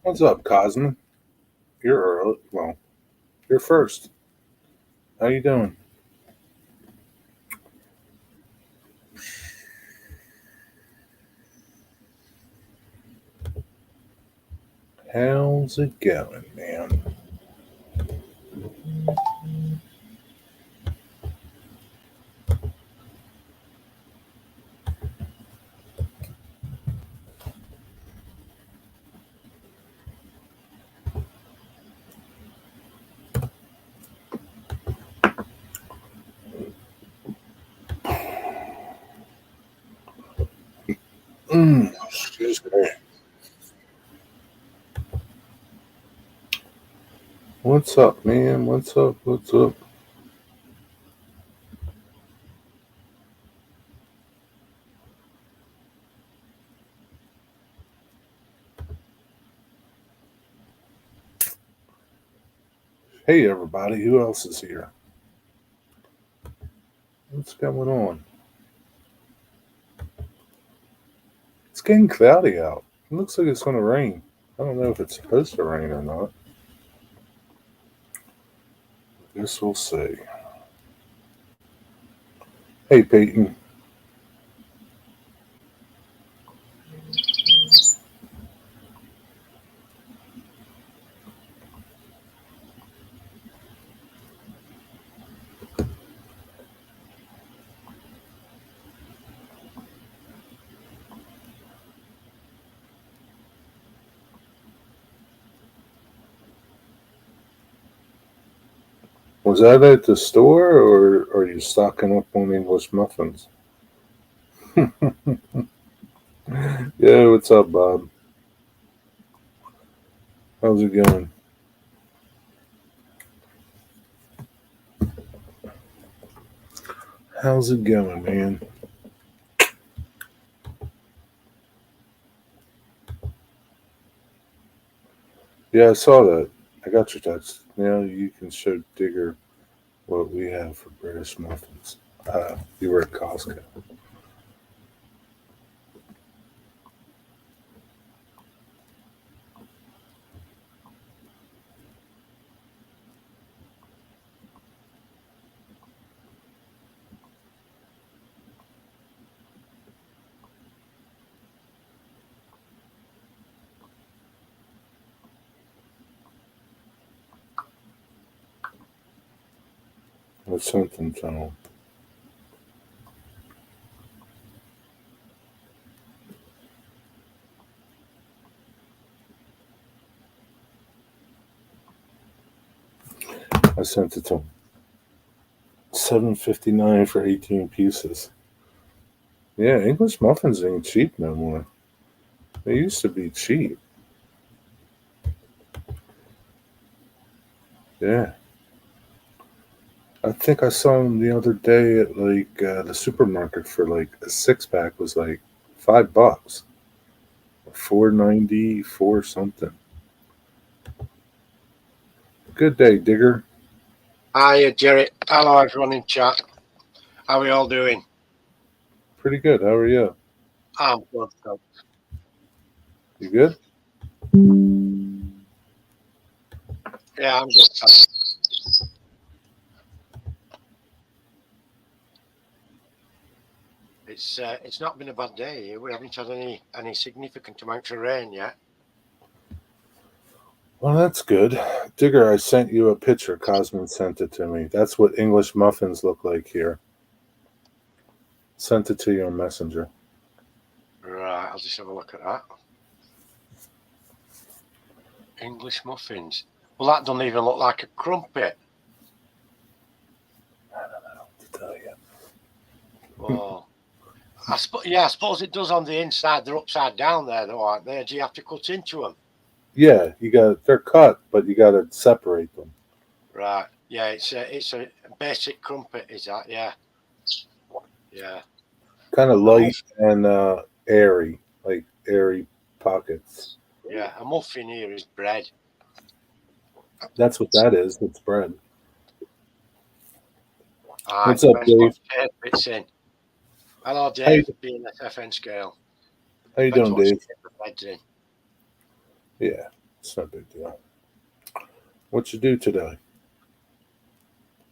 What's up, Cosmo? You're early. Well, you're first. How you doing? How's it going, man? Excuse me. What's up, man? What's up? What's up? Hey, everybody. Who else is here? What's going on? It's getting cloudy out. It looks like it's going to rain. I don't know if it's supposed to rain or not. Guess we'll see. Hey, Peyton. Was that at the store, or are you stocking up on English muffins? Yeah, what's up, Bob? How's it going? How's it going, man? Yeah, I saw that. I got your text. Now you can show Digger what we have for British muffins. You were at Costco. I sent them to him. I sent it to him. $7.59 for 18 pieces. Yeah, English muffins ain't cheap no more. They used to be cheap. Yeah, I think I saw them the other day at the supermarket for like a six pack was like $5, 4.90, four something. Good day, Digger. Hi, Jerry. Hello, everyone in chat. How are we all doing? Pretty good. How are you? I'm good. You good? Yeah, I'm good. It's not been a bad day. We haven't had any significant amounts of rain yet. Well, that's good. Digger, I sent you a picture. Cosmin sent it to me. That's what English muffins look like here. Sent it to you on Messenger. Right, I'll just have a look at that. English muffins. Well, that doesn't even look like a crumpet. I don't know what to tell you. Oh, I suppose it does on the inside. They're upside down there, though, aren't they? Do you have to cut into them? Yeah, they're cut, but you got to separate them. Right. Yeah, it's a basic crumpet, is that? Yeah. Yeah. Kind of A light muff- and airy, like airy pockets. yeah, a muffin here is bread. That's what that is. It's bread. It What's up, depends what Dave? shape it's in. Hello, How you, Dave, being at FN scale. how you Depends doing, what Dave? shape the bed's in. Yeah. It's no big deal. What you do today?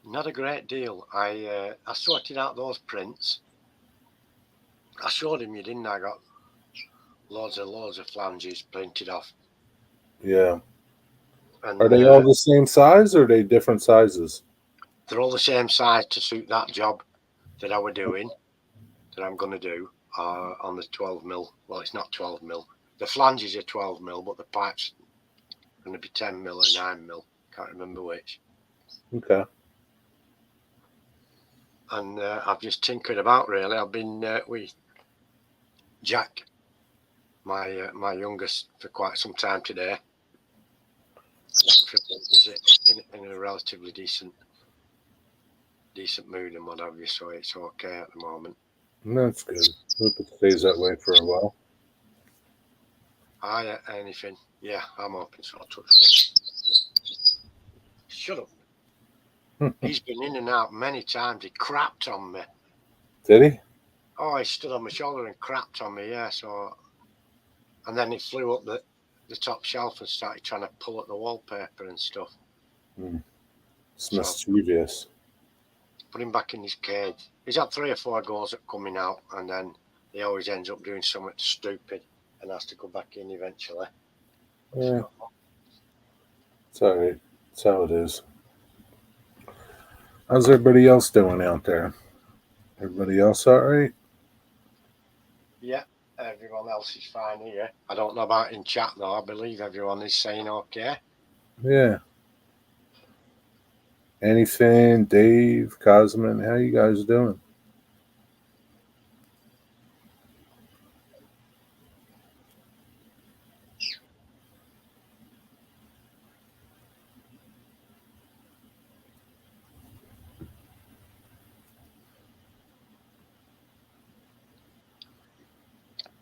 Not a great deal. I sorted out those prints. I showed him you, didn't I? Got loads of flanges printed off. Yeah. And Are they all the same size or are they different sizes? they're all the same size to suit that job that I were doing, that I'm going to do on the 12 mil. Well, it's not 12 mil. The flanges are 12 mil, but the pipe's going to be 10 mil or 9 mil. Can't remember which. Okay. And I've just tinkered about, really. I've been with Jack, my youngest, for quite some time today. In a relatively decent mood and what have you, so it's okay at the moment. That's good. Hope it stays that way for a while. Anything. Yeah, I'm hoping so. Touch. Shut up. He's been in and out many times. He crapped on me. Did he? Oh, he stood on my shoulder and crapped on me, yeah. So, and then he flew up the top shelf and started trying to pull at the wallpaper and stuff. It's mischievous. Put him back in his cage. He's had 3 or 4 goals at coming out, and then he always ends up doing something stupid and has to go back in eventually. Yeah. It's all right. That's how it is. How's everybody else doing out there? Everybody else all right? Yeah, everyone else is fine here. I don't know about in chat though. I believe everyone is saying okay. Yeah. Anything, Dave, Cosman, how you guys doing?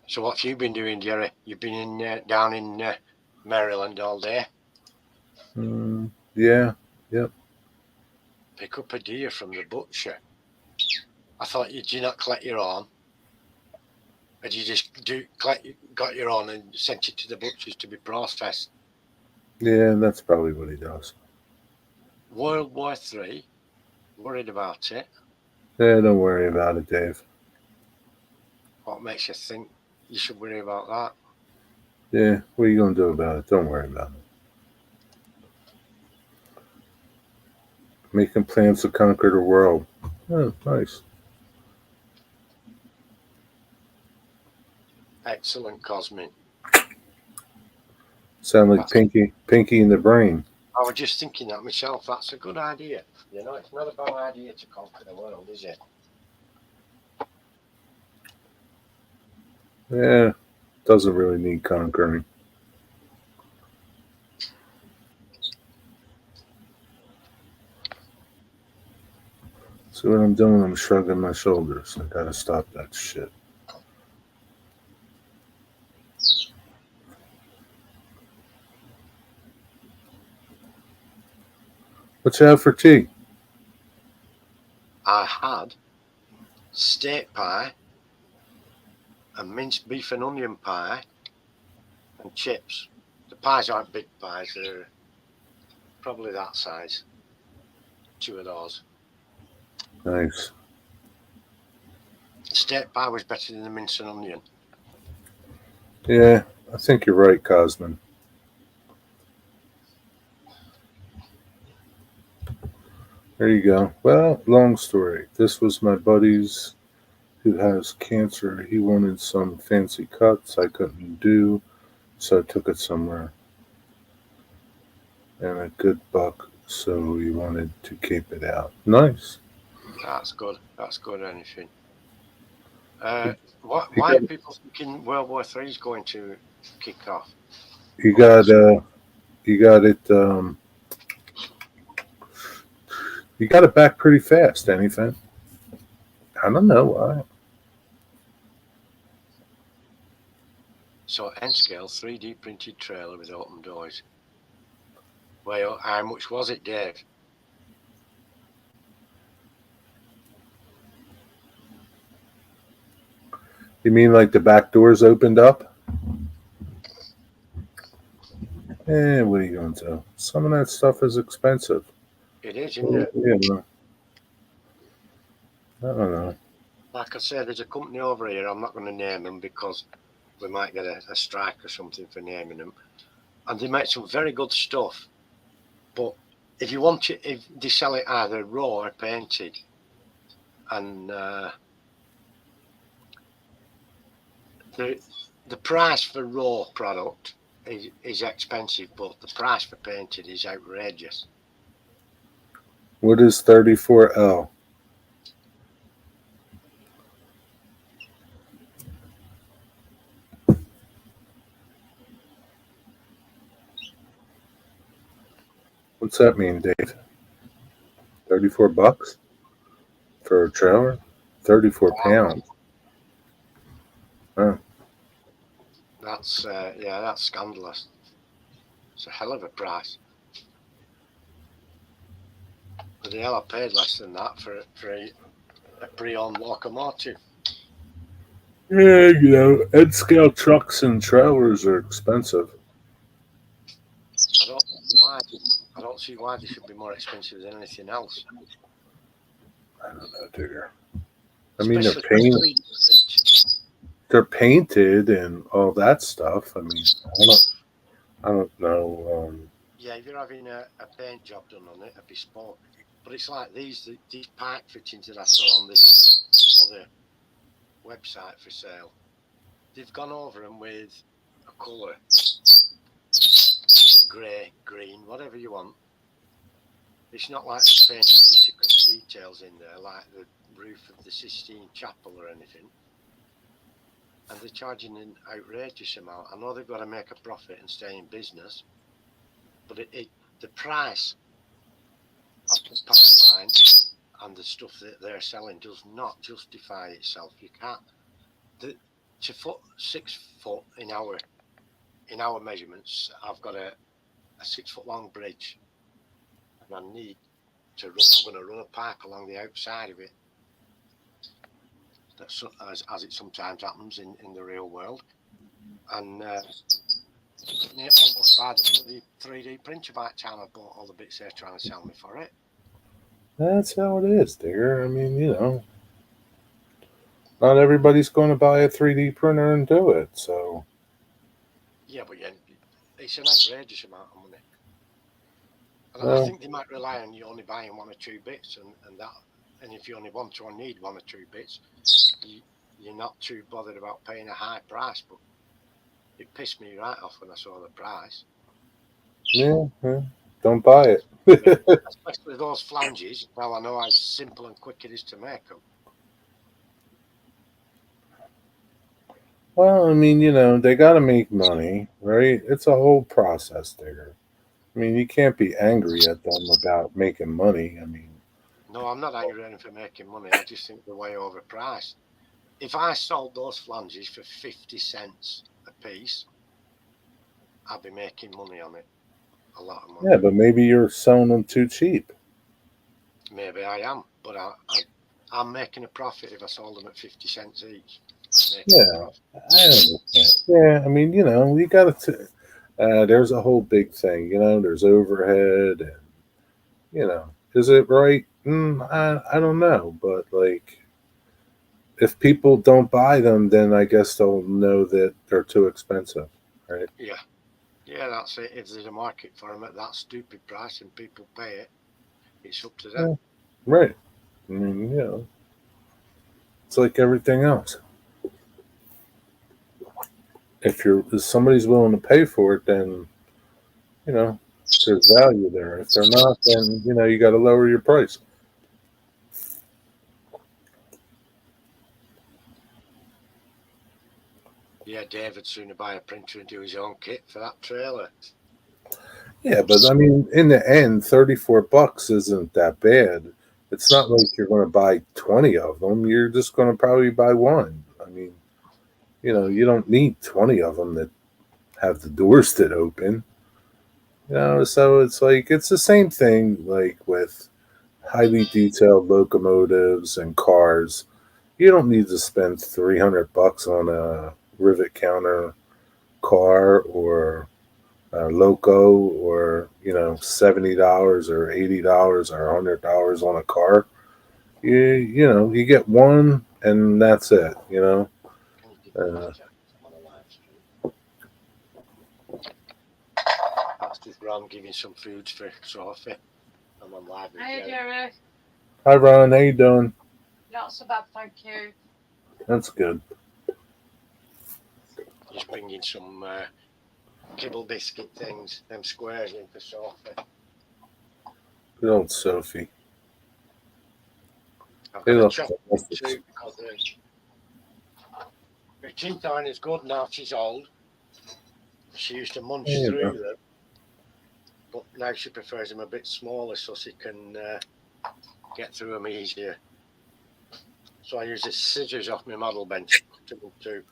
So what have you been doing, Jerry? You've been in down in Maryland all day. Yeah. Yep. Pick up a deer from the butcher. I thought did you not collect your own? Or did you just got your own and sent it to the butchers to be processed? Yeah, that's probably what he does. World War III. Worried about it. Yeah, don't worry about it, Dave. What makes you think you should worry about that? Yeah, what are you going to do about it? Don't worry about it. Making plans to conquer the world. Oh, nice. Excellent, Cosmin. Sound like Pinky in the Brain. I was just thinking that myself. That's a good idea. You know, it's not a bad idea to conquer the world, is it? Yeah, doesn't really need conquering. See what I'm doing? I'm shrugging my shoulders. I gotta stop that shit. What you have for tea? I had steak pie, a minced beef and onion pie, and chips. The pies aren't big pies, they're probably that size. 2 of those. Nice. Steak pie was better than the mince and onion. Yeah, I think you're right, Cosman. There you go. Well, long story. This was my buddy's who has cancer. He wanted some fancy cuts I couldn't do, so I took it somewhere. And a good buck, so he wanted to keep it out. Nice. That's good. That's good, anything. Why are people thinking World War III is going to kick off? You got it. You got it back pretty fast. Anything? I don't know why. So N-scale 3D printed trailer with open doors. Well, how much was it, Dave? You mean like the back doors opened up? What are you going to do? Some of that stuff is expensive. It is, isn't You it? know, I don't know. Like I said, there's a company over here. I'm not going to name them because we might get a strike or something for naming them. And they make some very good stuff. But if you want it, if they sell it either raw or painted, and the the price for raw product is expensive, but the price for painted is outrageous. What is 34L? What's that mean, Dave? 34 bucks for a trailer? 34 pounds. Huh. That's yeah, that's scandalous. It's a hell of a price. But the hell I paid less than that for a pre-owned locomotive. Yeah, Ed scale trucks and trailers are expensive. I don't see why. I don't see why they should be more expensive than anything else, I don't know, digger. I mean, especially for 3D printing. they're painted and all that stuff. I mean, I don't know. Yeah, if you're having a paint job done on it, a bespoke. But it's like these pipe fittings that I saw on this other website for sale. They've gone over them with a colour, grey, green, whatever you want. It's not like they've painted intricate details in there, like the roof of the Sistine Chapel or anything. And they're charging an outrageous amount. I know they've got to make a profit and stay in business, but the price of the pipeline and the stuff that they're selling does not justify itself. You can't. The, to foot 6 foot in our measurements, I've got a 6 foot long bridge, and I need to run. I'm going to run a pipe along the outside of it. That's as it sometimes happens in the real world, and almost buy the 3D printer by the time I bought all the bits they're trying to sell me for it. That's how it is, digger. I mean, not everybody's going to buy a 3D printer and do it. So, Yeah, but yeah, it's an outrageous amount of money. And I well, think they might rely on you only buying one or two bits, and that, and if you only want or need one or two bits, you, you're not too bothered about paying a high price. But it pissed me right off when I saw the price. yeah, don't buy Yeah, it. especially those flanges. Now I know how simple and quick it is to make them. Well, I mean, they got to make money, right? It's a whole process, digger. I mean, you can't be angry at them about making money. I mean, No, I'm not angry at them for making money. I just think they're way overpriced. If I sold those flanges for 50 cents a piece, I'd be making money on it. A lot of yeah, money. but maybe you're selling them too cheap. Maybe I am, but I'm making a profit if I sold them at 50 cents each. I'm making a Yeah, profit. I understand. Yeah, I mean, you got to. There's a whole big thing. There's overhead, and is it right? I don't know, but like, if people don't buy them, then I guess they'll know that they're too expensive, right? Yeah, yeah, that's it. If there's a market for them at that stupid price and people pay it, it's up to them. Yeah, right. I mean, it's like everything else. If somebody's willing to pay for it, then you know there's value there. If they're not, then you got to lower your price. Yeah, David'd sooner buy a printer and do his own kit for that trailer. Yeah, but I mean, in the end, 34 bucks isn't that bad. It's not like you're going to buy 20 of them. You're just going to probably buy one. I mean, you don't need 20 of them that have the doors that open. So it's the same thing like with highly detailed locomotives and cars. You don't need to spend 300 bucks on a rivet counter car or loco or $70 or $80 or $100 on a car. You get one and that's it. Can you give me Uh, that, Jack? I'm on a live stream. That's just Ron giving some foods for Sophie. I'm on live with Hey, Jerry. Jerry. Hi Ron, how you doing? Not so bad, thank you. That's good. Just bringing some kibble biscuit things, them squares in for Sophie. Good old Sophie. I've They got a love chocolate breakfast. too because her tin tine is good now. She's old. She used to munch You through know. them, but now she prefers them a bit smaller so she can get through them easier. So I use the scissors off my model bench to cut them too.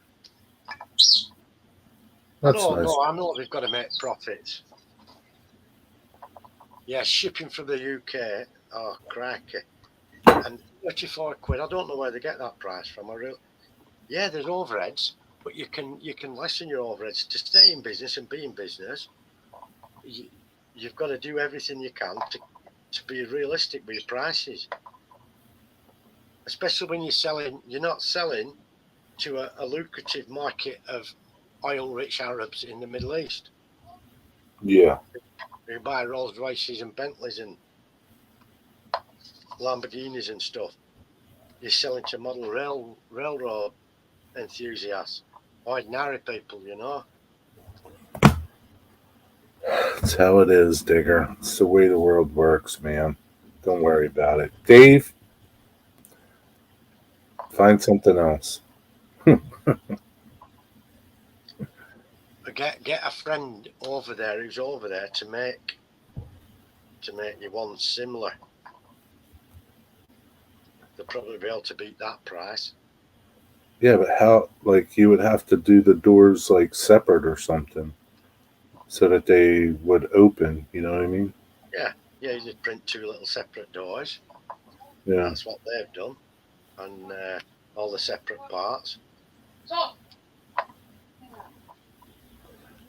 That's nice. I know they've got to make profits. Yeah, shipping from the UK. Oh, crikey. And 34 quid. I don't know where they get that price from. Yeah, there's overheads, but you can lessen your overheads to stay in business and be in business. You've got to do everything you can to be realistic with your prices, especially when you're not selling to a lucrative market of oil-rich Arabs in the Middle East Yeah. who buy Rolls Royces and Bentleys and Lamborghinis and stuff. You're selling to model railroad enthusiasts, ordinary people. That's how it is, Digger. It's the way the world works, man. Don't worry about it. Dave, find something else. Get a friend over there who's over there to make you one similar. They'll probably be able to beat that price. Yeah, but how, like, you would have to do the doors, like, separate or something so that they would open. You know what I mean? Yeah, yeah. You just print two little separate doors. Yeah. That's what they've done, and all the separate parts. So,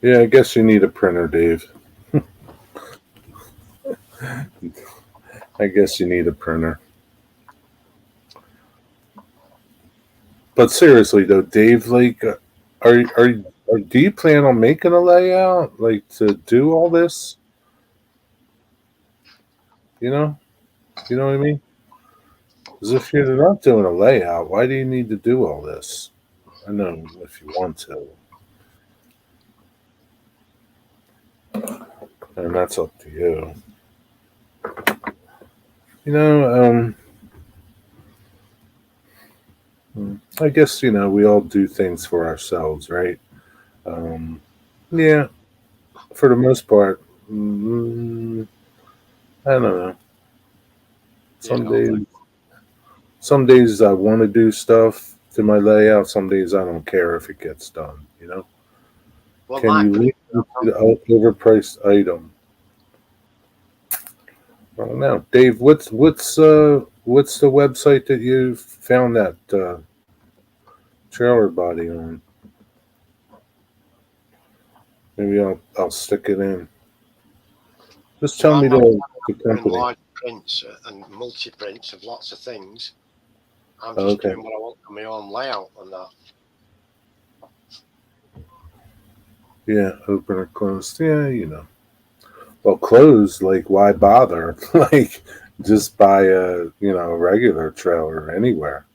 Yeah, I guess you need a printer, Dave. I guess you need a printer. But seriously, though, Dave, like, do you plan on making a layout, like, to do all this? You know? You know what I mean? Because if you're not doing a layout, why do you need to do all this? I know if you want to, and that's up to you. You know, I guess we all do things for ourselves, right? Um, yeah, for the most part. I don't know. You Some know, days, some days I want to do stuff to my layout. Some days I don't care if it gets done. well, Can my you printer. leave the overpriced item? I don't know, Dave. What's the website that you found that trailer body on? Maybe I'll stick it in. Just Well, tell me I'm not the doing company. large prints and multi prints of lots of things. I'm Oh, just okay. doing what I want for my own layout and that. Yeah, open or closed. Yeah, Well, closed. Like, why bother? Like, just buy a regular trailer anywhere.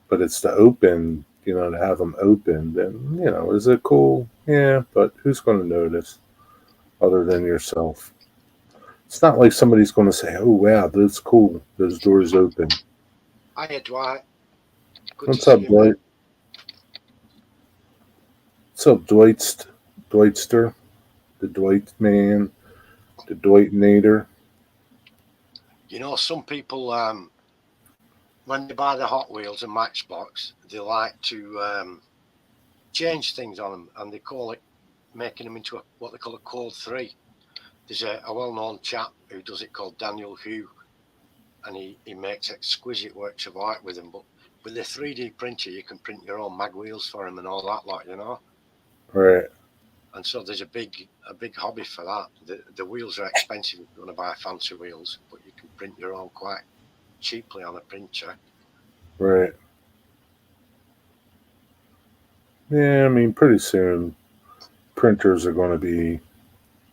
But it's to open. To have them open. Then is it cool? Yeah, but who's going to notice other than yourself? It's not like somebody's going to say, "Oh wow, that's cool. Those doors open." Hiya, Dwight. Good to What's see up, you, mate. Dwight? What's up, Dwightster? The Dwight man, the Dwightinator. Some people, when they buy the Hot Wheels and Matchbox, they like to change things on them, and they call it making them into what they call a Code 3. There's a well-known chap who does it called Daniel Hugh, and he makes exquisite works of art with them. But with the 3D printer, you can print your own mag wheels for them and all that, Right. And so there's a big hobby for that. The wheels are expensive if you want to buy fancy wheels, but you can print your own quite cheaply on a printer. Right. Yeah, I mean, pretty soon printers are going to be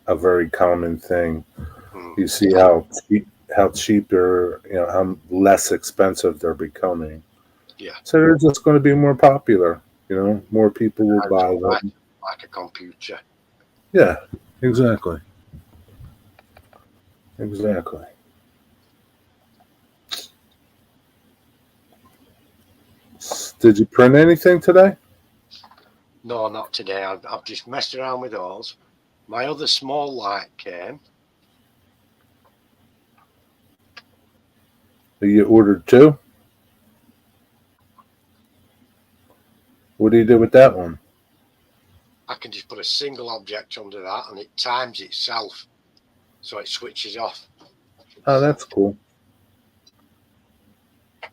a very common thing. You see how cheaper, how less expensive they're becoming. Yeah. So they're just going to be more popular. More people will buy Like, them. like a computer. Yeah, exactly. Exactly. Did you print anything today? No, not today. I've just messed around with those. My other small light came. You ordered two? What do you do with that one? I can just put a single object under that and it times itself. So it switches off. Oh, that's cool. I'm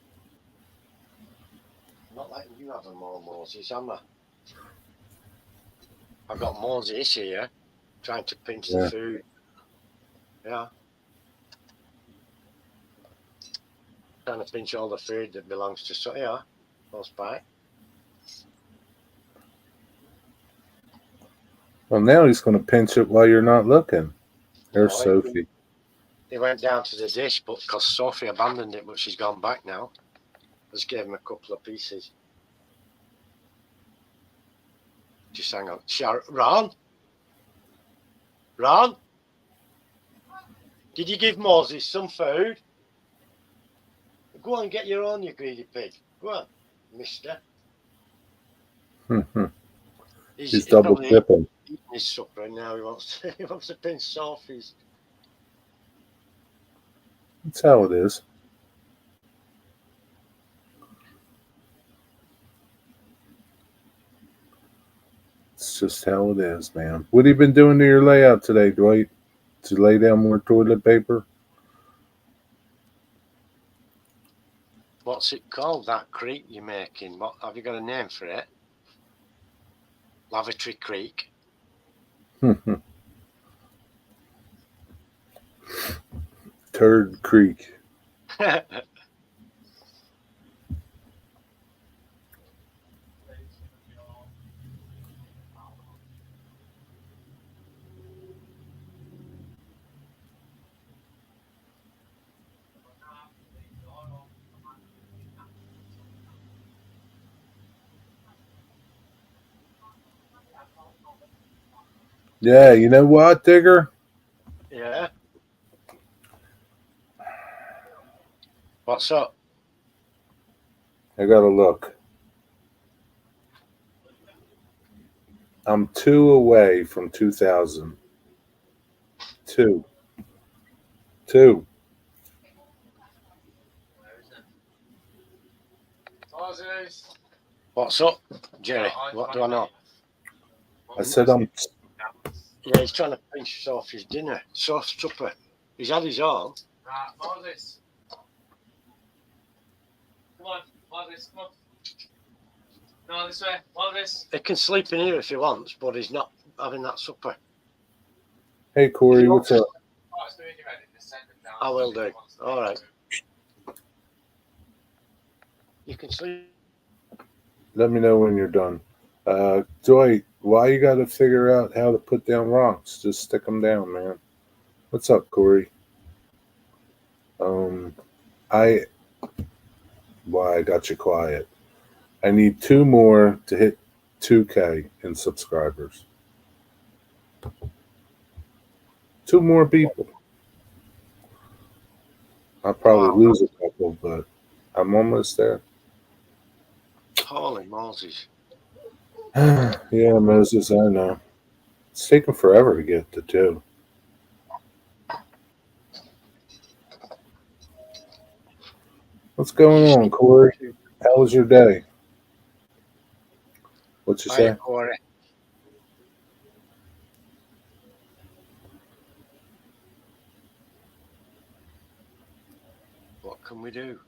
not letting you have them all, Moses, am I? I've got Moses here trying to pinch the Yeah. food. Yeah. Trying to pinch all the food that belongs to Soya. Close by. Well, now he's going to pinch it while you're not looking. There's No, Sophie. he went down to the dish, but because Sophie abandoned it, but she's gone back now. Just gave him a couple of pieces. Just hang on. Ron? Ron? Did you give Moses some food? Go on, get your own, you greedy pig. Go on, mister. He's Double probably dipping. eating his supper and now he wants to pinch Sophie's. That's how it is. It's just how it is, man. What have you been doing to your layout today, Dwight? Did you lay down more toilet paper? What's it called, that creek you're making? What have you got a name for it? Lavatory Creek. Turd Creek. Yeah, you know what, Digger? Yeah. What's up? I gotta look. I'm 2 away from 2000. Two. Two. What's up, Jerry? What do I know? I said I'm. Yeah, he's trying to pinch Sophie's dinner. Supper. He's had his own. Moses. Come on, Moses, come on. No, this way, Moses. He can sleep in here if he wants, but he's not having that supper. Hey, Corey, what's up? Oh, it's doing you ready. Just send them down. I will do. All right. You can sleep. Let me know when you're done. Dwight, why you gotta figure out how to put down rocks? Just stick them down, man. What's up, Corey? I Why I got you quiet. I need two more to hit 2K in subscribers. Two more people. I'll probably lose a couple, but I'm almost there. Holy Moses. Yeah, Moses, I know. It's taken forever to get to two. What's going on, Corey? How was your day? What you say? Hiya, Corey. What can we do?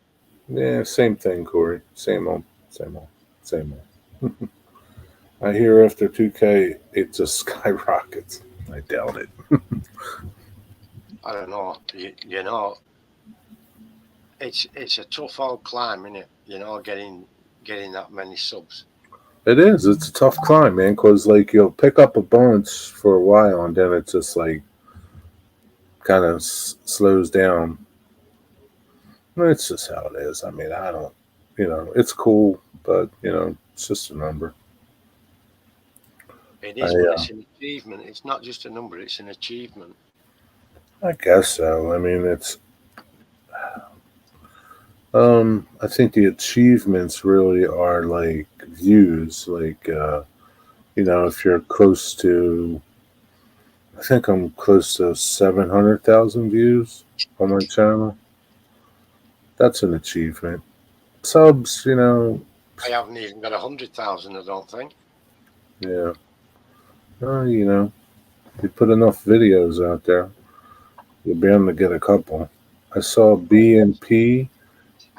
Yeah, same thing, Corey. Same old, same old, same old. I hear after 2K it just skyrockets. I doubt it. I don't know. You know, it's a tough old climb, isn't it? You know, getting that many subs. It is. It's a tough climb, man. Because like you'll pick up a bunch for a while, and then it just like kind of slows down. It's just how it is. I mean, I don't. It's cool, but it's just a number. It I is, but it's an achievement. It's not just a number; it's an achievement. I guess so. I mean, it's. I think the achievements really are like views. Like, if you're close to, I think I'm close to 700,000 views on my channel. That's an achievement. Subs, I haven't even got 100,000. I don't think. yeah. You put enough videos out there, you'll be able to get a couple. I saw BNP,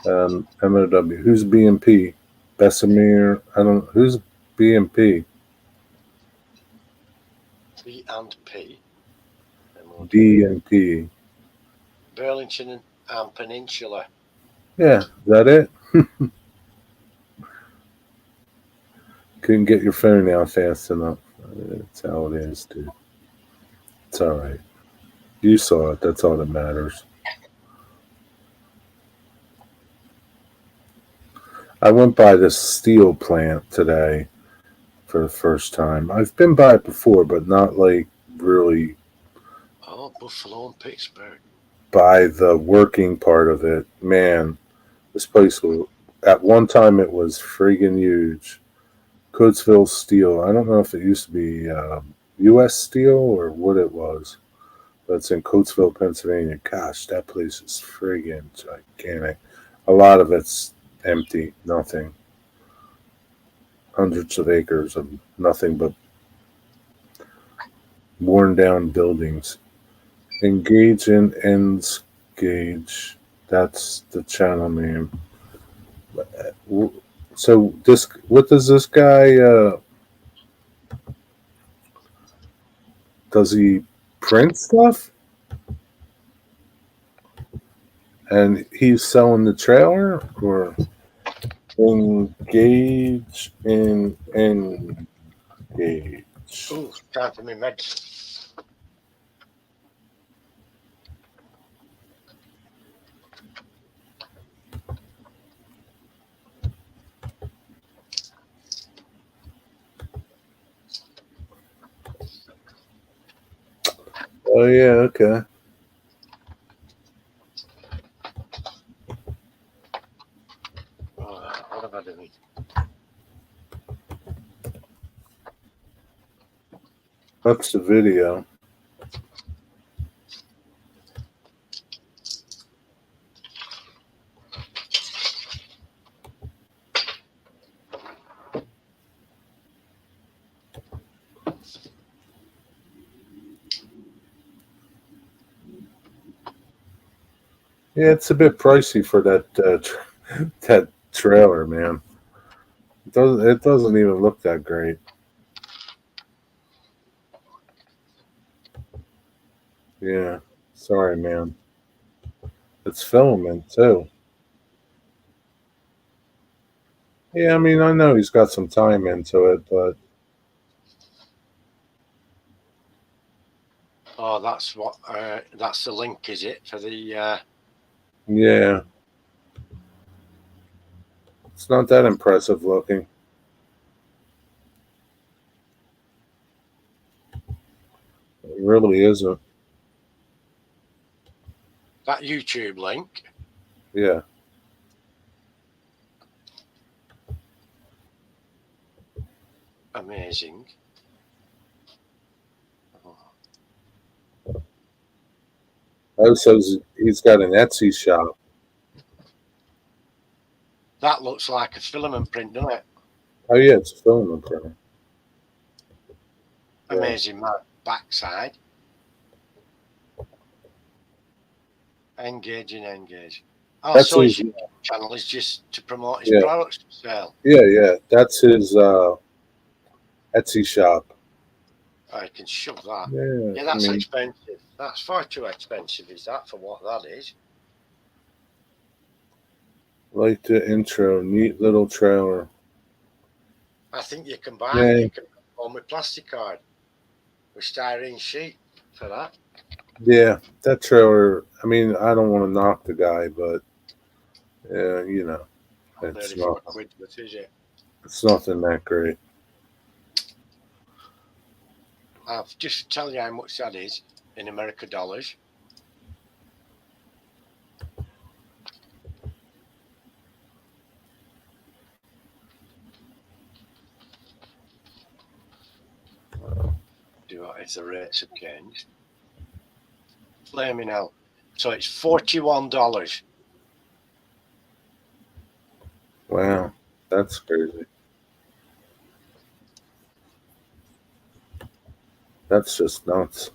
MOW. Who's BNP? Bessemer. I don't. Who's BNP? B and P. DNP. Burlington and Peninsula. Yeah, is that it? Couldn't get your phone out fast enough. That's how it is, dude. It's all right. You saw it. That's all that matters. I went by this steel plant today for the first time. I've been by it before, but not like really Oh, Buffalo and Pittsburgh. by the working part of it. Man, this place was, at one time it was friggin' huge. Coatesville Steel. I don't know if it used to be U.S. Steel or what it was, but it's in Coatesville, Pennsylvania. Gosh, that place is friggin' gigantic. A lot of it's empty, nothing. Hundreds of acres of nothing but worn down buildings. Engage in ends gauge. That's the channel name. So this, what does this guy? Does he print stuff? And he's selling the trailer, or engage. Ooh, time for me meds. Oh yeah, okay. What have I done? That's the video. Yeah, it's a bit pricey for that that trailer, man. It doesn't even look that great. Yeah, sorry, man. It's filming too. Yeah, I mean, I know he's got some time into it, but Oh, that's what. That's the link, is it, for the? yeah, it's not that impressive looking. It really isn't. That YouTube link. Yeah, Amazing. Oh, also he's got an Etsy shop. that looks like a filament print, doesn't it? Oh yeah, it's a filming printer. Yeah. Amazing, that backside. Engage. Oh, That's so his. his YouTube channel is just to promote his Yeah, products for sale. yeah. That's his. Etsy shop. I can shove that. Yeah, Yeah, I that's mean, expensive. That's far too expensive, is that, for what that is? like the intro, neat little trailer. I think you can buy it. Yeah, You can buy with plastic card with styrene sheet for that. yeah, that trailer. I mean, I don't want to knock the guy, but you know, Not it's 34 not. quid, but is it? It's nothing that great. I've just to tell you how much that is in American dollars. Do what if the rates have changed? Flaming hell. So it's $41. Wow, that's crazy. That's just nuts.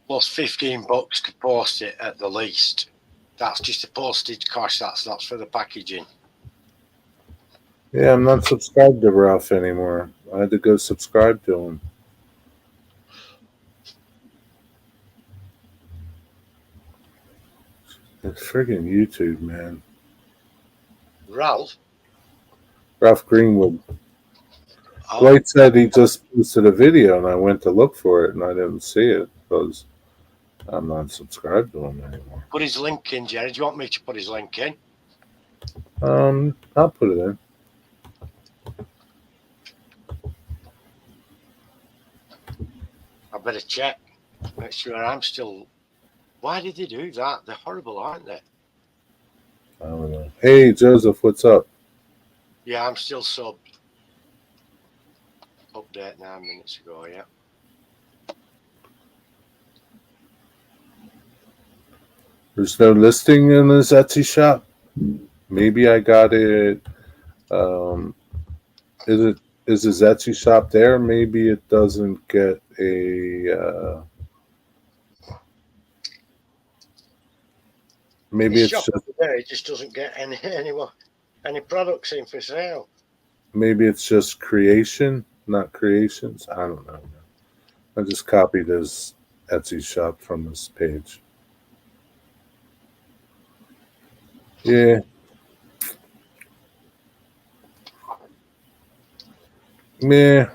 Plus $15 to post it at the least. That's just the postage cost. That's not for the packaging. Yeah, I'm not subscribed to Ralph anymore. I had to go subscribe to him. It's friggin' YouTube, man. Ralph. Ralph Greenwood. Oh, Dwight said he just posted a video, and I went to look for it, and I didn't see it because I'm not subscribed to him anymore. put his link in, Jerry. Do you want me to put his link in? I'll put it in. I better check. Make sure I'm still. Why did they do that? They're horrible, aren't they? I don't know. Hey, Joseph, what's up? Yeah, I'm still subbed. Update 9 minutes ago, yeah. There's no listing in his Etsy shop. Maybe I got it. Um, is it is his Etsy shop there? Maybe it doesn't get a. Maybe His it's shop just over there, he just doesn't get any products in for sale. maybe it's just creation, not creations. I don't know. I just copied his Etsy shop from this page. Yeah, yeah,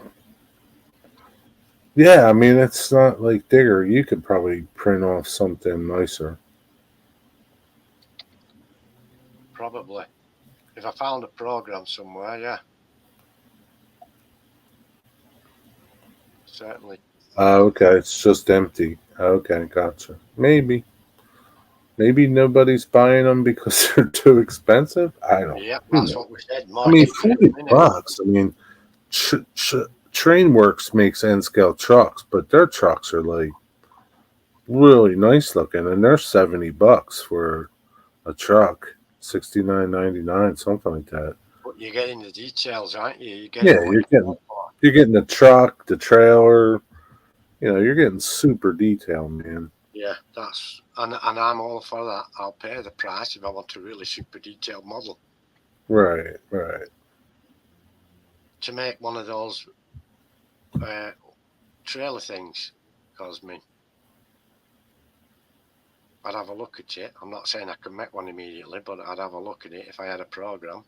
yeah. I mean, it's not like Digger. You could probably print off something nicer. Probably. If I found a program somewhere, yeah. Certainly. Okay, it's just empty. Okay, gotcha. Maybe nobody's buying them because they're too expensive. I don't. Yeah, Who that's knows? what we said. I mean, Market for it, innit? $40. I mean, Trainworks makes N scale trucks, but their trucks are like really nice looking, and they're $70 for a truck, 69.99, something like that. But you're getting the details, aren't you? You're Yeah, getting what you want for. you're getting the truck, the trailer. You know, you're getting super detail, man. Yeah, that's and I'm all for that. I'll pay the price if I want a really super detailed model. Right, right. To make one of those trailer things, because I mean, I'd have a look at it. I'm not saying I can make one immediately, but I'd have a look at it if I had a program.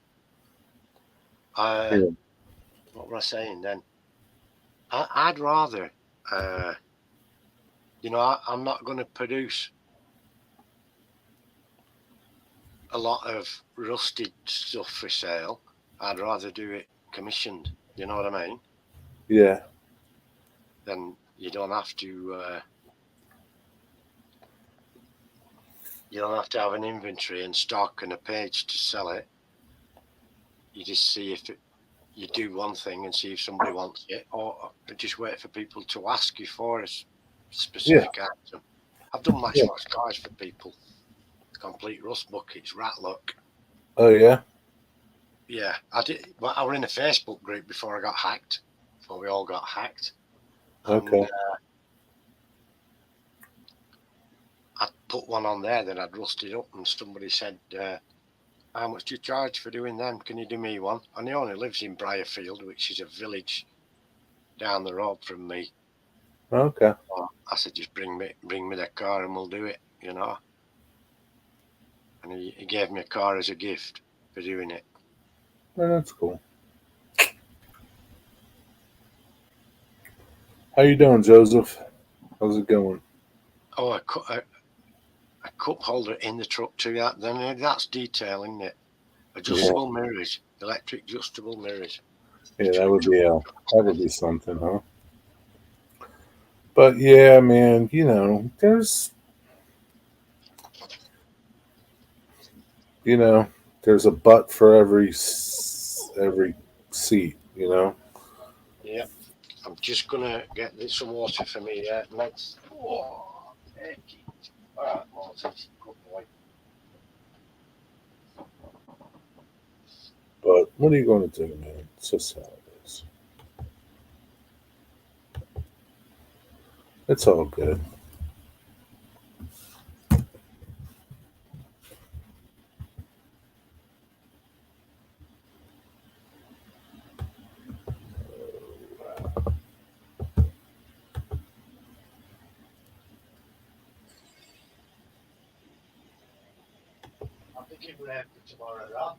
Yeah. What was I saying then? I'd rather, I'm not going to produce a lot of rusted stuff for sale. I'd rather do it commissioned. You know what I mean? Yeah. Then you don't have to. You don't have to have an inventory and stock and a page to sell it. You just see if you do one thing and see if somebody wants it, or just wait for people to ask you for a Yeah. specific item. I've done Yeah. Matchbox cars for people. Complete rust buckets, rat luck. Oh yeah. Yeah, I did. Well, I was in a Facebook group before I got hacked. Before we all got hacked, and Okay. put one on there that I'd rusted up, and somebody said, how much do you charge for doing them? Can you do me one? And he only lives in Briarfield, which is a village down the road from me. Okay. So I said, just bring me the car and we'll do it, you know. And he gave me a car as a gift for doing it. Well, that's cool. How you doing, Joseph? How's it going? Oh, a cup holder in the truck too. That's detail, isn't it? Adjustable mirrors, electric adjustable mirrors. Yeah, that would be something, huh? But yeah, man, there's a butt for every seat, you know. Yeah. I'm just gonna get some water for me. Yeah, next. Oh, thank you. All right, Moses, good boy. But what are you going to do, man? It's just how it is. It's all good. I'm thinking we're after tomorrow, right?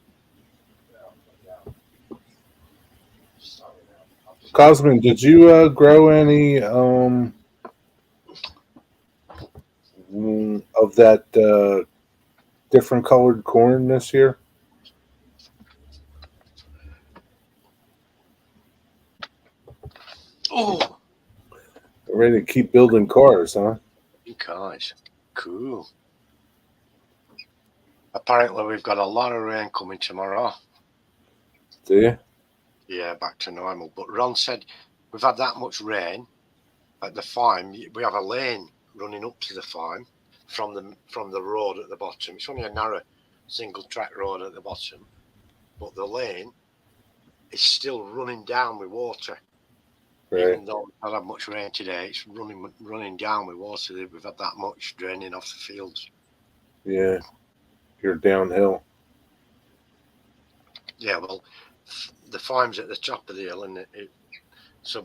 Sorry, Cosmin, did you grow any of that different colored corn this year? Oh, Ready to keep building cars, huh? guys, cool. Apparently, we've got a lot of rain coming tomorrow. Do you? Yeah, back to normal. But Ron said we've had that much rain at the farm. We have a lane running up to the farm from the road at the bottom. It's only a narrow single track road at the bottom, but the lane is still running down with water. Right. Even though we've not had much rain today, it's running down with water. We've had that much draining off the fields. Yeah. You're downhill. Yeah, well, the farm's at the top of the hill, and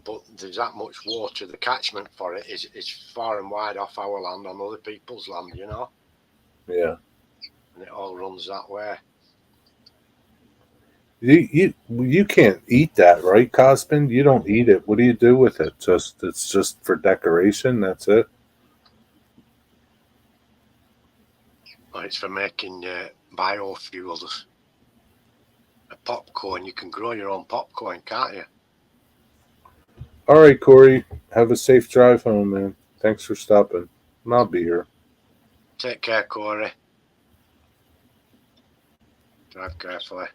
but there's that much water. The catchment for it is far and wide off our land on other people's land, you know, Yeah. and it all runs that way. You can't eat that, right, Cosmin? You don't eat it. What do you do with it? It's just for decoration. That's it. Well, it's for making biofuels. A popcorn. You can grow your own popcorn, can't you? All right, Corey. Have a safe drive home, man. Thanks for stopping. And I'll be here. Take care, Corey. Drive carefully.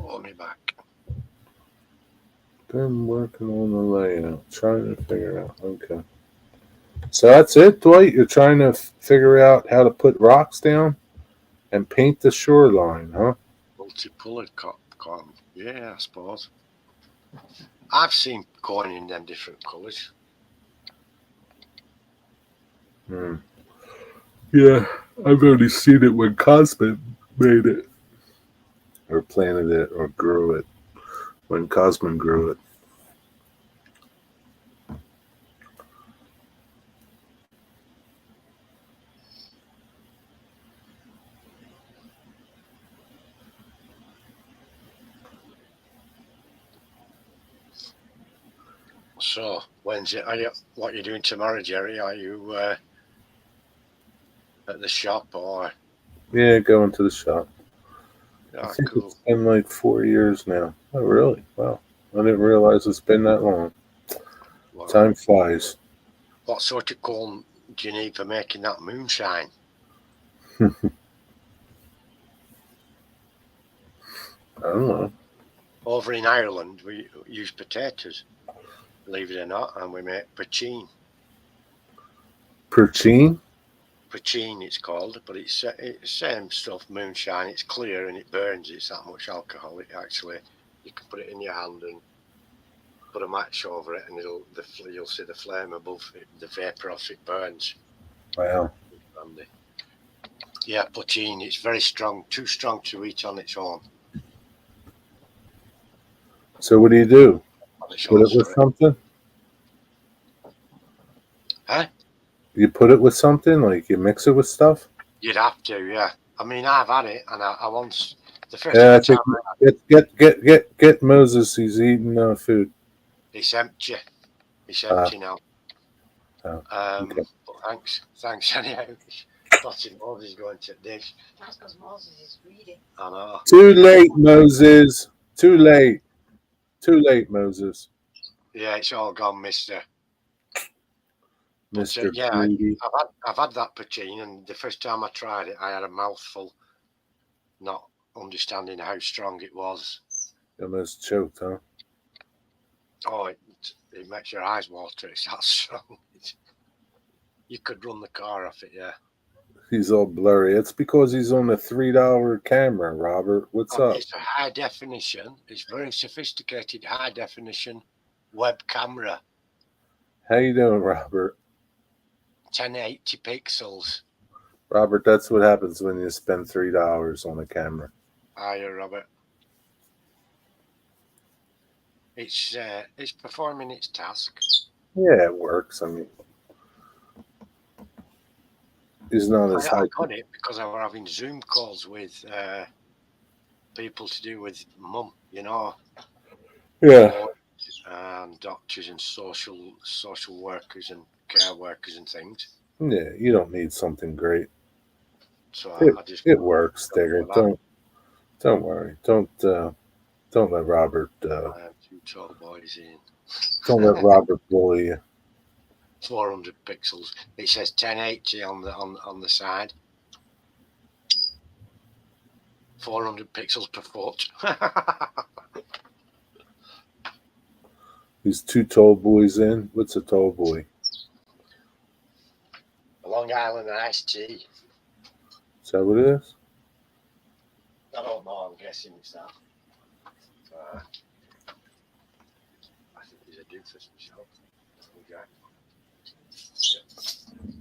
Oh, me back. Been working on the layout, trying to figure out. Okay. So that's it, Dwight. You're trying to figure out how to put rocks down and paint the shoreline, huh? Multicolored corn. Yeah, I suppose. I've seen corn in them different colours. Hmm. Yeah, I've only seen it when Cosmin made it, or planted it, or grew it. When Cosmin grew it. So, when's it? What are you doing tomorrow, Jerry? Are you at the shop or? Yeah, going to the shop. I Yeah, think cool. it's been like 4 years now. Oh, really? Wow. I didn't realize it's been that long. Well, Time flies. what sort of corn do you need for making that moonshine? I don't know. Over in Ireland, we use potatoes, believe it or not, and we make poachine. Perchine? Poachine, it's called, but it's same stuff, moonshine. It's clear and it burns. It's that much alcohol. It actually, you can put it in your hand and put a match over it, and you'll see the flame above it, the vapor off it burns. Wow. Brandy. Yeah, poutine. It's very strong, too strong to eat on its own. So what do you do? On its Put own it with story. something? Huh? You put it with something? Like you mix it with stuff? You'd have to, yeah. I mean, I've had it, and I once the first Yeah, I time think get Moses. He's eating food. it's empty. It's empty now. Okay. But thanks anyhow. Potting Moses going to dish. That's because Moses is greedy. I know. Too late, Moses. Too late. Too late, Moses. Yeah, it's all gone, Mister. But, Mr. yeah, Greedy. I've had that poutine, and the first time I tried it, I had a mouthful, not understanding how strong it was. Almost choked, huh? Oh, it makes your eyes water. It's that strong. You could run the car off it, yeah. He's all blurry. It's because he's on a $3 camera, Robert. What's up? It's a high definition. It's very sophisticated high definition web camera. How you doing, Robert? 1080 pixels. Robert, that's what happens when you spend $3 on a camera. Hiya, Robert. It's performing its task. Yeah, it works. I mean, it's not as I high. got it because I were having Zoom calls with people to do with mum, Yeah. and doctors and social workers and care workers and things. Yeah, you don't need something great. So It works, Digger. Don't worry. Don't let Robert. I have 2 tall boys in. Don't let Robert bully you. 400 pixels. It says 1080 on the side. 400 pixels per foot. These 2 tall boys in. What's a tall boy? Long Island iced tea. Is that what it is? I don't know. I'm guessing it's that. I think he's a doofus himself. Okay.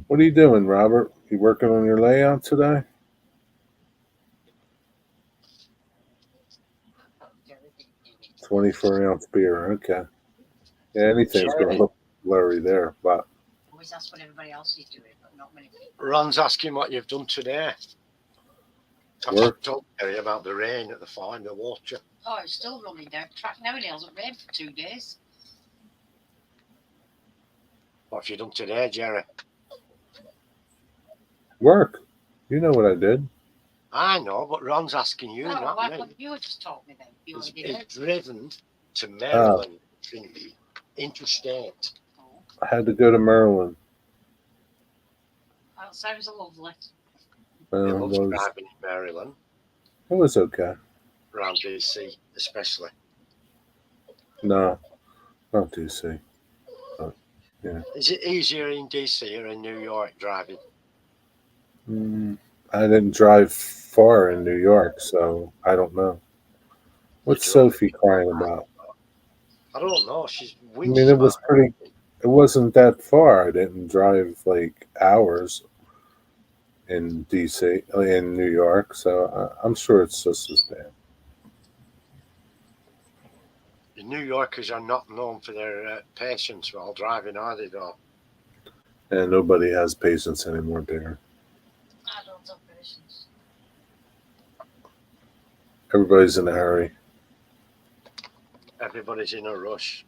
What are you doing, Robert? You working on your layout today? Yeah. 24-ounce beer. Okay. Yeah, anything's going to look blurry there, but Always that's what everybody else is doing, but not many people. Ron's asking what you've done today. I've told Terry about the rain at the farm, the water. Oh, it's still running down track now, and it hasn't rained for 2 days. What have you done today, Jerry? work. You know what I did. I know, but Ron's asking you, No, not why me. couldn't you have just told me then? You He's, already did. he's driven to Maryland, interstate. Oh, I had to go to Maryland. that sounds lovely. He It loves was, driving in Maryland, it was okay. around DC especially. No, not DC. But, yeah. Is it easier in DC or in New York driving? I didn't drive far in New York, so I don't know. What's You drove Sophie it. crying about? I don't know. She's I whinging mean, it was about pretty. It wasn't that far. I didn't drive like hours in DC, in New York, so I'm sure it's just as bad. The New Yorkers are not known for their patience while driving, are they, though? And nobody has patience anymore there. I don't have patience. Everybody's in a hurry. Everybody's in a rush.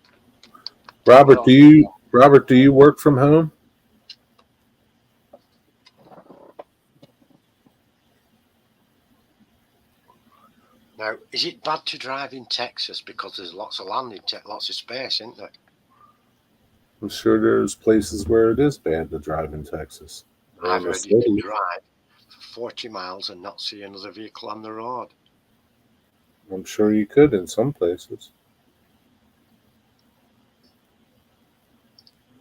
Robert, do you work from home? Now, is it bad to drive in Texas because there's lots of land in lots of space, isn't there? I'm sure there's places where it is bad to drive in Texas. Or I've in the heard you can city. drive for 40 miles and not see another vehicle on the road. I'm sure you could in some places.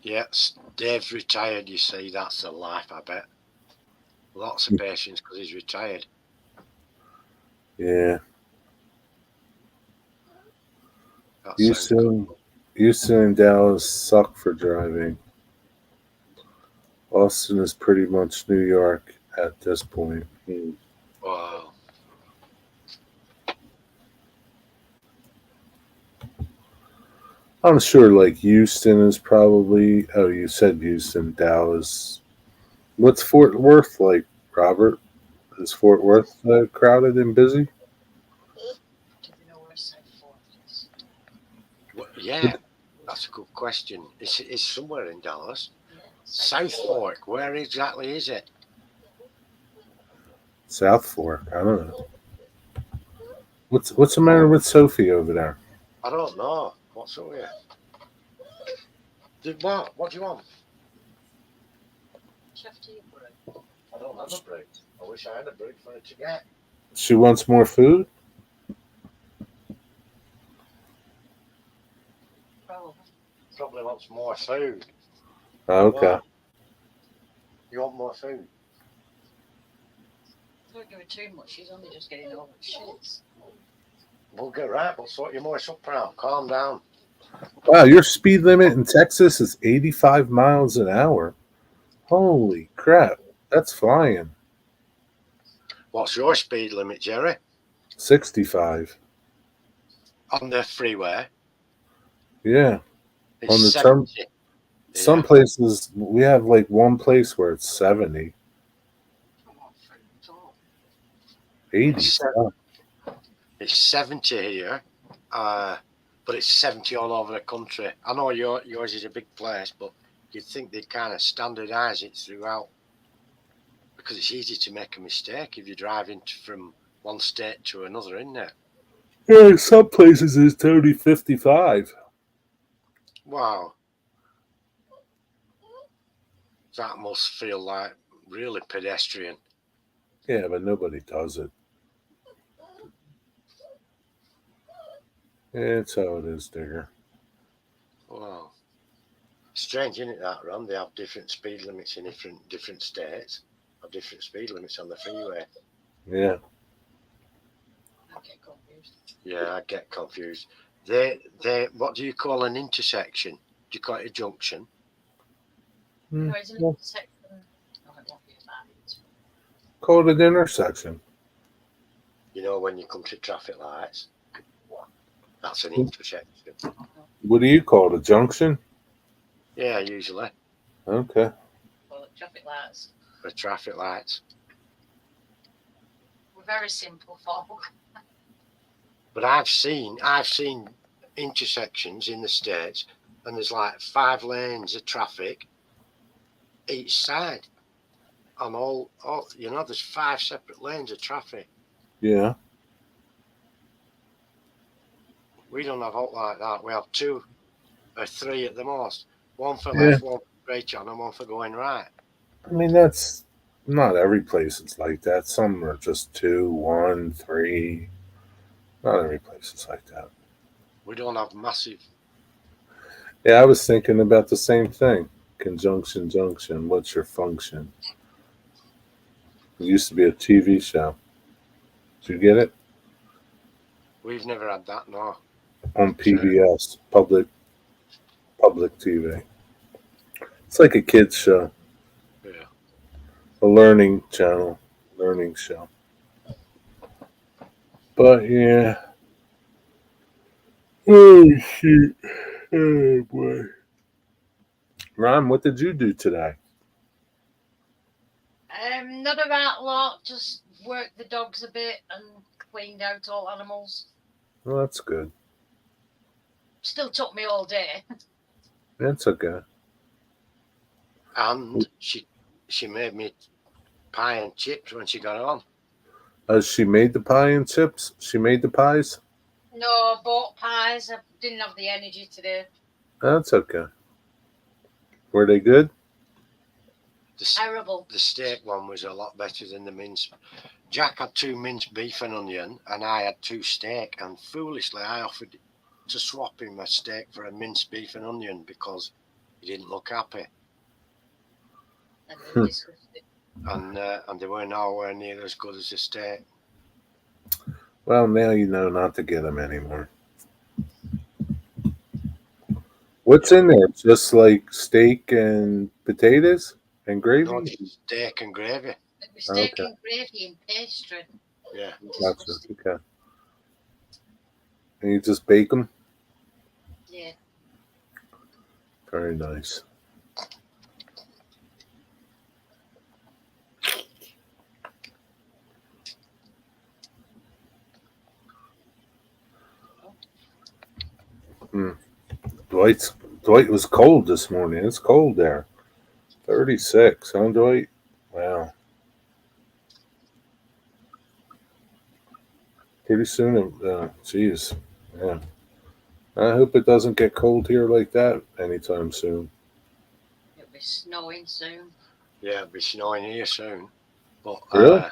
Yes, Dave's retired, you see. That's the life, I bet. Lots of patience because he's retired. Yeah. That You sounds good. Houston and Dallas suck for driving. Austin is pretty much New York at this point. Wow. I'm sure like Houston is probably. Oh, you said Houston, Dallas. What's Fort Worth like, Robert? Is Fort Worth crowded and busy? Do you know where South Fork is? Yeah, that's a good question. It's somewhere in Dallas. Yeah. South Fork. Where exactly is it? South Fork. I don't know. What's the matter with Sophie over there? I don't know. What's up here? What? What do you want? Chef tea break. I don't have a break. I wish I had a break for it to get. She wants more food. Probably. Probably wants more food. Oh, okay. What? You want more food? Don't give her too much. She's only just getting over the shits. We'll get right. We'll sort your more supper out. Calm down. Wow, your speed limit in Texas is 85 miles an hour. Holy crap. That's flying. What's your speed limit, Jerry? 65. On the freeway? Yeah. It's On the 70. some Yeah. places, we have like one place where it's 70, Come on, fruit at all. 80. It's, it's 70 here, but it's 70 all over the country. I know yours is a big place, but you'd think they'd kind of standardise it throughout because it's easy to make a mistake if you're driving from one state to another, isn't it? Yeah, some places it's only 55. Wow, that must feel like really pedestrian. Yeah, but nobody does it. It's how it is, Digger. Wow. Strange, isn't it, that, Ron? They have different speed limits in different states, or different speed limits on the freeway. Yeah. I get confused. Yeah, I get confused. What do you call an intersection? Do you call it a junction? No, it's an Well, intersection. Oh, it won't be a bad. call it an intersection. You know, when you come to traffic lights, that's an intersection. What do you call it? A junction? Yeah, usually Okay. Well, traffic lights. for traffic lights. We're very simple folk. But I've seen intersections in the States, and there's like 5 lanes of traffic each side. On all there's 5 separate lanes of traffic. Yeah. We don't have out like that. We have 2 or 3 at the most. One for Yeah. left, one for straight on, and one for going right. I mean, that's not every place is like that. Some are just two, one, three. Not every place is like that. We don't have massive. Yeah, I was thinking about the same thing. Conjunction junction. What's your function? It used to be a TV show. Did you get it? We've never had that, no. On So, PBS, public TV. It's like a kids show, yeah. a learning channel, learning show. But yeah. Oh shoot. Oh boy. Ron, what did you do today? Not a that lot. Just worked the dogs a bit and cleaned out all animals. Well, that's good. Still took me all day. That's okay. And she made me pie and chips when she got home. She made the pie and chips. She made the pies. No, bought pies. I didn't have the energy today. That's okay. Were they good? Terrible. The steak one was a lot better than the mince. Jack had 2 minced beef and onion, and I had 2 steak. And foolishly, I offered to swap him a steak for a minced beef and onion because he didn't look happy, And they discussed it. and they were nowhere near as good as the steak. Well, now you know not to get them anymore. What's Yeah. in there? Just like steak and potatoes and No, gravy? just steak and gravy. It was steak Okay, and gravy and pastry. Yeah. gotcha. Disgusting. Okay. And you just bake them? Yeah. Very nice. Mm. Dwight's Dwight was cold this morning. It's cold there. 36, huh, Dwight? Wow. Pretty soon, geez. Yeah. I hope it doesn't get cold here like that anytime soon. It'll be snowing soon. Yeah, it'll be snowing here soon. But Really?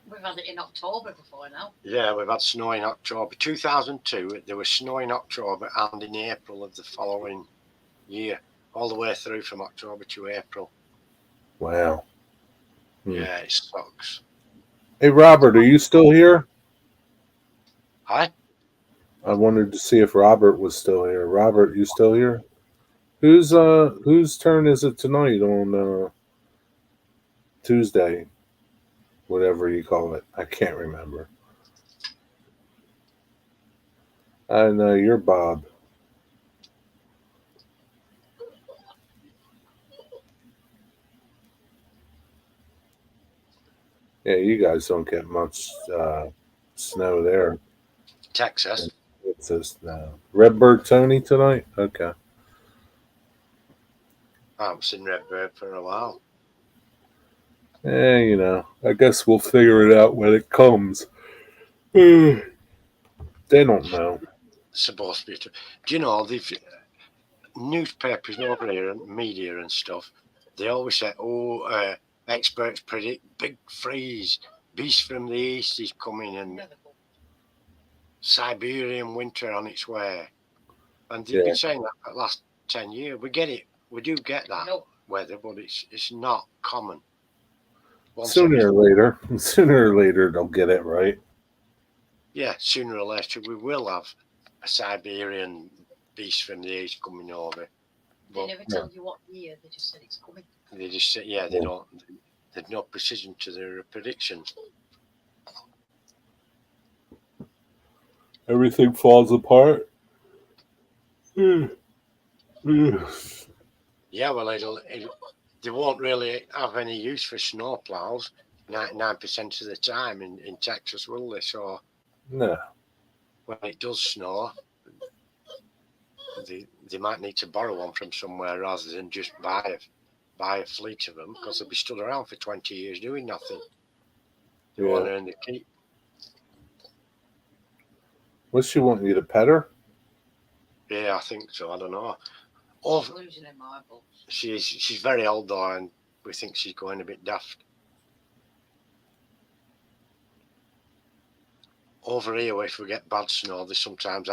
We've had it in October before now. yeah, we've had snow in October. 2002, there was snow in October and in April of the following year, all the way through from October to April. Wow. Hmm. Yeah, it sucks. Hey, Robert, are you still here? Hi? I wanted to see if Robert was still here. Robert, you still here? Whose turn is it tonight on Tuesday? Whatever you call it. I can't remember. I know you're Bob. Yeah, you guys don't get much snow there. Texas. It says Redbird Tony tonight? Okay. I haven't seen Redbird for a while. I guess we'll figure it out when it comes. They don't know. Supposed to be. Do you know, the newspapers over here and media and stuff, they always say, experts predict big freeze, beast from the east is coming, and Siberian winter on its way. And they've Yeah. been saying that for the last 10 years. We get it. We do get that No. weather, but it's not common. Sooner or later, they'll get it right. Yeah, sooner or later we will have a Siberian beast from the east coming over. They But never tell you what year. They just said it's coming. they just say, yeah, they don't. There's no precision to their predictions. Everything falls apart. Yeah, Yeah, well, they won't really have any use for snow plows 99% of the time in Texas, will they? So no. when it does snow, they might need to borrow one from somewhere rather than just buy a fleet of them, because they'll be stood around for 20 years doing nothing. They Yeah. want to earn the keep. What's she want you to pet her? Yeah, I think so. I don't know. She's losing her marbles. She's very old though, and we think she's going a bit daft. Over here, if we get bad snow, they sometimes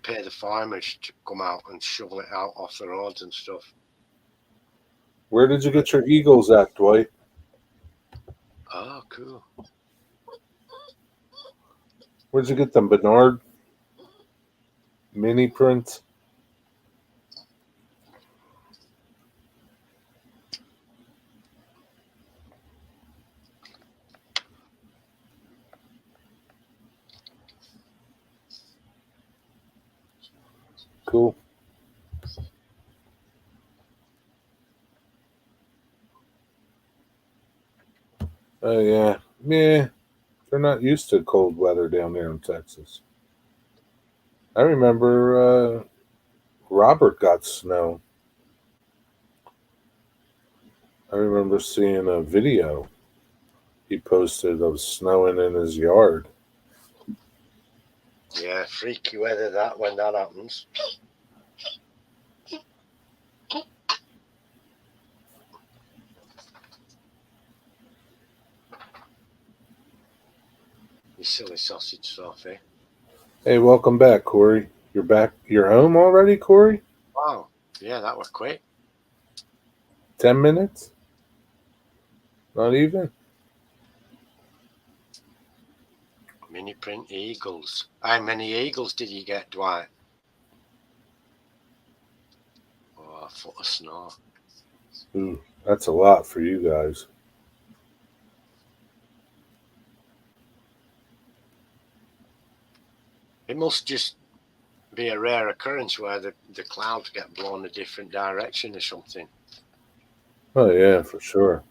pay the farmers to come out and shovel it out off the roads and stuff. Where did you get your eagles at, Dwight? Oh, cool. Where'd you get them, Bernard? Mini prints? Cool. Oh, yeah. Yeah. They're not used to cold weather down there in Texas. I remember Robert got snow. I remember seeing a video he posted of snowing in his yard. Yeah, freaky weather that when that happens. You silly sausage Sophie. Hey, welcome back, Corey. You're back. You're home already, Corey? Wow. Yeah, that was quick. 10 minutes? Not even? Mini print eagles. How many eagles did you get, Dwight? foot of snow. Ooh, that's a lot for you guys. It must just be a rare occurrence where the clouds get blown a different direction or something. Oh yeah, for sure.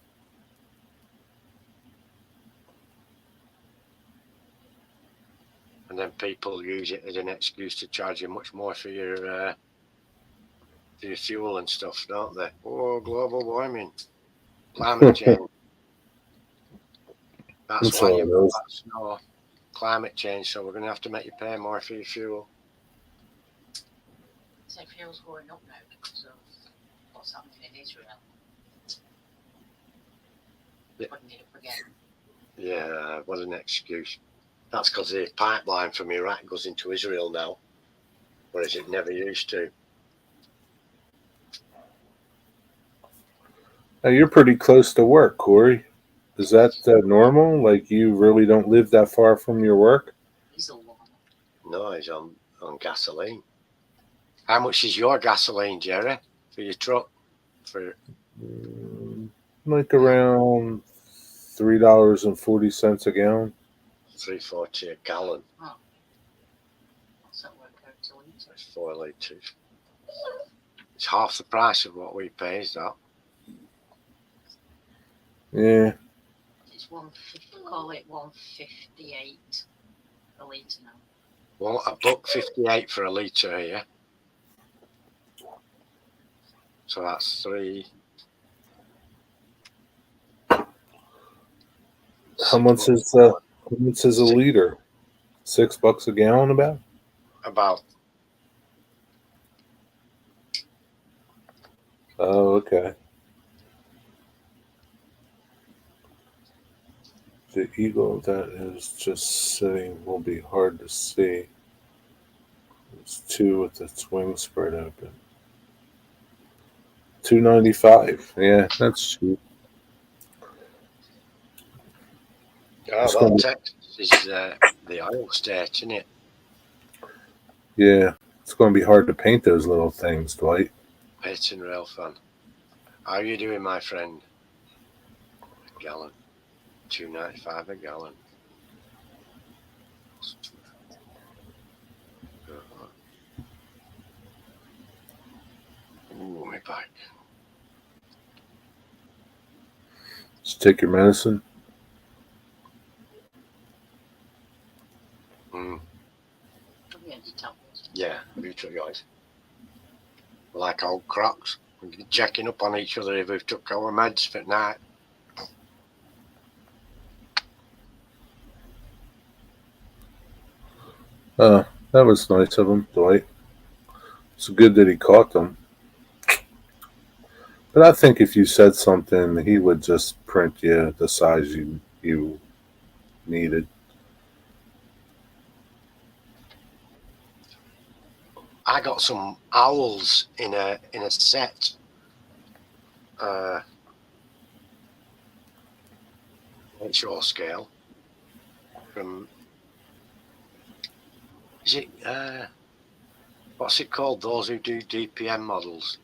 And then people use it as an excuse to charge you much more for your fuel and stuff, don't they? Oh, global warming, climate change. That's That's why all you've it got is. that snow. Climate change, so we're going to have to make you pay more for your fuel. So fuel's going up now because of what's happening in Israel. Yeah. Putting it up again. Yeah, what an excuse. That's because the pipeline from Iraq goes into Israel now, whereas it never used to. Now you're pretty close to work, Corey. Is that normal? Like you really don't live that far from your work? Diesel one. No, he's on gasoline. How much is your gasoline, Jerry, for your truck? For Like around $3.40 a gallon. $3.40 a gallon. Oh. What's that work out to litre? That's 4 litres. It's half the price of what we pay, is that? Yeah. It's 150. Call it 158 a litre now. Well, $1.58 for a litre here. So that's three. How much is a liter? $6 a gallon about? About. Oh, okay. The eagle that is just sitting will be hard to see. It's two with its wings spread open. $2.95. Yeah, that's cheap. Oh, It's well, gonna be, Texas is the oil state, isn't it? yeah, it's going to be hard to paint those little things, Dwight. It's and rail fan. How are you doing, my friend? A gallon. $2.95 a gallon. Ooh, my back. Just take your medicine. Yeah, mutual guys. Like old crocs. We're checking up on each other if we've took our meds for night. That was nice of him, Dwight. It's good that he caught them. But I think if you said something, he would just print you the size you needed. I got some owls in a set. Short scale from, is it what's it called, those who do DPM models?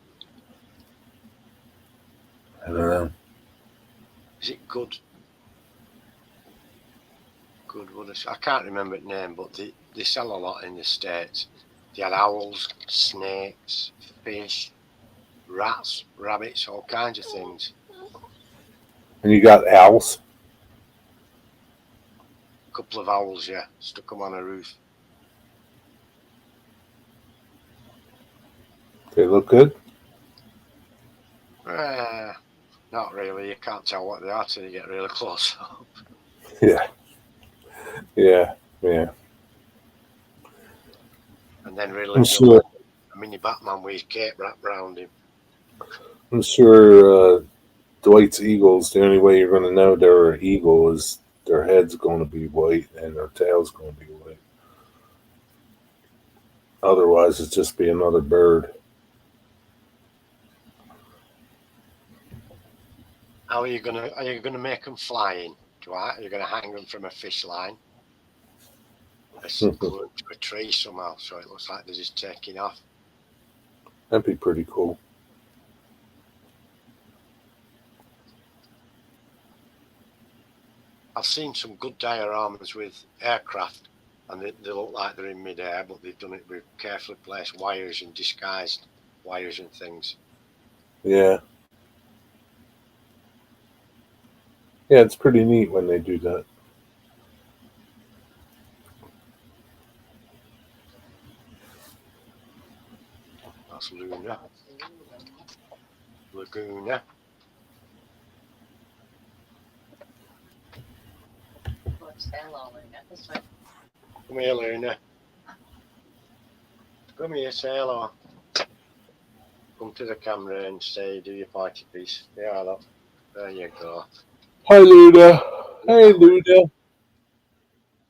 I don't know. Is it good I can't remember the name, but they sell a lot in the States. They had owls, snakes, fish, rats, rabbits, all kinds of things. And you got owls? A couple of owls, yeah, stuck them on a roof. They look good? Not really. You can't tell what they are till you get really close up. Yeah. Yeah. Yeah. And then really I'm look sure. like a mini Batman with his cape wrapped around him. I'm sure Dwight's eagles. The only way you're going to know they're an eagle is their head's going to be white and their tail's going to be white. Otherwise, it's just be another bird. How are you gonna make them flying, Dwight? Are you gonna hang them from a fish line? Glued to a tree somehow, so it looks like they're just taking off. That'd be pretty cool. I've seen some good dioramas with aircraft, and they look like they're in mid-air, but they've done it with carefully placed wires and disguised wires and things. Yeah. Yeah, it's pretty neat when they do that. That's Luna. Laguna. Come here, Luna. Come here, say hello. Come to the camera and say, do your party piece. Yeah, look. There you go. Hi, Luna. Hey, Luna.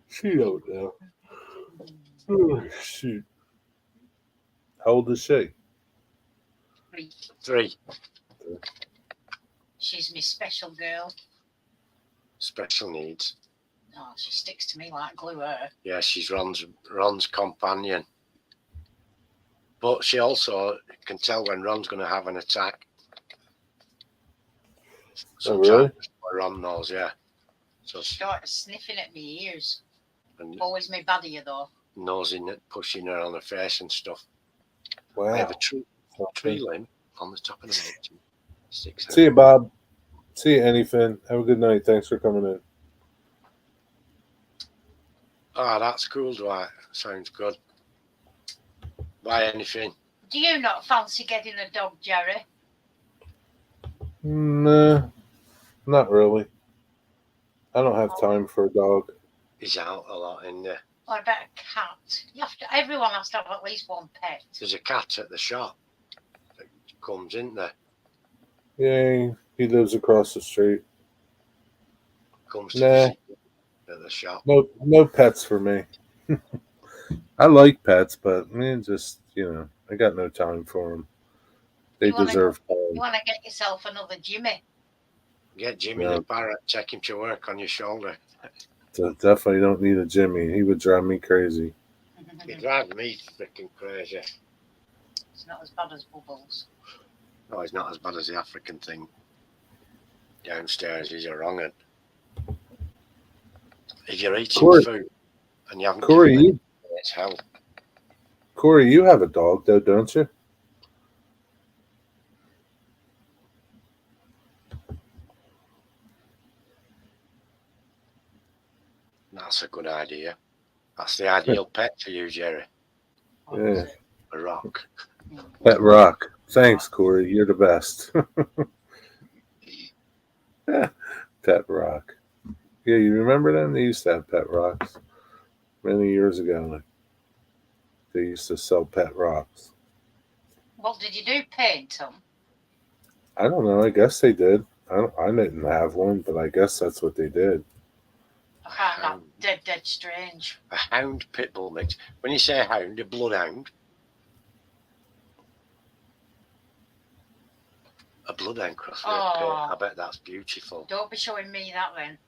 She don't know. Oh, shoot. How old is she? 3. She's my special girl. Special needs. Oh, she sticks to me like glue her. Yeah, she's Ron's companion. But she also can tell when Ron's going to have an attack. Sometimes really? Ron knows, yeah. So She started sniffing at me ears. and Always me baddie though. nosing it, pushing her on her face and stuff. Wow. I have a tree limb on the top of the mountain. See you, Bob. See you, Anyfin. Have a good night. Thanks for coming in. Ah, that's cool, Dwight. Sounds good. Buy anything. Do you not fancy getting a dog, Jerry? Nah, not really. I don't have time for a dog. He's out a lot in there. What about a cat? Everyone has to have at least one pet. There's a cat at the shop that comes in there. Yeah, he lives across the street. Comes to Nah, visit at the shop. no pets for me. I like pets, but man, just I got no time for them. They deserve You time. want to get yourself another Jimmy? Get Jimmy Yeah. the parrot, take him to work on your shoulder. Definitely don't need a Jimmy. He would drive me crazy. He drives me freaking crazy. It's not as bad as Bubbles. No, he's not as bad as the African thing. Downstairs, he's a wrong un. If you're eating Corey- food and you haven't Corey, given you, it, it's hell. Corey, you have a dog though, don't you? That's a good idea. That's the ideal pet for you, Jerry. Yeah. A rock. Pet Rock. Thanks, Corey. You're the best. Pet Rock. Yeah, you remember them? They used to have Pet Rocks many years ago. They used to sell Pet Rocks. What did you do? Paint them? I don't know. I guess they did. I didn't have one, but I guess that's what they did. I found that dead strange. A hound pit bull mix. When you say hound, a bloodhound. A bloodhound cross with a pit. I bet that's beautiful. Don't be showing me that then.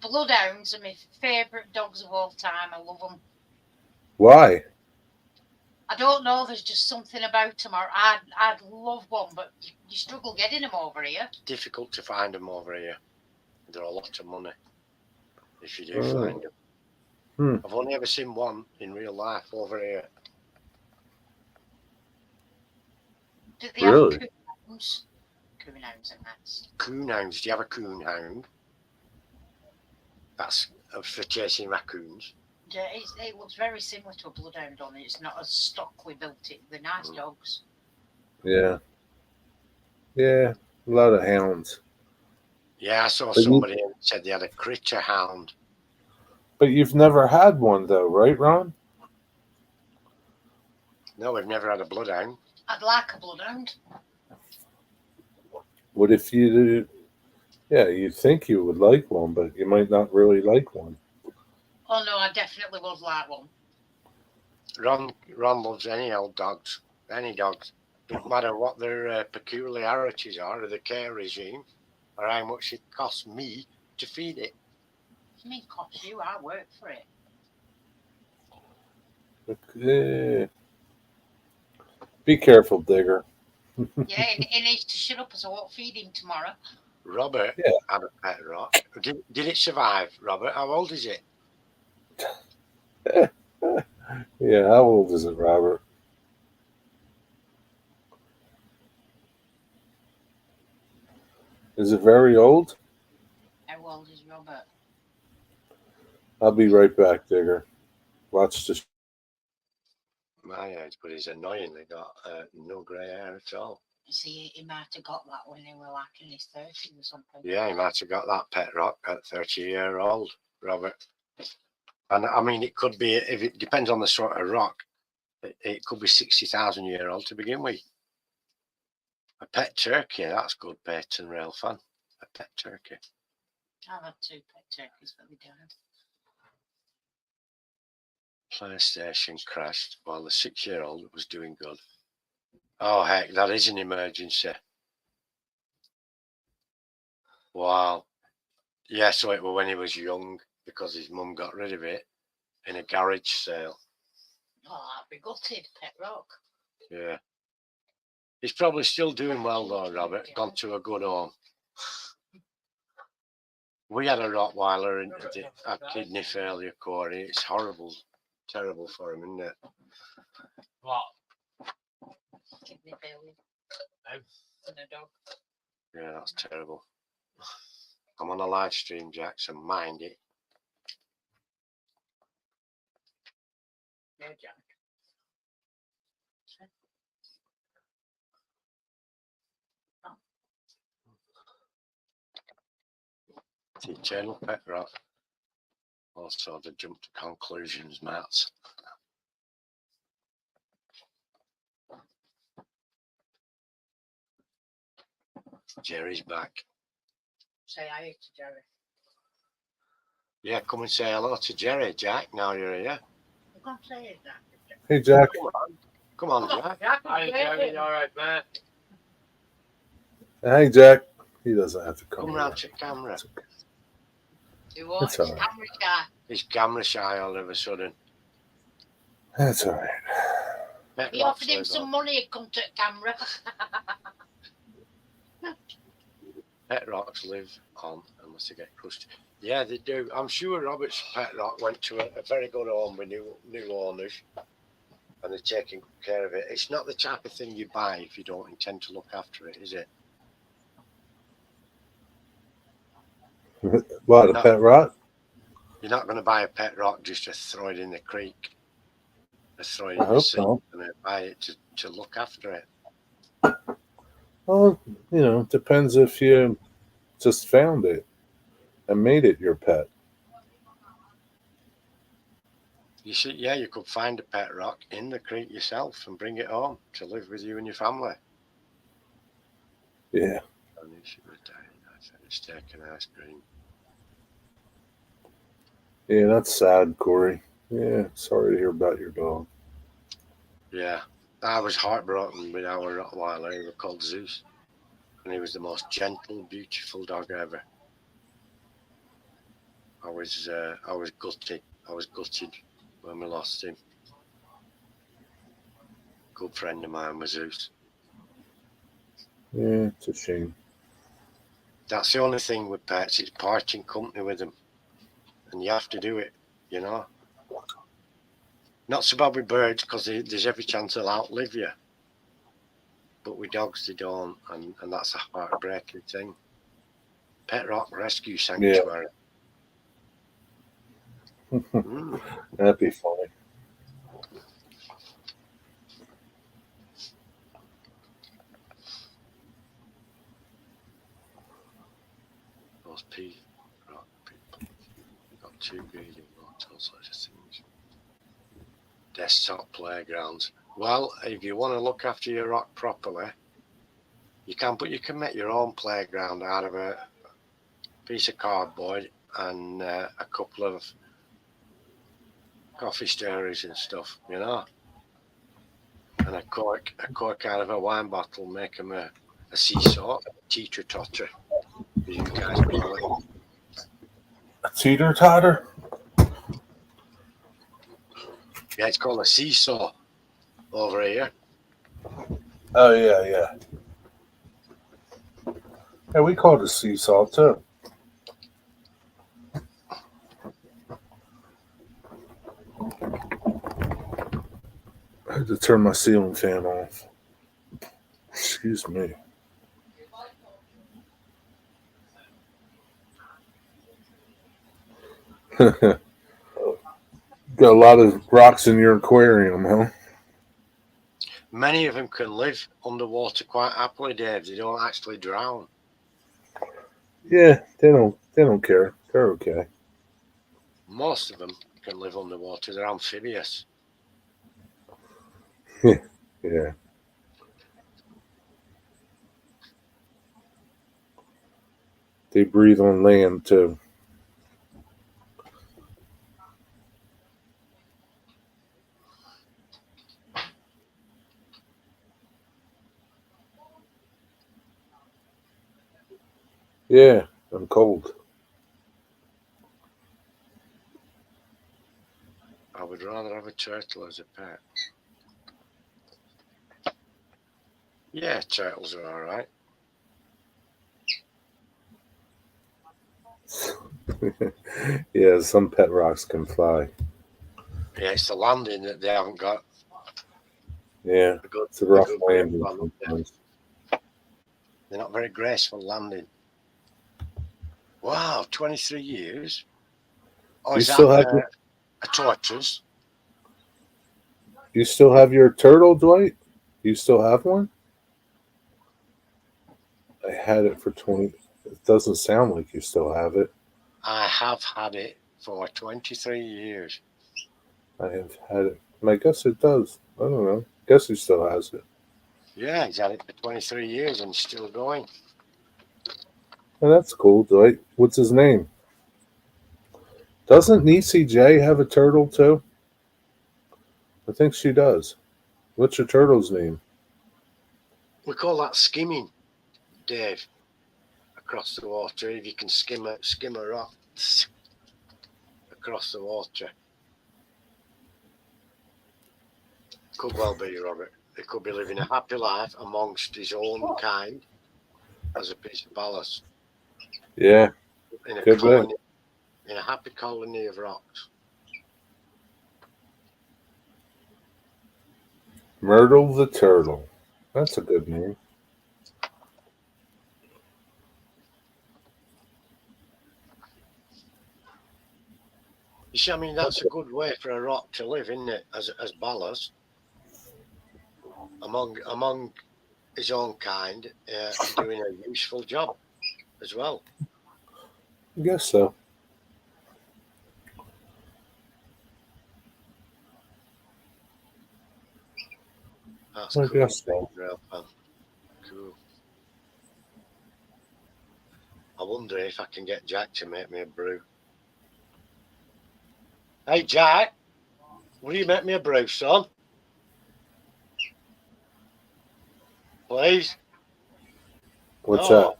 Bloodhounds are my favourite dogs of all time. I love them. Why? I don't know. There's just something about them. I'd love one, but you struggle getting them over here. Difficult to find them over here. They're a lot of money if you do Oh. find them. I've only ever seen one in real life over here. Do they Really? have coonhounds? Coonhounds are nice. Coonhounds. Do you have a coonhound? That's for chasing raccoons. Yeah, it looks very similar to a bloodhound on it. It's not as stockly built. They're nice dogs. Yeah. Yeah. A lot of hounds. Yeah, I saw somebody who said they had a critter hound. But you've never had one, though, right, Ron? No, we've never had a bloodhound. I'd like a bloodhound. What if you did? Yeah, you think you would like one, but you might not really like one. Oh no, I definitely would like one. Ron loves any old dogs. Any dogs. Doesn't matter what their peculiarities are, or the care regime, or how much it costs me to feed it. What do you mean cost you? I work for it. Okay. Be careful, Digger. Yeah, he needs to shut up, so I won't feed him tomorrow. Robert Yeah. had a pet rock. Did it survive, Robert? How old is it? Yeah, how old is it, Robert? Is it very old? How old is Robert? I'll be right back, Digger. Watch the. My age, but he's annoyingly got no grey hair at all. See, he might have got that when he was like in his 30s or something. Yeah, he might have got that pet rock at 30-year-old, Robert. And I mean, it could be, if it depends on the sort of rock, it could be 60,000-year-old to begin with. A pet turkey, that's good, Peyton and Rail fan. A pet turkey. I've had 2 pet turkeys, but we don't. PlayStation crashed while the 6-year-old was doing good. Oh, heck, that is an emergency. Wow. Yeah, so it was when he was young because his mum got rid of it in a garage sale. Oh, I'd be gutted, pet rock. Yeah. He's probably still doing well though, Robert. Gone to a good home. We had a Rottweiler and had kidney failure, Corey. It's horrible, terrible for him, isn't it? What? Kidney failure. No. And a dog. Yeah, that's terrible. I'm on a live stream, Jack, so mind it. No, Jack. The eternal pet rock. Also, the jump to conclusions, Matt. Jerry's back. Say hi to Jerry. Yeah, come and say hello to Jerry, Jack. Now you're here. I can't say that. Hey, Jack. Come on, Jack. Jack, Hi, Jerry. All right, man. Hey, Jack. He doesn't have to come. Come here. round to camera. You want That's all right. camera guy? He's camera shy all of a sudden. That's all right. Pet He rocks offered him live some on. money, he'd come to camera. Pet rocks live on unless they get crushed. Yeah, they do. I'm sure Robert's pet rock went to a very good home with new owners, and they're taking care of it. It's not the type of thing you buy if you don't intend to look after it, is it? What, a No. pet rock? You're not going to buy a pet rock just to throw it in the creek, or throw it I in the hope sea. so. You're going to buy it to look after it. Well, depends if you just found it and made it your pet. You see, yeah, you could find a pet rock in the creek yourself and bring it home to live with you and your family. Yeah. And you should be dying. I said, it's taking ice cream. Yeah, that's sad, Corey. Yeah, sorry to hear about your dog. Yeah, I was heartbroken with our Rottweiler. He was called Zeus, and he was the most gentle, beautiful dog ever. I was gutted. I was gutted when we lost him. Good friend of mine was Zeus. Yeah, it's a shame. That's the only thing with pets. It's parting company with them, and you have to do it. Not so bad with birds because there's every chance they'll outlive you. But with dogs, they don't, and that's a heartbreaking thing. Pet Rock Rescue Sanctuary. That'd be funny. Those P Rock people. You've got 2 breeding motels, such as things. Desktop playgrounds. Well, if you want to look after your rock properly, you can, but you can make your own playground out of a piece of cardboard and a couple of coffee stirrers and stuff, and a cork out of a wine bottle, make them a seesaw, a teeter-totter, as you guys call it. A teeter-totter? Yeah, it's called a seesaw over here. Oh, yeah. Yeah, we call it a seesaw too. I had to turn my ceiling fan off. Excuse me. Got a lot of rocks in your aquarium, huh? Many of them can live underwater quite happily, Dave. They don't actually drown. Yeah, they don't care. They're okay. Most of them can live underwater. They're amphibious. Yeah. They breathe on land too. Yeah, I'm cold. I would rather have a turtle as a pet. Yeah, turtles are all right. Yeah, some pet rocks can fly. Yeah, it's the landing that they haven't got Yeah, a good it's a a rough good grip landing on. sometimes. They're not very graceful landing. Wow, 23 years. Oh, You is that still have a tortoise? you still have your turtle, Dwight? You still have one? I had it for 20. It doesn't sound like you still have it. I have had it for 23 years. I have had it. I guess it does. I don't know. Guess he still has it. Yeah, he's had it for 23 years and still going. Oh, that's cool, Dwight. What's his name? Doesn't Niecy J have a turtle too? I think she does. What's your turtle's name? We call that skimming, Dave, across the water. If you can skim a rock across the water. Could well be, Robert. He could be living a happy life amongst his own kind as a piece of ballast Yeah, in a good way. colony, in a happy colony of rocks. Myrtle the turtle. That's a good name. You see, I mean, that's a good way for a rock to live, isn't it? As ballast among his own kind, doing a useful job as well. I guess so. That's I cool, guess so. real fun. Cool. I wonder if I can get Jack to make me a brew. Hey, Jack, will you make me a brew, son? Please? What's Oh, that?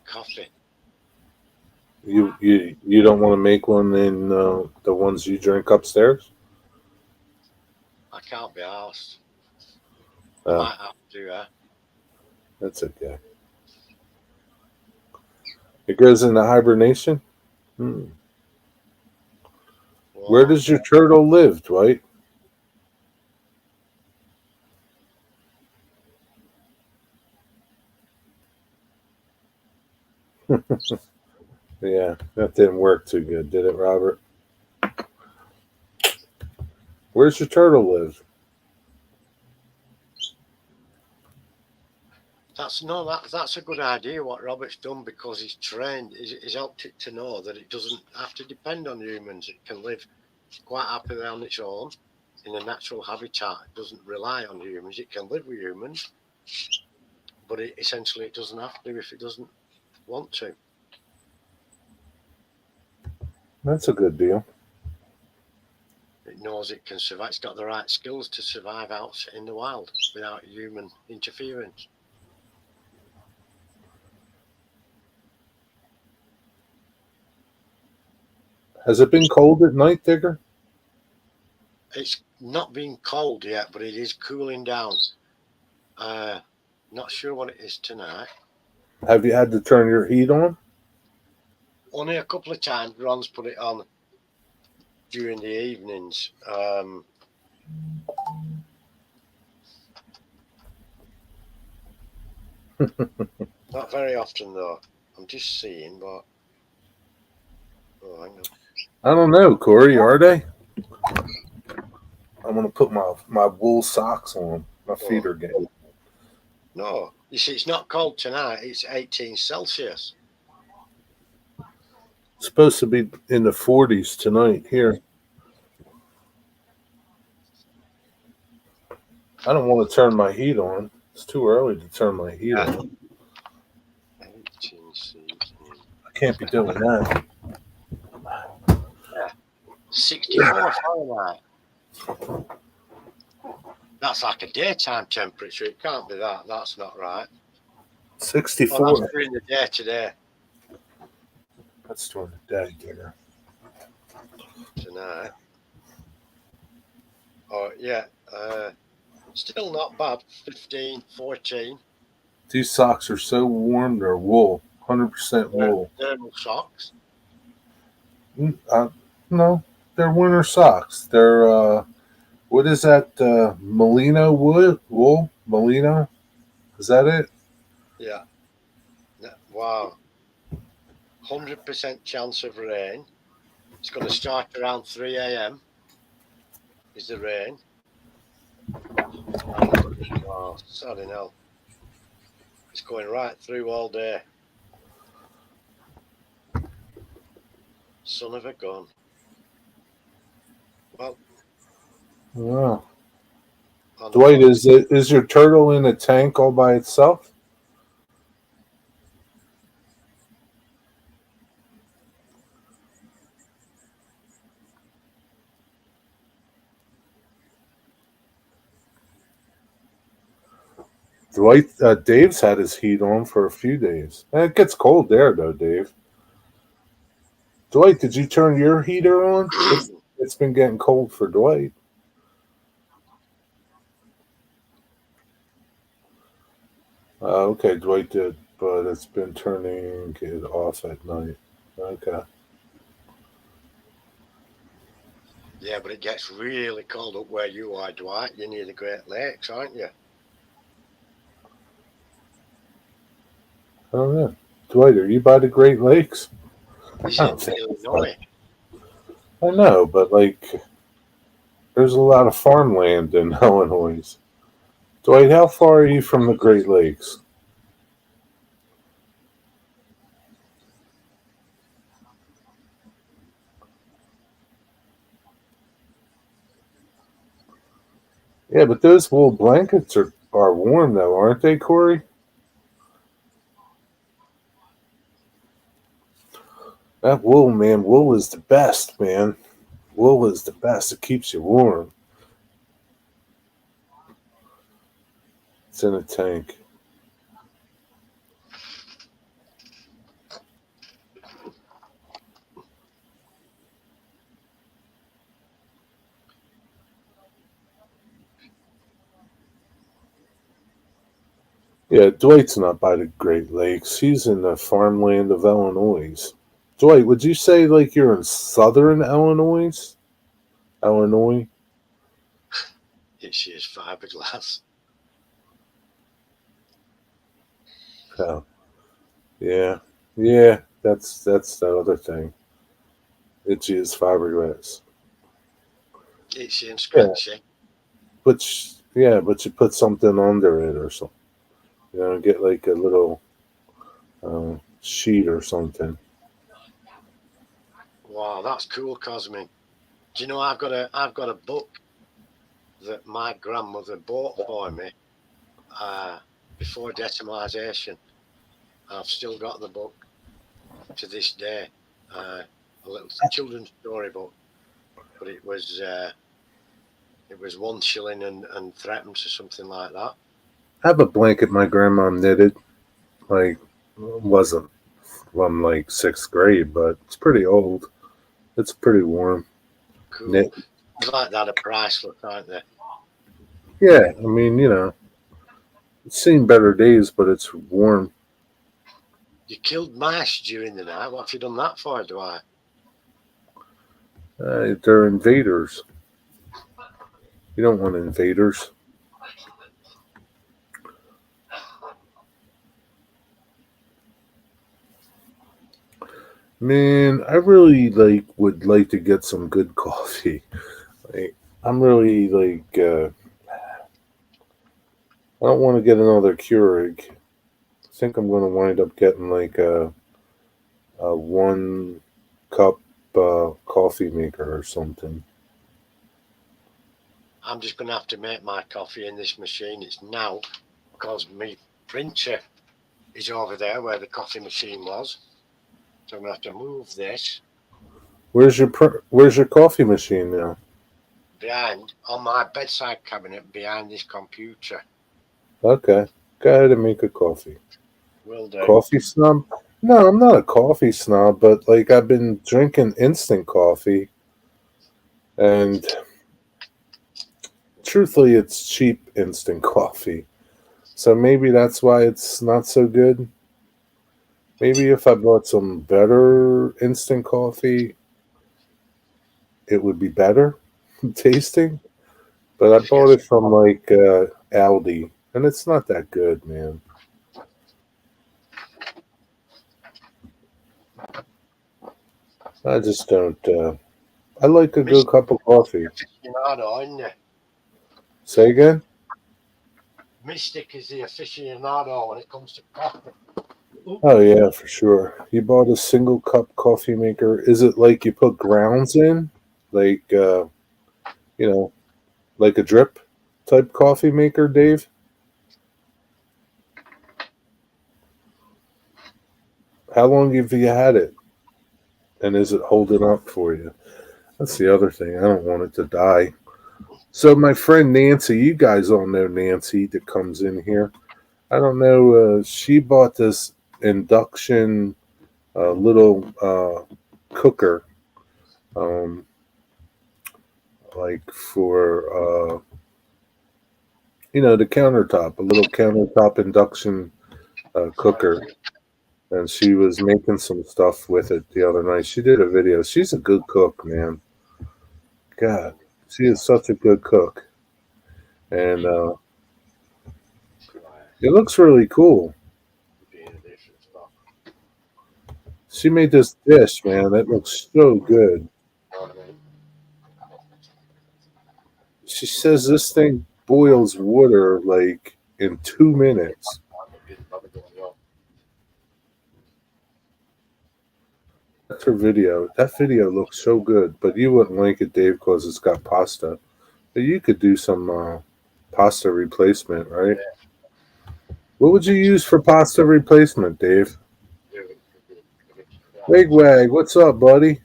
coffee. You don't want to make one in the ones you drink upstairs? I can't be asked. I Oh, might have to. that's okay. It goes into hibernation. Hmm. Where Whoa. does your turtle live, Dwight? Yeah, that didn't work too good, did it, Robert? Where's your turtle live? That's a good idea. What Robert's done because he's trained, he's helped it to know that it doesn't have to depend on humans. It can live quite happily on its own in a natural habitat. It doesn't rely on humans. It can live with humans, but essentially it doesn't have to if it doesn't want to. That's a good deal. It knows it can survive. It's got the right skills to survive out in the wild without human interference. Has it been cold at night, Digger? It's not been cold yet, but it is cooling down. Not sure what it is tonight. Have you had to turn your heat on? Only a couple of times Ron's put it on during the evenings. Not very often though. I'm just seeing, but hang on. I don't know, Corey. Are they? I'm gonna put my wool socks on. My feet are getting. No, you see, it's not cold tonight. It's 18 Celsius. It's supposed to be in the 40s tonight here. I don't want to turn my heat on. It's too early to turn my heat on. 18 I can't be doing that. 64 Fahrenheit. That's like a daytime temperature. It can't be that. That's not right. 64. Oh, that's during the day today. That's during the day, dear. Tonight. Oh, yeah. Still not bad. 15, 14. These socks are so warm. They're wool. 100% wool. Thermal socks. No, they're winter socks. They're, what is that? Merino wool? Merino? Is that it? Yeah. Wow. 100% chance of rain. It's going to start around 3 a.m. is the rain. And, wow, sorry, no. It's going right through all day. Son of a gun. Well. Wow. Dwight, is your turtle in a tank all by itself? Dwight, Dave's had his heat on for a few days. It gets cold there, though, Dave. Dwight, did you turn your heater on? It's been getting cold for Dwight. Okay, Dwight did, but it's been turning it off at night. Okay. Yeah, but it gets really cold up where you are, Dwight. You're near the Great Lakes, aren't you? Oh, yeah. Dwight, are you by the Great Lakes? He's in Illinois. I know, but there's a lot of farmland in Illinois. Dwight, how far are you from the Great Lakes? Yeah, but those wool blankets are warm, though, aren't they, Corey? That wool, man, wool is the best, man. Wool is the best. It keeps you warm. It's in a tank. Yeah, Dwight's not by the Great Lakes. He's in the farmland of Illinois. Dwight, would you say you're in southern Illinois? Illinois? It's just fiberglass. Oh. Yeah. Yeah, that's the other thing. It is fiberglass. Itchy and scratchy. But you put something under it or something. Get like a little sheet or something. Wow, that's cool, Cosmin. Do you know I've got a book that my grandmother bought for me before decimalisation. I've still got the book to this day. A little children's story book, but it was £1 and threepence or something like that. I have a blanket my grandma knitted. Wasn't from sixth grade, but it's pretty old. It's pretty warm. Cool. Knit. Like that are priceless, aren't they? Yeah, I mean, It's seen better days, but it's warm. You killed mice during the night. What have you done that for, Dwight? They're invaders. You don't want invaders. Man, I really would like to get some good coffee. Like, I'm really I don't want to get another Keurig. I think I'm going to wind up getting like a 1 cup coffee maker or something. I'm just going to have to make my coffee in this machine. It's now because my printer is over there where the coffee machine was. So I'm going to have to move this Where's your coffee machine now? behind on my bedside cabinet behind this computer. Okay, go ahead and make a coffee. Will do. Coffee snob? No, I'm not a coffee snob, but like I've been drinking instant coffee, and truthfully, it's cheap instant coffee. So maybe that's why it's not so good. Maybe if I bought some better instant coffee, it would be better tasting. But I Just bought get it from like Aldi, and it's not that good, man. I just don't. I like a good Mr. cup of coffee. Aficionado, isn't you? Say again? Mystic is the aficionado when it comes to coffee. Oh yeah, for sure. You bought a single cup coffee maker. Is it like you put grounds in, like you know, like a drip type coffee maker, Dave? How long have you had it, and is it holding up for you? That's the other thing. I don't want it to die. So my friend Nancy, you guys all know Nancy that comes in here. I don't know. She bought this induction little cooker, um, like for the countertop, a little countertop induction cooker, and she was making some stuff with it the other night. She did a video. She's a good cook, man. God, she is such a good cook, and it looks really cool. She made this dish, man. It looks so good. She says this thing boils water like in 2 minutes. That's her video. That video looks so good, but you wouldn't like it, Dave, because it's got pasta. But you could do some pasta replacement, right? What would you use for pasta replacement, Dave? Wigwag, what's up, buddy?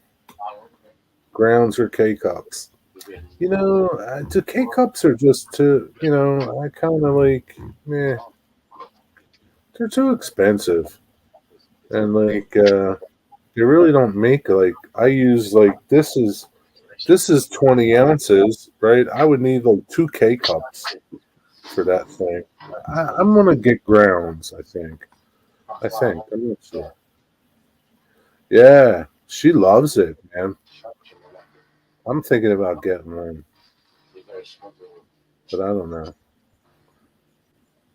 Grounds or K cups? The K cups are just too. I kind of like, meh. They're too expensive, and they really don't make like. I use like this is 20 ounces, right? I would need like 2 K cups for that thing. I'm gonna get grounds. I think. I'm not sure. Yeah, she loves it, man. I'm thinking about getting one, but I don't know.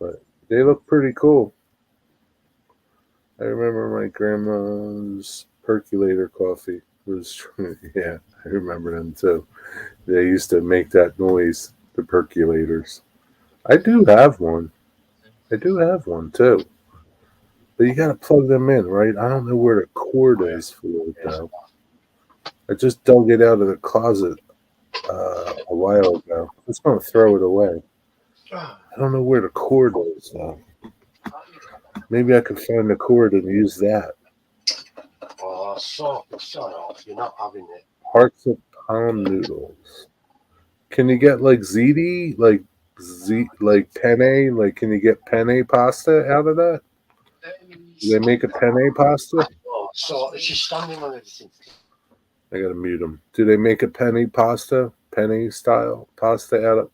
But they look pretty cool. I remember my grandma's percolator coffee was. Yeah, I remember them too. They used to make that noise, the percolators. I do have one. I do have one too. But you gotta plug them in, right? I don't know where the cord is for it though. I just dug it out of the closet a while ago. I was gonna throw it away. I don't know where the cord is though. Maybe I could find the cord and use that. Oh, shut off. You're not having it. Hearts of palm noodles. Can you get like ziti, like penne? Like, can you get penne pasta out of that? Do they make a penne pasta? Oh, so it's just standing on everything. I gotta mute them. Do they make a penne style pasta out of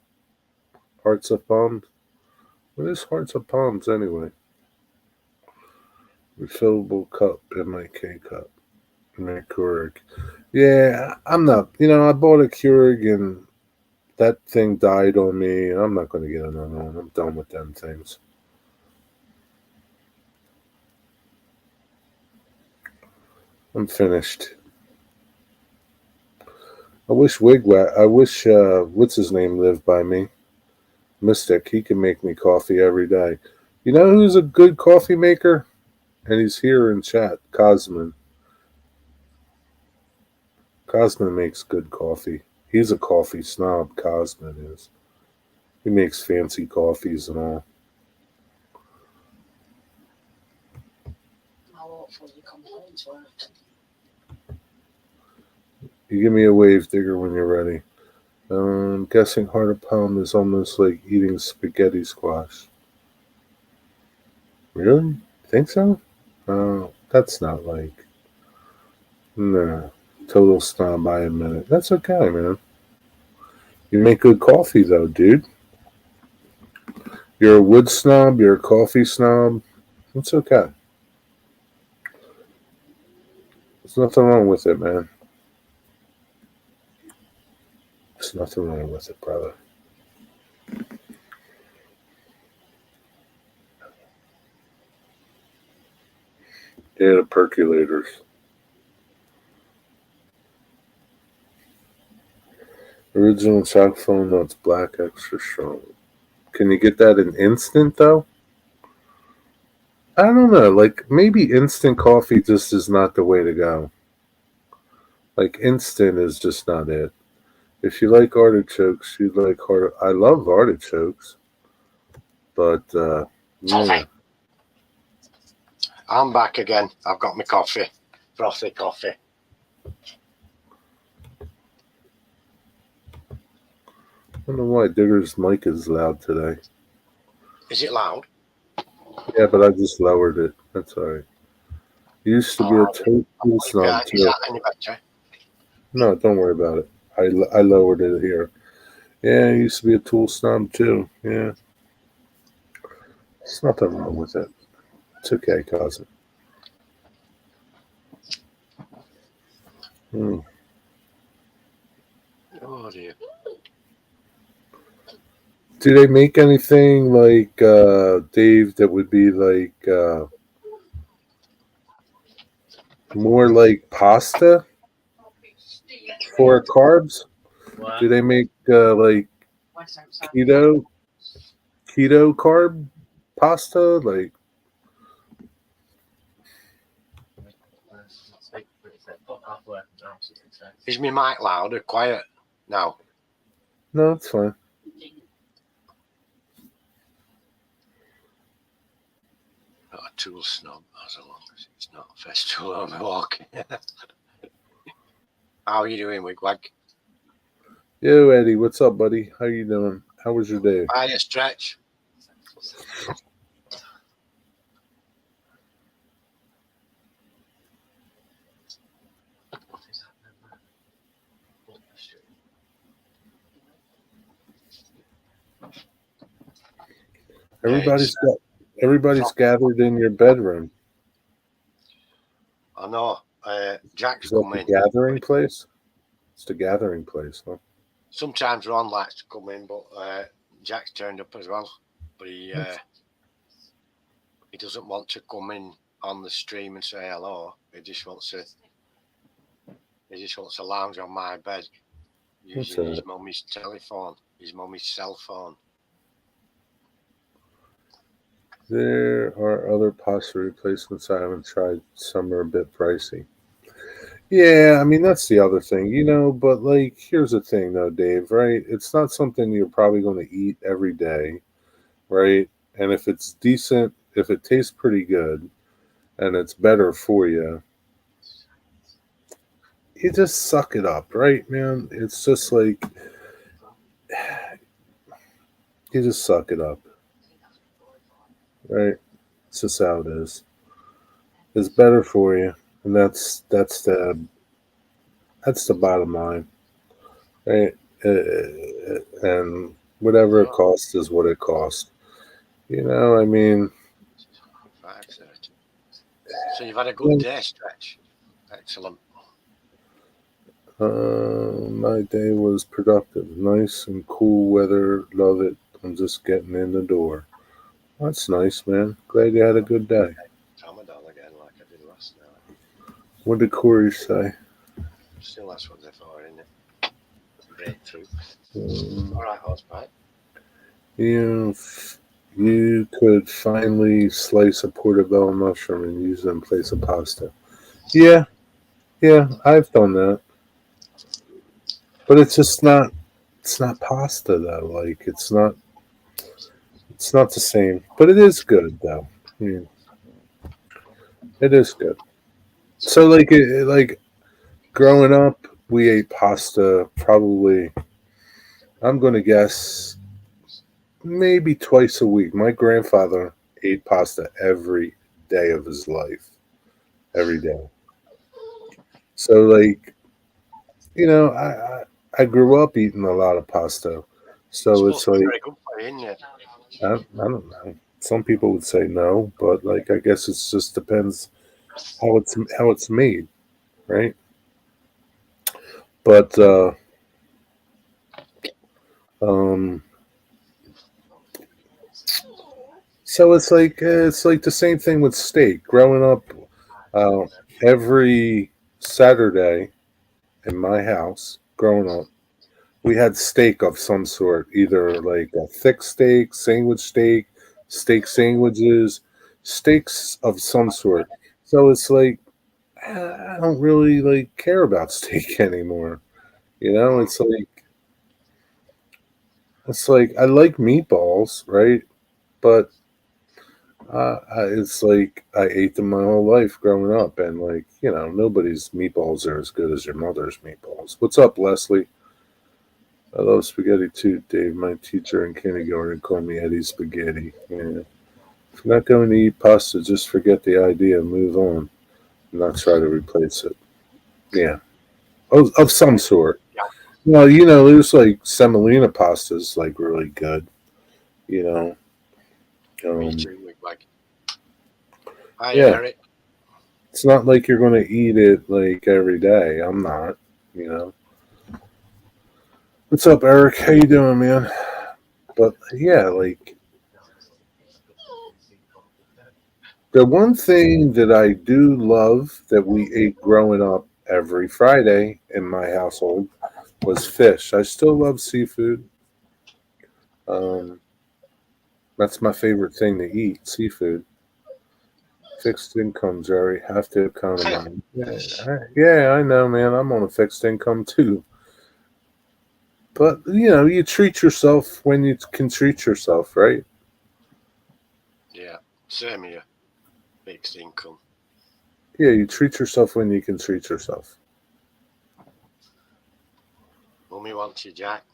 hearts of palm? What is Hearts of Palms anyway? Refillable cup in my K cup. In my Keurig. Yeah, I'm not. I bought a Keurig and that thing died on me. And I'm not going to get another one. I'm done with them things. I'm finished. I wish what's his name lived by me. Mystic. He can make me coffee every day. You know who's a good coffee maker? And he's here in chat. Cosman. Cosman makes good coffee. He's a coffee snob. Cosman is. He makes fancy coffees and all. Hopefully your complaints worked. You give me a wave digger when you're ready. I'm guessing Heart of Palm is almost like eating spaghetti squash. Really? Think so? That's not like. Nah. Total snob, I admit it. That's okay, man. You make good coffee, though, dude. You're a wood snob, you're a coffee snob. It's okay. There's nothing wrong with it, man. There's nothing wrong with it, brother. Yeah, the percolators. Original chocolate nuts, black, extra strong. Can you get that in instant, though? I don't know. Like, maybe instant coffee just is not the way to go. Like, instant is just not it. If you like artichokes, you like I love artichokes, but yeah. I'm back again. I've got my coffee, frothy coffee. I don't know why Digger's mic is loud today. Is it loud? Yeah, but I just lowered it. That's alright. Used to be a total snob Is too. that any better? No, don't worry about it. I lowered it here. Yeah, I used to be a tool snob too. Yeah. There's nothing wrong with it. It's okay, cousin. Oh dear. Do they make anything like Dave that would be like more like pasta for carbs? What? Do they make like keto carb pasta? Like Is my mic loud or quiet now? no, it's fine. Not a tool snob, as long as it's not a festival on my walk. How are you doing, Wigwag? Yo, Eddie, what's up, buddy? How you doing? How was your day? Hiya, Stretch. Everybody's gathered in your bedroom. I know. Jack's Is that coming. the gathering place? It's the gathering place, huh? Sometimes Ron likes to come in, but Jack's turned up as well. But he doesn't want to come in on the stream and say hello. He just wants to lounge on my bed using his mummy's telephone, his mummy's cell phone. There are other pasta replacements I haven't tried. Some are a bit pricey. Yeah, I mean that's the other thing, but like here's the thing though, Dave, right? It's not something you're probably going to eat every day, right? And if it's decent, if it tastes pretty good and it's better for you, you just suck it up, right, man? It's just like you just suck it up. Right? It's just how it is. It's better for you, and that's the bottom line, right? And whatever it costs is what it costs. I mean, 5:30. So you've had a good day, Stretch. Excellent. my day was productive. Nice and cool weather. Love it. I'm just getting in the door. That's nice, man. Glad you had a good day. Tramadol again, like I did last night. What did Corey say? Still, that's what they're for, isn't it? Breakthrough. Um, All right, horseback. you, you could finally slice a portobello mushroom and use it in place of pasta. Yeah, yeah, I've done that. But it's just not. It's not pasta though. Like it's not. It's not the same. But it is good though. I mean, it is good. So like growing up, we ate pasta probably. I'm gonna guess maybe twice a week. My grandfather ate pasta every day of his life, every day. So like I grew up eating a lot of pasta. It's So supposed it's to be like very good for you, isn't it? I don't know. Some people would say no, but like I guess it just depends how it's made, right? But um, so it's like the same thing with steak. Growing up, uh, every Saturday in my house, growing up, we had steak of some sort, either like a thick steak, steak sandwiches, steaks of some sort. So it's like I don't really like care about steak anymore. Mm. It's like I like meatballs, right? But it's like I ate them my whole life growing up, and like nobody's meatballs are as good as your mother's meatballs. What's up, Leslie? I love spaghetti too, Dave. My teacher in kindergarten called me Eddie Spaghetti. Yeah. If you're not going to eat pasta, just forget the idea and move on, not try to replace it. Yeah, of some sort. Yeah, Well, there's like semolina pastas, like really good. You know, me um, too. Like, hi, yeah, Eric. it's not like you're going to eat it like every day. I'm not. You know. What's up, Eric? How you doing, man? But yeah, like the one thing that I do love that we ate growing up every Friday in my household was fish. I still love seafood. Um, that's my favorite thing to eat, seafood. Fixed income, Jerry. Have to count them on. Yeah, I know, man. I'm on a fixed income too. But you treat yourself when you can treat yourself, right? Yeah, same here. Fixed income. Yeah, you treat yourself when you can treat yourself. Mummy wants you, Jack.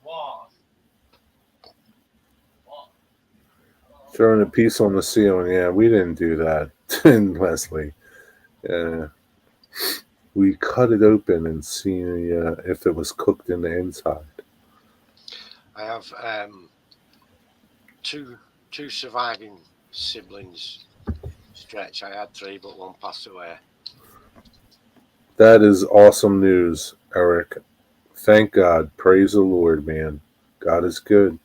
What? What? Throwing a piece on the ceiling. Yeah, we didn't do that, Leslie. Uh, we cut it open and see if it was cooked in the inside. I have two two surviving siblings. Stretch. I had three, but one passed away. That is awesome news, Eric. Thank God. Praise the Lord, man. God is good.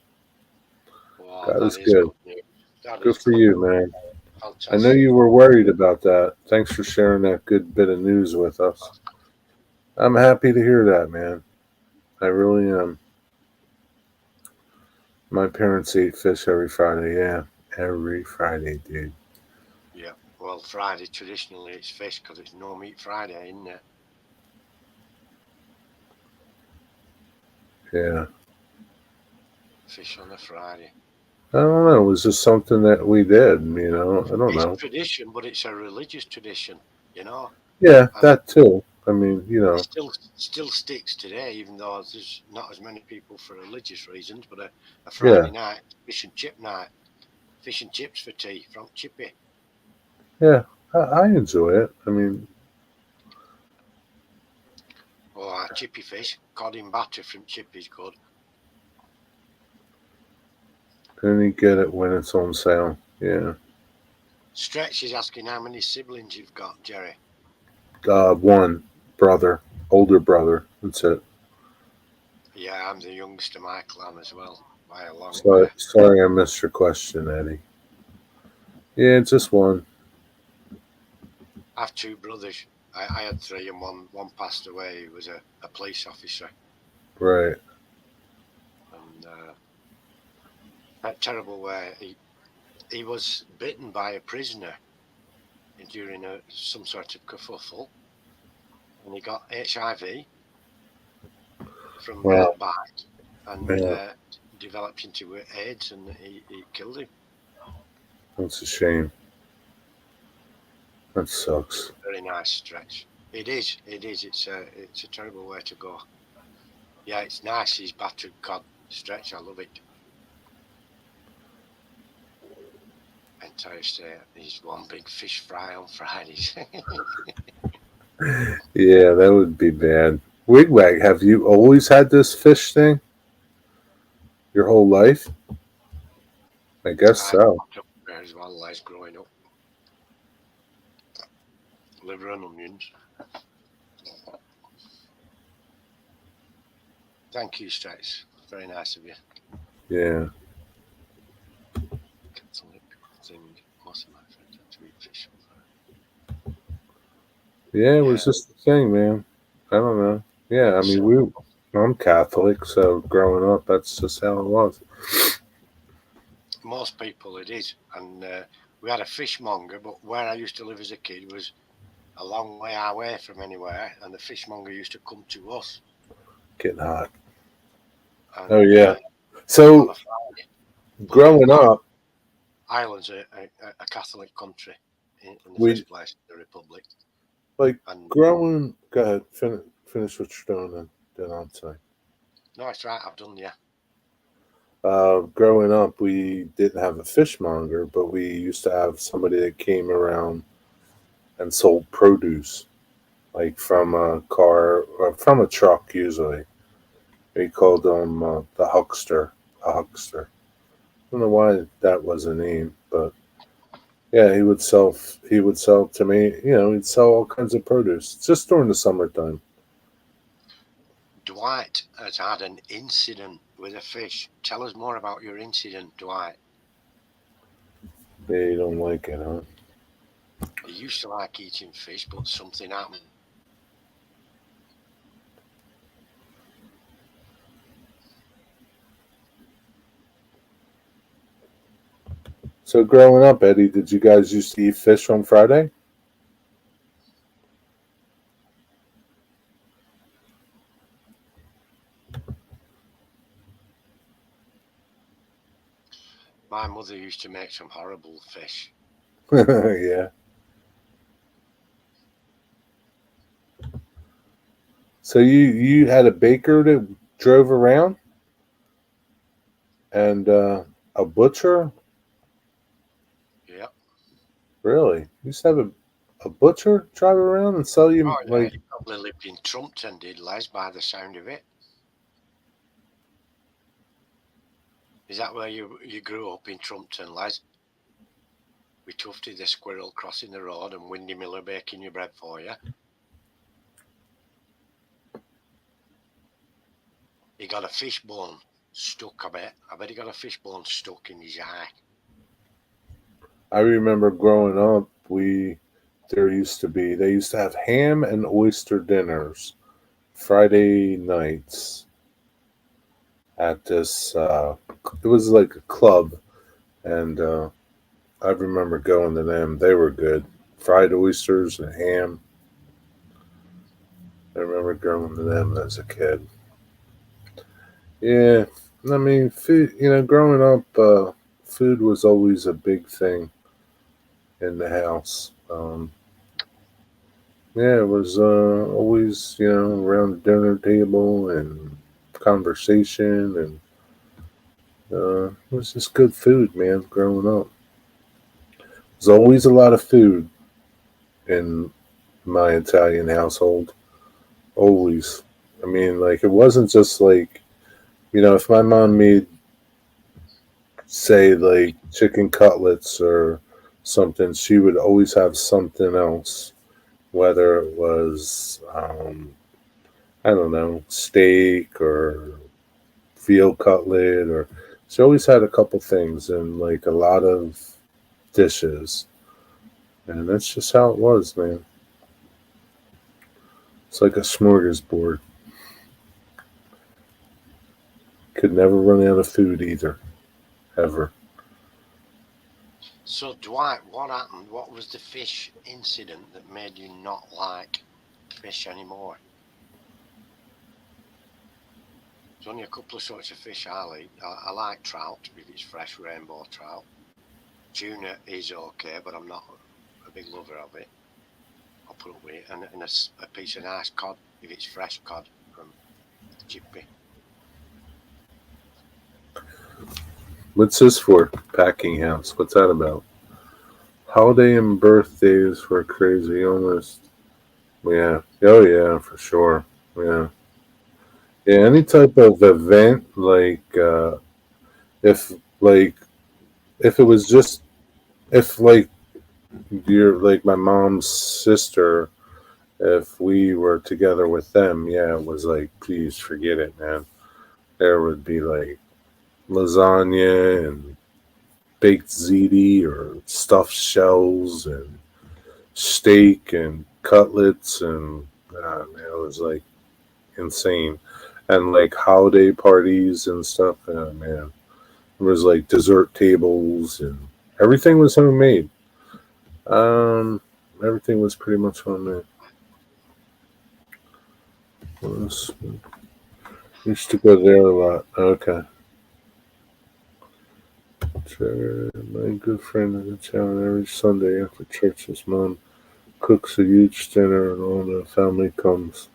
Wow, God that is is good. good news. That Good is for good you, news. man. I know Fantastic. you were worried about that. Thanks for sharing that good bit of news with us. I'm happy to hear that, man. I really am. My parents ate fish every Friday. Yeah, every Friday, dude. Yeah. Well, Friday traditionally it's fish because it's no meat Friday, isn't it? Yeah. Fish on a Friday. I don't know. It was just something that we did, I don't It's know. tradition, but it's a religious tradition, you know. Yeah, And that too. I mean, it still sticks today, even though there's not as many people for religious reasons. But a yeah, Friday night fish and chip night, fish and chips for tea from Chippy. yeah. I enjoy it. I mean, Or chippy fish, cod in batter from Chippy's good. And you get it when it's on sale. Yeah. Stretch is asking how many siblings you've got, Jerry. One brother, older brother. That's it. Yeah, I'm the youngest of my clan as well, by a long way. Sorry, I missed your question, Eddie. Yeah, just one. I have two brothers. I had three, and one passed away. He was a police officer, Right. and that terrible way he was bitten by a prisoner during some sort of kerfuffle, and he got HIV from Wow. that bite, and Yeah, developed into AIDS, and he killed him. that's a shame. That sucks. Very nice stretch. It is. It is. It's a terrible way to go. Yeah, it's nice. He's battered cod stretch. I love it. Entire state. He's one big fish fry on Fridays. Yeah, that would be bad. Wigwag, have you always had this fish thing? Your whole life? I guess I so. took there as well as growing up. Liver and onions. Thank you, Stretch. Very nice of you. Yeah. Catholic thing. Most of my friends had to eat fish. Yeah, it was Yeah. just the thing, man. I don't know. Yeah, I mean, So I'm Catholic, so growing up, that's just how it was. most people it is. And we had a fishmonger, but where I used to live as a kid was a long way away from anywhere, and the fishmonger used to come to us. Getting hot. Oh, And yeah. on So, a Friday. But growing up, Ireland's a Catholic country in the we, first place, the Republic. like, And go ahead, finish what you're doing, and then I'll say. no, it's right. I've done, yeah. Growing up, we didn't have a fishmonger, but we used to have somebody that came around and sold produce, like from a car or from a truck, usually. We called him the huckster, a huckster. I don't know why that was a name, but yeah, he would sell to me. You know, he'd sell all kinds of produce just during the summertime. Dwight has had an incident with a fish. Tell us more about your incident, Dwight. Yeah, you don't like it, huh? He used to like eating fish, but something happened. So growing up, Eddie, did you guys used to eat fish on Friday? My mother used to make some horrible fish. Yeah. So you had a baker that drove around and a butcher. Yeah. Really? You used to have a butcher drive around and sell you Oh, yeah. like He probably lived in Trumpton, did Les, by the sound of it. Is that where you grew up in Trumpton, Les? We Tufty the squirrel crossing the road and Windy Miller baking your bread for you. He got a fish bone stuck, I bet. I bet he got a fish bone stuck in his eye. I remember growing up, they used to have ham and oyster dinners Friday nights at this. It was like a club, and I remember going to them. They were good, fried oysters and ham. I remember going to them as a kid. Yeah, I mean, food. You know, growing up, food was always a big thing in the house. Yeah, it was always, you know, around the dinner table and conversation, and it was just good food, man. Growing up, there's always a lot of food in my Italian household. Always. I mean, like it wasn't just like, you know, if my mom made say like chicken cutlets or something, she would always have something else, whether it was I don't know, steak or veal cutlet, or she always had a couple things and like a lot of dishes, and that's just how it was, man. It's like a smorgasbord. Could never run out of food either, ever. So, Dwight, what happened? What was the fish incident that made you not like fish anymore? There's only a couple of sorts of fish I'll eat. I like trout if it's fresh rainbow trout. Tuna is okay, but I'm not a big lover of it. I'll put up with it. And a piece of nice cod if it's fresh cod from Chippy. What's this for? Packing house. What's that about? Holiday and birthdays were crazy. Almost. Yeah. Oh yeah, for sure. Yeah. Yeah. Any type of event, if like if it was just if like you're like my mom's sister, if we were together with them, yeah, it was like, please forget it, man. There would be like lasagna and baked ziti or stuffed shells and steak and cutlets and man, it was like insane. And like holiday parties and stuff, man. There was like dessert tables and everything was homemade. Um, Everything was pretty much homemade. Was, used to go there a lot. Okay. Sure. My good friend in the town every Sunday after church, his mom cooks a huge dinner and all the family comes.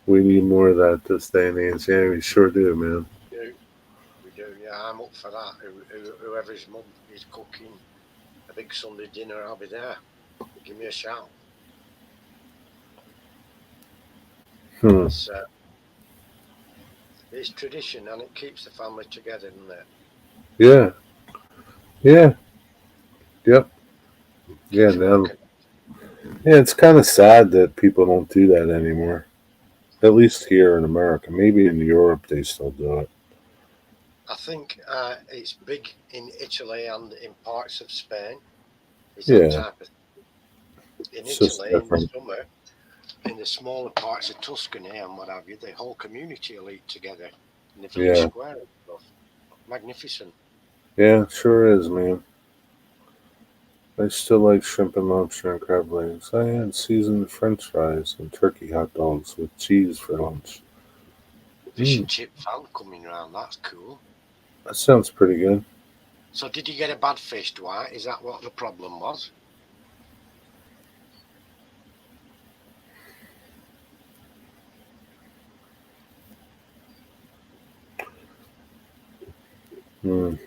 We need more of that this day and age. Yeah, we sure do, man. We do, yeah. I'm up for that. Whoever's mum is cooking a big Sunday dinner, I'll be there. Give me a shout. Hmm. It's tradition and it keeps the family together, doesn't it? Yeah. Yeah. Yep. Yeah. Keeps you well Now, connected. yeah, it's kind of sad that people don't do that anymore. At least here in America. Maybe in Europe they still do it. I think it's big in Italy and in parts of Spain. Is that Yeah. type of in It's just Italy in the different. summer, in the smaller parts of Tuscany and what have you, the whole community will eat together in the village Yeah. square and stuff. Magnificent. Yeah, it sure is, man. I still like shrimp and lobster and crab legs. I had seasoned French fries and turkey hot dogs with cheese for lunch. Fish Mm, and chip fan coming round. That's cool. that sounds pretty good. So, did you get a bad fish, Dwight? Is that what the problem was? Mm,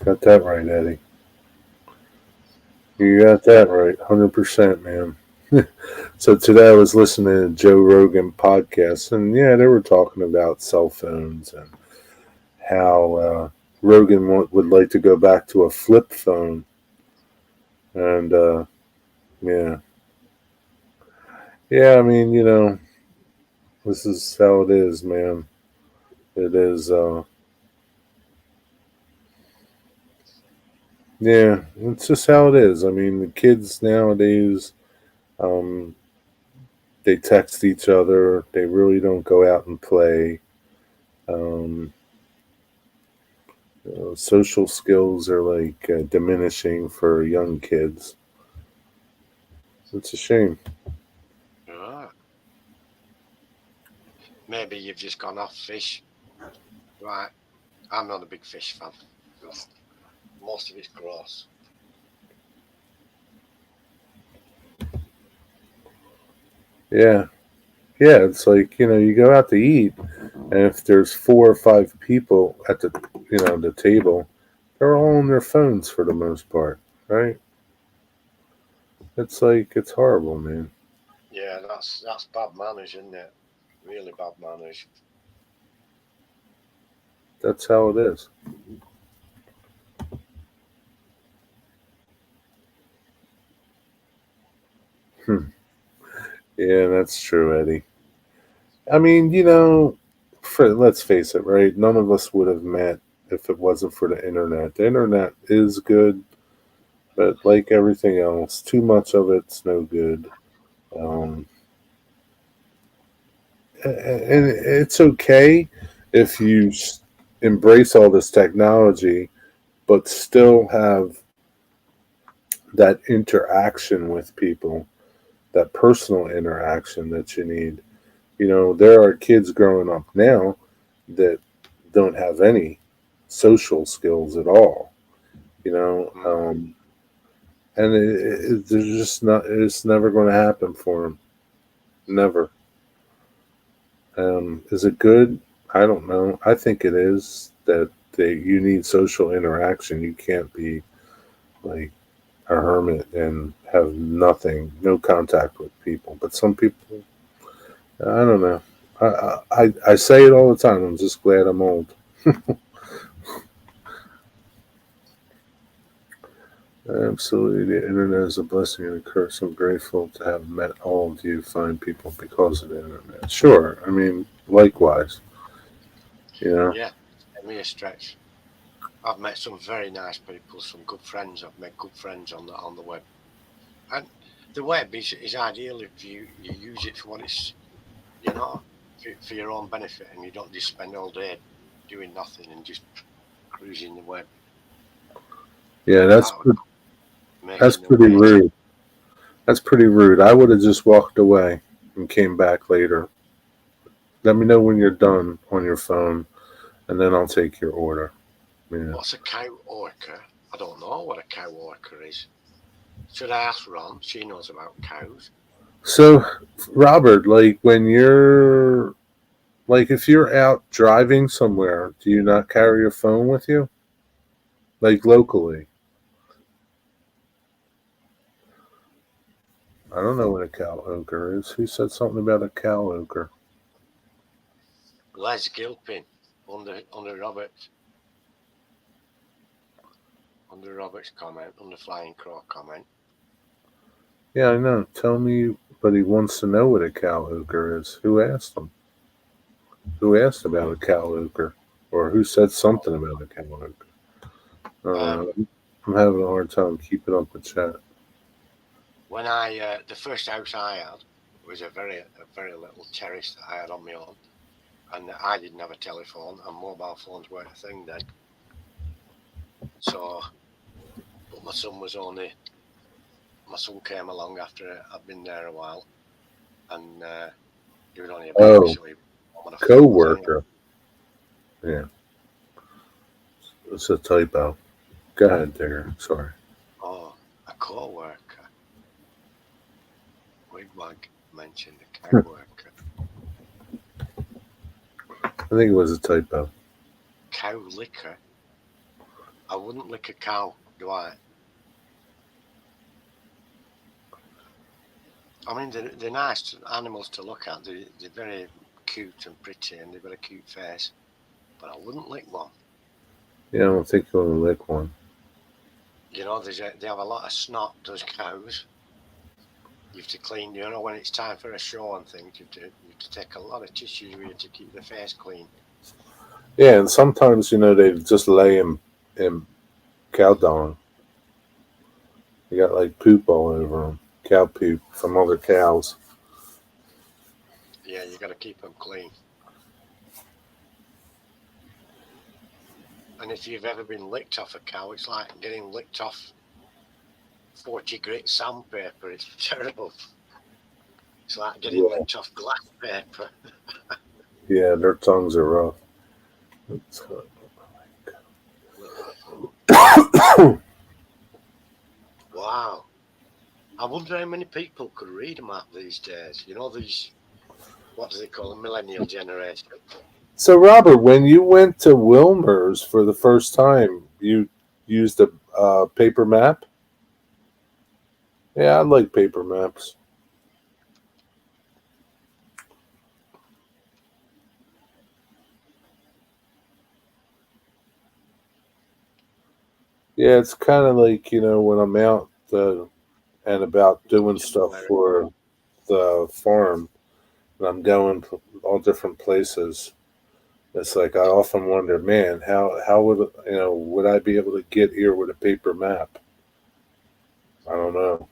got that right, Eddie. You got that right, 100%, man. So today I was listening to Joe Rogan podcast, and yeah, they were talking about cell phones and how Rogan would like to go back to a flip phone, and yeah, yeah. I mean, this is how it is, man. It is, yeah. It's just how it is. I mean, the kids nowadays, um, they text each other. They really don't go out and play. Um, Social skills are like diminishing for young kids. It's a shame. Ah, maybe you've just gone off fish. Right. I'm not a big fish fan. Most of it's gross. Yeah, yeah. It's like you go out to eat, and if there's 4 or 5 people at the table, they're all on their phones for the most part, right? It's like it's horrible, man. Yeah, that's bad manners, isn't it? Really bad manners. That's how it is. Hmm. Yeah, that's true, Eddie. I mean, let's face it, right? None of us would have met if it wasn't for the internet. The internet is good, but like everything else, too much of it's no good. Um, and it's okay if you embrace all this technology, but still have that interaction with people, that personal interaction that you need. There are kids growing up now that don't have any social skills at all. You know, Mm. um, and they're just not. It's never going to happen for them. Never. Is it good? I don't know. I think it is that you need social interaction. You can't be like a hermit and have nothing, no contact with people. But some people, I don't know. I say it all the time. I'm just glad I'm old. Absolutely, the internet is a blessing and a curse. I'm grateful to have met all of you fine people because of the internet. Sure, I mean, likewise, you know. Yeah, give me a stretch. I've met some very nice people, some good friends. I've met good friends on the web, and the web is ideal if you use it for what it's you know for your own benefit, and you don't just spend all day doing nothing and just cruising the web Yeah, without that's making a pretty wage. rude. That's pretty rude. I would have just walked away and came back later. Let me know when you're done on your phone, and then I'll take your order. Yeah. What's a cow orca? I don't know what a cow orca is. Should I ask Ron? She knows about cows. So, Robert, like if you're out driving somewhere, do you not carry your phone with you? Like locally? I don't know what a cow ogre is. Who said something about a cow ogre? Les Gilpin under Robert's comment, under Flying Crow comment. Yeah, I know. Tell me, but he wants to know what a cow ogre is. Who asked him? Who asked about a cow ogre? Or who said something about a cow ogre? I don't Um, know. I'm having a hard time keeping up with chat. when I the first house I had was a very little terrace that I had on my own, and I didn't have a telephone, and mobile phones weren't a thing then. So, but my son came along after I'd been there a while, and he was only a baby, Oh, so he was on a phone thing. co-worker. Yeah, it's a typo. Go ahead, there. Sorry. Oh, a co-worker. Wigwag mentioned a co-worker. I think it was a typo. Cow liquor. I wouldn't lick a cow, do I? I mean, they're nice animals to look at. They're very cute and pretty, and they've got a cute face. But I wouldn't lick one. Yeah, I don't think you want to lick one. They have a lot of snot. Those cows. You have to clean. When it's time for a show and things, you have to take a lot of tissues with you to keep the face clean. Yeah, and sometimes they just lay in cow dung. You got like poop all over them, cow poop from other cows. Yeah, you got to keep them clean. And if you've ever been licked off a cow, it's like getting licked off 40 grit sandpaper. It's terrible. It's like getting Yeah, licked off glass paper. yeah, their tongues are rough. Wow. I wonder how many people could read a map these days. These, what do they call them, millennial generation. So, Robert, when you went to Wilmer's for the first time, you used a paper map. Yeah, I like paper maps. Yeah, it's kind of like when I'm out. and about doing stuff for the farm. And I'm going all different places. It's like I often wonder, man, how would would I be able to get here with a paper map? I don't know.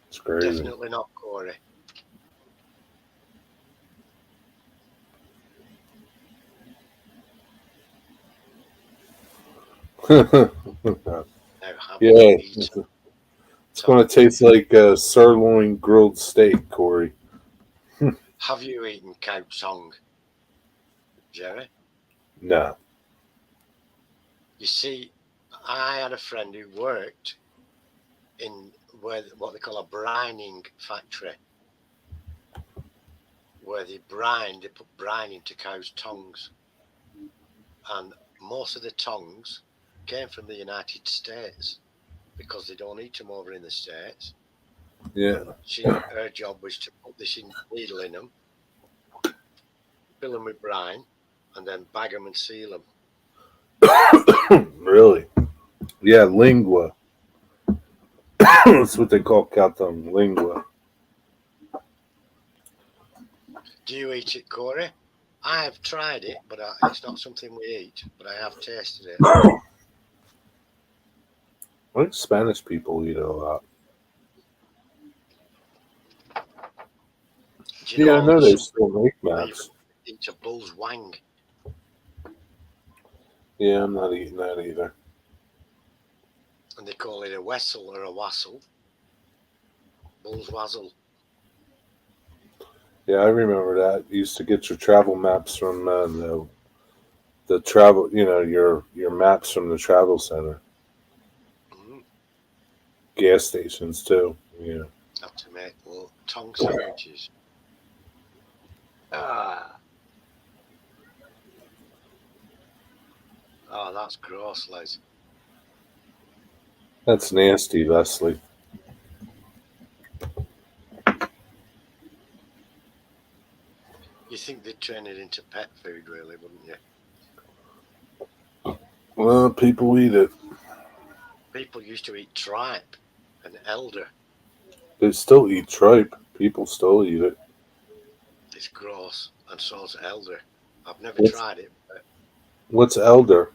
It's crazy. Definitely not, Corey. Yeah, Now, have you eaten it's going to tongue? taste like a sirloin grilled steak, Corey. Have you eaten cow tongue, Jerry? No. You see, I had a friend who worked in what they call a brining factory, where they put brine into cows' tongues, and most of the tongues came from the United States because they don't eat them over in the States. Yeah. Her job was to put this needle in them, fill them with brine, and then bag them and seal them. Really? Yeah, lingua. That's what they call cow tongue, lingua. Do you eat it, Corey? I have tried it, but it's not something we eat. But I have tasted it. I think Spanish people eat it a lot. Do you Yeah, I know know there's they some still make people even maps. eat a bull's wang, Yeah, I'm not eating that either. and they call it a wessel or a wassel. Bull's wazzle. Yeah, I remember that. You used to get your travel maps from the travel, your maps from the travel center, Mm, gas stations too. Yeah. have to make little tongue sandwiches. Ah, oh, that's gross, Les. That's nasty, Leslie. You think they'd turn it into pet food, really, wouldn't you? Well, people eat it. People used to eat tripe and elder. They still eat tripe. People still eat it. It's gross, and so's elder. I've never What's tried it, but what's elder?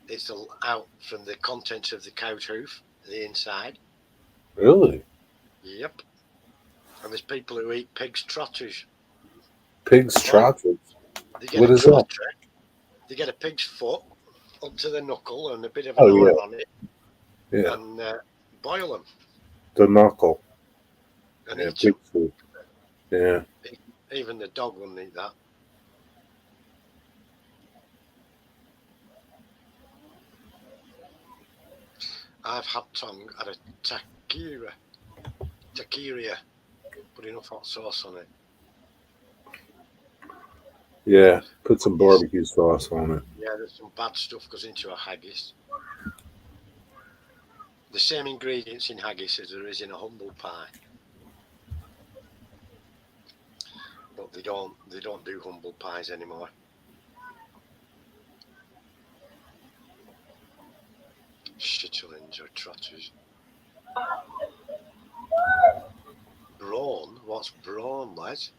it's out from the contents of the cow's hoof, the inside. Really? Yep. And there's people who eat pig's trotters. Pig's Boil. trotters. They get What a is that? trotter. They get a pig's foot up to the knuckle and a bit of an Oh oil yeah, on it, yeah. and boil them The knuckle. and Yeah, eat pig them. food. Yeah. Even the dog wouldn't eat that. I've had tongue at a taqueria, put enough hot sauce on it. Yeah. Put But some barbecue sauce on it. yeah, there's some bad stuff goes into a haggis. The same ingredients in haggis as there is in a humble pie, but they don't do humble pies anymore. Shitterlings or trotters. Brawn? What's brawn, Les?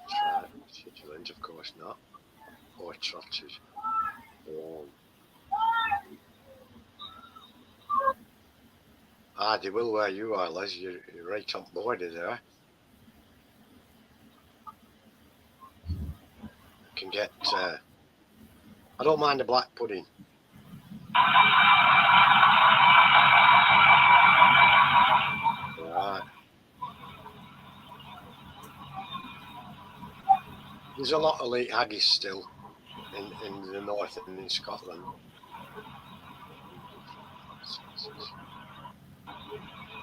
Try shitterlings, of course not. Or trotters. Brawn. Ah, they will where you are, Les. You're right on board there. Can get. I don't mind the black pudding. Right. There's a lot of late haggis still in the north and in Scotland.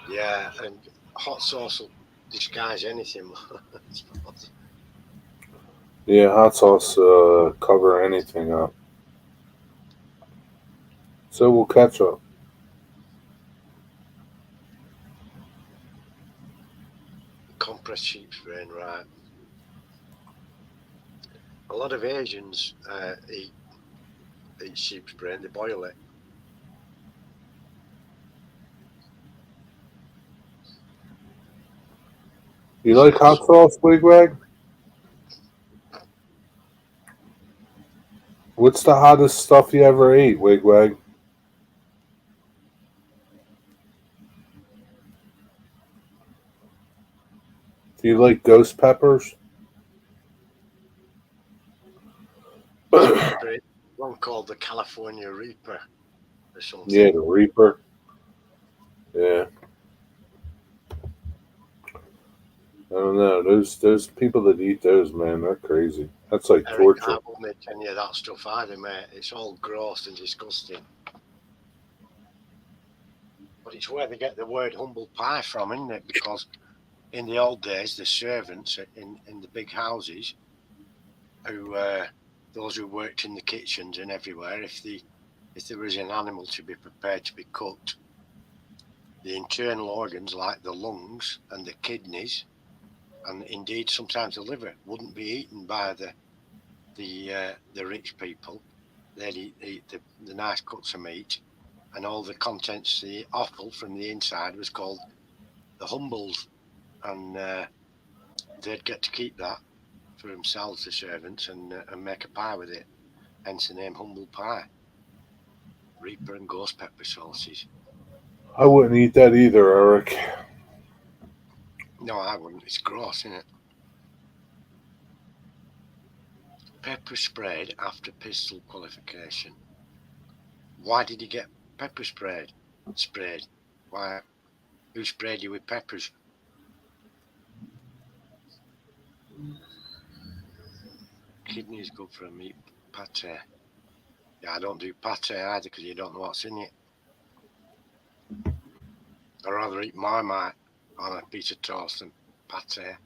Yeah, and hot sauce will disguise anything. Yeah, hot sauce cover anything up. So will ketchup. Compressed sheep's brain, right? A lot of Asians eat eat sheep's brain, they boil it. You like hot sauce, Wigwag? What's the hottest stuff you ever ate, Wigwag? Do you like ghost peppers? There's a pepper, one called the California Reaper or something. Yeah, the Reaper. Yeah. I don't know. Those people that eat those, man, they're crazy. That's like Eric, torture. I won't make any of that stuff either, mate. It's all gross and disgusting. But it's where they get the word humble pie from, isn't it? Because in the old days, the servants in the big houses, who those who worked in the kitchens and everywhere, if there was an animal to be prepared to be cooked, the internal organs like the lungs and the kidneys, and indeed sometimes the liver, wouldn't be eaten by the rich people. They'd eat the nice cuts of meat, and all the contents, the offal from the inside, was called the humbles, and they'd get to keep that for themselves, the servants, and make a pie with it. Hence the name humble pie. Reaper and ghost pepper sauces. I wouldn't eat that either, Eric. No, I wouldn't. It's gross, isn't it? Pepper sprayed after pistol qualification. Why did he get pepper sprayed? Why? Who sprayed you with peppers? Kidney is good for a meat pate. Yeah, I don't do pate either because you don't know what's in it. I'd rather eat Marmite on a piece of toast than pate.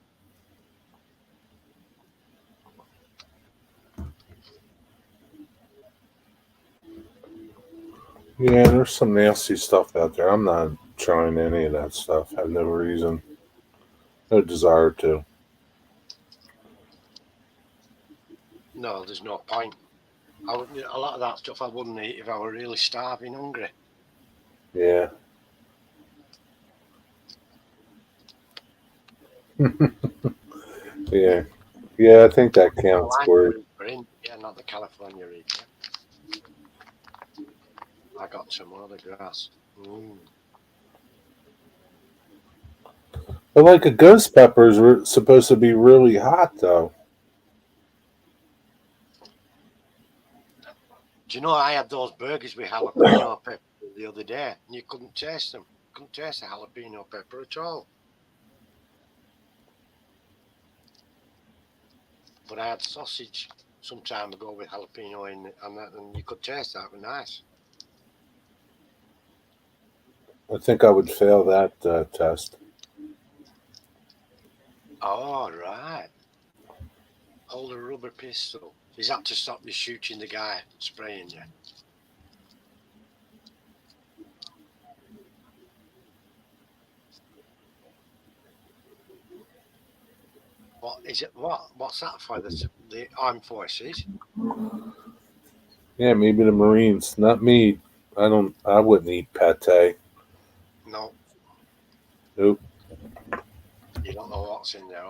Yeah, there's some nasty stuff out there. I'm not trying any of that stuff. I have no reason, no desire to. No, there's no point. A lot of that stuff I wouldn't eat if I were really starving, hungry. Yeah. Yeah. Yeah, I think that I counts like for the it. Reaper, yeah, not the California Reaper. I got some other grass. But like a ghost pepper is supposed to be really hot, though. Do you know I had those burgers with jalapeno pepper the other day, and you couldn't taste them. Couldn't taste the jalapeno pepper at all. But I had sausage some time ago with jalapeno in it, and you could taste that. It was nice. I think I would fail that test. Oh, right. Hold a rubber pistol. Is that to stop you shooting the guy spraying you? What is it? What's that for? The armed forces? Yeah, maybe the Marines. Not me. I don't. I wouldn't eat pate. No, Nope. you don't know what's in there.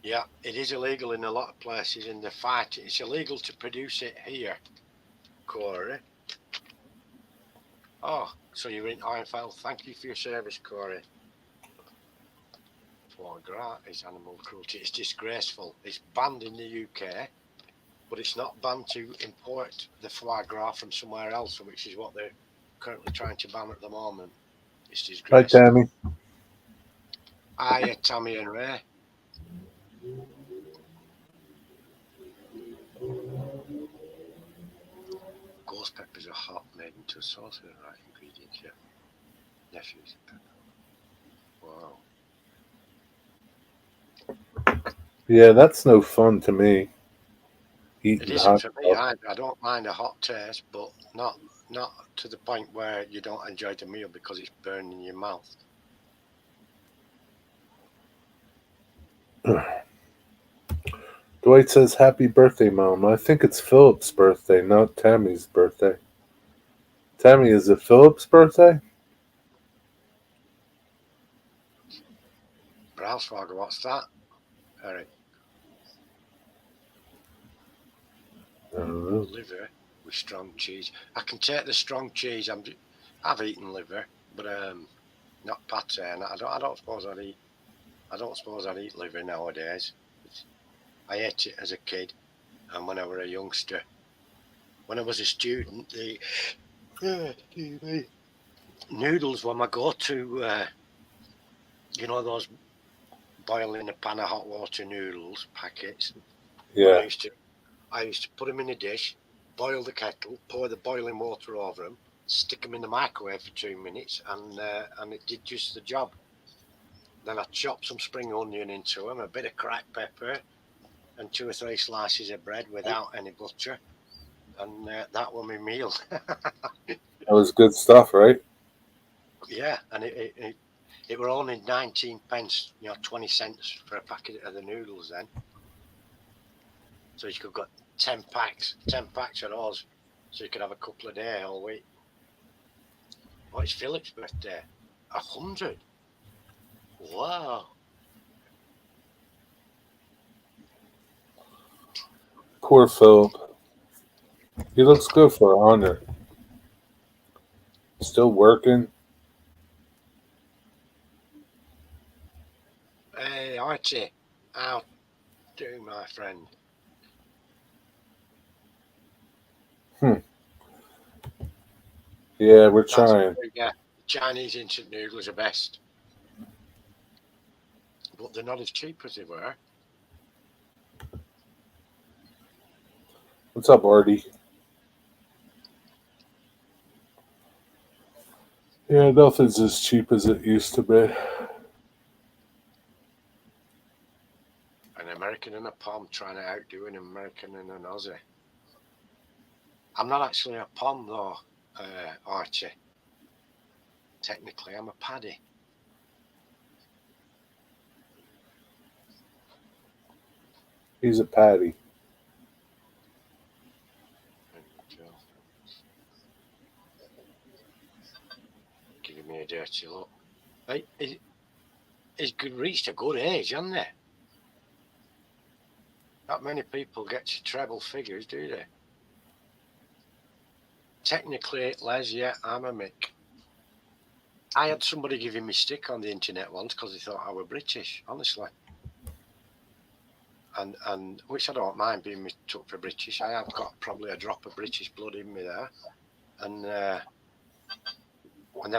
Yeah, it is illegal in a lot of places in the fight. It's illegal to produce it here, Corey. Oh, so you're in Ironfell. Thank you for your service, Corey. Foie gras is animal cruelty. It's disgraceful. It's banned in the UK, but it's not banned to import the foie gras from somewhere else, which is what they're currently trying to ban at the moment. It's Hi, disgraceful. Tammy. Hiya, Tammy and Ray. Ghost peppers are hot, made into a sauce with the right ingredients. Yeah, nephews and pepper. Wow. Yeah, that's no fun to me. It Eating isn't hot for me. stuff. I don't mind a hot taste, but not to the point where you don't enjoy the meal because it's burning your mouth. Dwight says, "Happy birthday, Mom." I think it's Philip's birthday, not Tammy's birthday. Tammy, is it Philip's birthday? Brauswager, what's that? Eric. I don't know. Liver with strong cheese. I can take the strong cheese. I've eaten liver, but not pate. And I don't suppose I'd eat. I don't suppose I'd eat liver nowadays. I ate it as a kid, and when I was a youngster. When I was a student, the noodles were my go-to. You know those boil in a pan of hot water noodles packets. Well, Yeah. I used to put them in a dish, boil the kettle, pour the boiling water over them, stick them in the microwave for 2 minutes, and it did just the job. Then I chopped some spring onion into them, a bit of cracked pepper, and 2 or 3 slices of bread without any butter, and that was my meal. That was good stuff, right? Yeah, and it were only 19 pence, 20 cents for a packet of the noodles then. So you could get 10 packs of those, so you could have a couple a day all week. Oh, it's Philip's birthday. 100. Wow. Poor Philip. He looks good for 100. Still working. Hey, Archie. How do, my friend? Hmm. Yeah, we're That's trying. yeah. Chinese instant noodles are best, but they're not as cheap as they were. What's up, Artie? Yeah, nothing's as cheap as it used to be. An American and a Pom trying to outdo an American and an Aussie. I'm not actually a Pom though, Archie. Technically, I'm a Paddy. He's a patty. Giving me a dirty look. Hey, he's reached a good age, hasn't he? Not many people get to treble figures, do they? Technically, Les, yeah, I'm a Mick. I had somebody giving me stick on the internet once because they thought I were British, honestly. And which I don't mind being took for British. I have got probably a drop of British blood in me there. And then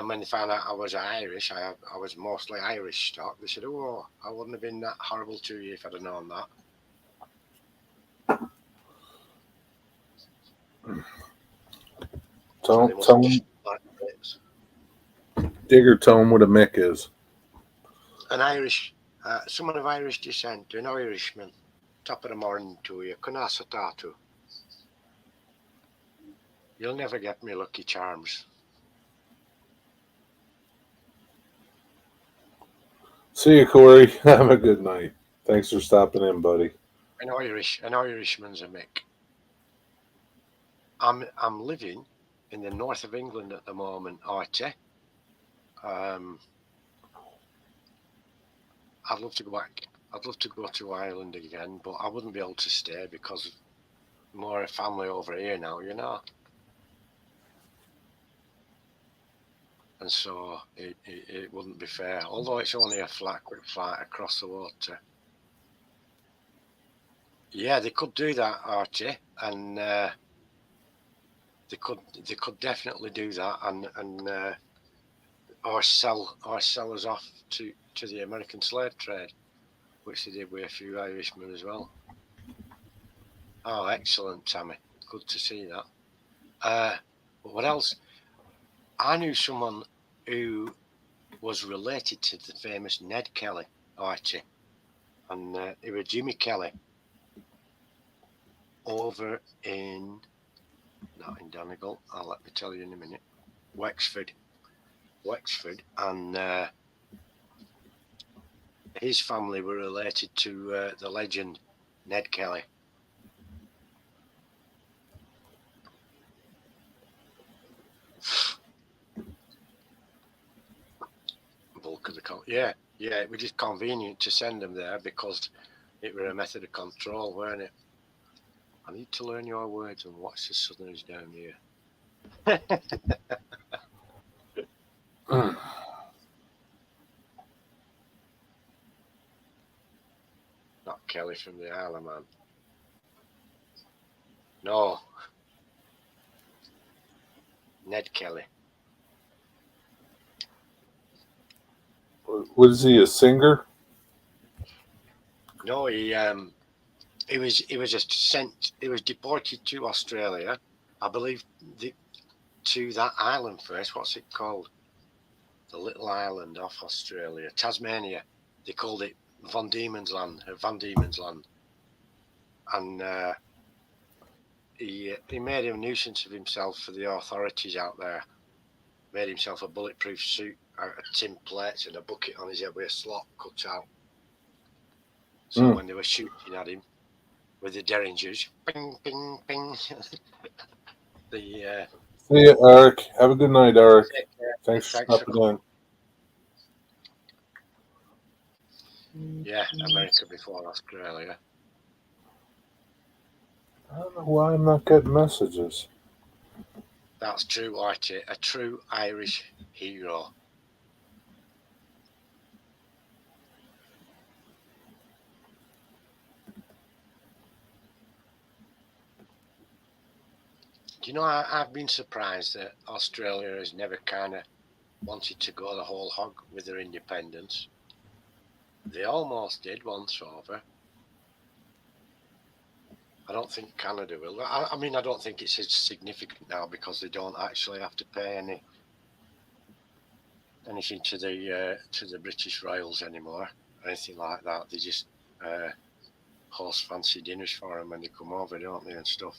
when they found out I was Irish, I was mostly Irish stock. They said, "Oh, I wouldn't have been that horrible to you if I'd have known that." So they must Tell have him, just like Brits. Digger, tell him what a Mick is. An Irish, someone of Irish descent, an Irishman. Top of the morning to you, Kunasa Tatu. You'll never get me Lucky Charms. See you, Corey. Have a good night. Thanks for stopping in, buddy. An Irishman's a Mick. I'm living in the north of England at the moment, Archie. I'd love to go back. I'd love to go to Ireland again, but I wouldn't be able to stay because of more family over here now. And so it wouldn't be fair. Although it's only a quick flight across the water. Yeah, they could do that, Archie, and they could definitely do that, and or sell us off to the American slave trade, which they did with a few Irishmen as well. Oh, excellent, Tammy. Good to see that. What else? I knew someone who was related to the famous Ned Kelly, Archie, and it was Jimmy Kelly over not in Donegal. Let me tell you in a minute. Wexford, and his family were related to the legend Ned Kelly. Bulk of the yeah, it was just convenient to send them there because it were a method of control, weren't it? I need to learn your words and watch the Southerners down here. Not Kelly from the Isle of Man. No. Ned Kelly. Was he a singer? No, he was just sent. He was deported to Australia, I believe, to that island first. What's it called? The little island off Australia, Tasmania. They called it Van Diemen's Land, and he made a nuisance of himself for the authorities out there. Made himself a bulletproof suit out of tin plates and a bucket on his head with a slot cut out. So when they were shooting at him with the derringers, ping, ping, ping. See ya, Eric. Have a good night, Eric. Thanks for Thanks for stopping coming. in. Yeah, America before Australia. I don't know why I'm not getting messages. That's true, Whitey. A true Irish hero. Do you know, I've been surprised that Australia has never kind of wanted to go the whole hog with their independence. They almost did once over. I don't think Canada will. I mean, I don't think it's as significant now because they don't actually have to pay anything to the British Royals anymore, or anything like that. They just host fancy dinners for them when they come over, don't they, and stuff.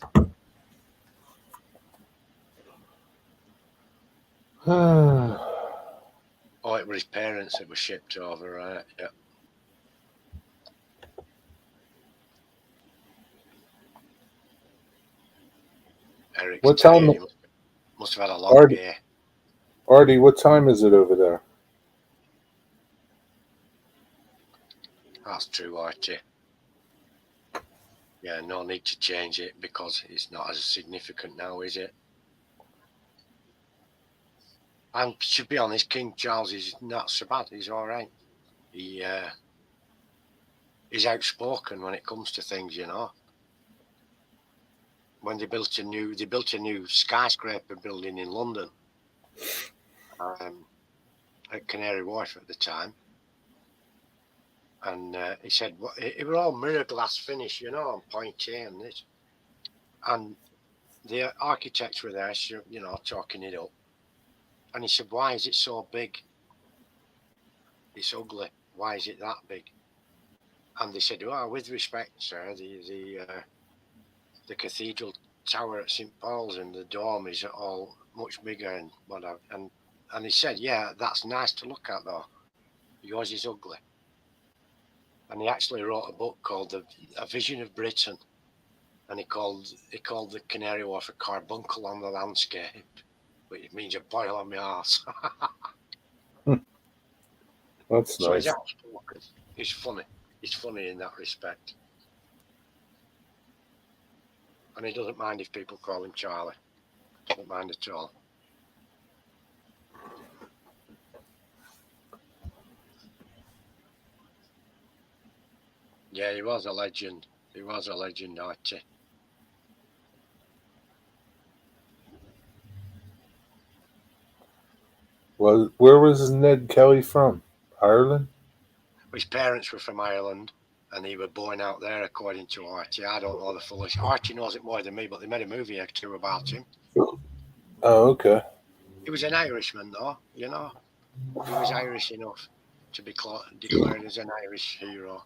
Oh, it were his parents that were shipped over, right? Yeah. Eric's What tired. time, He must have had a long day. Artie? What time is it over there? That's true, Archie. Yeah, no need to change it because it's not as significant now, is it? And to be honest, King Charles is not so bad. He's all right. He's outspoken when it comes to things, you know. When they built a new skyscraper building in London, at Canary Wharf at the time, and he said it were all mirror glass finish, you know, on point A and this, and the architects were there, you know, talking it up, and he said, "Why is it so big? It's ugly. Why is it that big?" And they said, "Well, with respect, sir, the cathedral tower at St Paul's and the dome is all much bigger and whatever." And he said, "Yeah, that's nice to look at, though. Yours is ugly." And he actually wrote a book called A Vision of Britain, and he called the Canary Wharf a carbuncle on the landscape, which means a boil on my arse. That's So nice. he's outspoken. He's funny. He's funny in that respect. And he doesn't mind if people call him Charlie. Doesn't mind at all. Yeah, he was a legend. He was a legend, Archie. Well, where was Ned Kelly from? Ireland? His parents were from Ireland, and he was born out there, according to Archie. I don't know the full. Archie knows it more than me, but they made a movie or two about him. Oh, okay. He was an Irishman, though, you know. He was Irish enough to be declared as an Irish hero.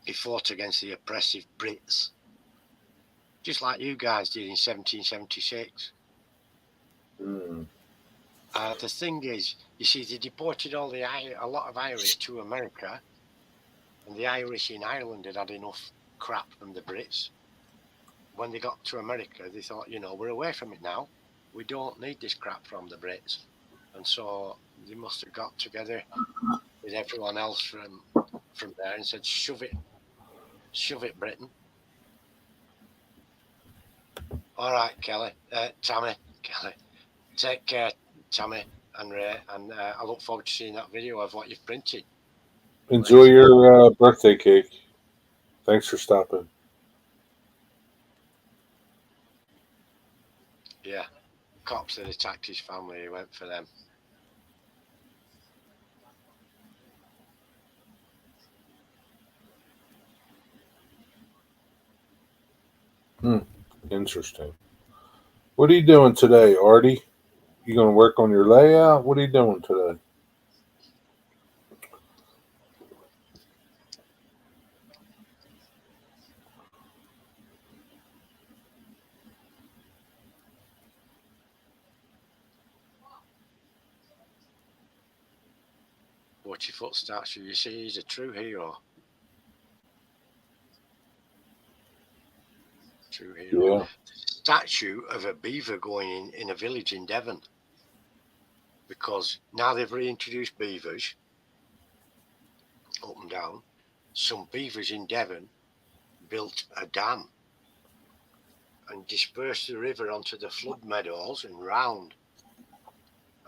He fought against the oppressive Brits, just like you guys did in 1776. The thing is, you see, they deported a lot of Irish to America, And the Irish in Ireland had enough crap from the Brits. When they got to America, they thought, we're away from it now. We don't need this crap from the Brits. And so they must have got together with everyone else from there and said, shove it, Britain. All right, Tammy, take care, Tammy and Ray, and I look forward to seeing that video of what you've printed. Enjoy your birthday cake. Thanks for stopping. Yeah, cops that attacked his family, he went for them. Interesting. What are you doing today, Artie? You gonna work on your layout? What are you doing today? Watch your foot statue. You see, he's a true hero. True hero. Yeah. Statue of a beaver going in a village in Devon. Because now they've reintroduced beavers up and down. Some beavers in Devon built a dam and dispersed the river onto the flood meadows and round.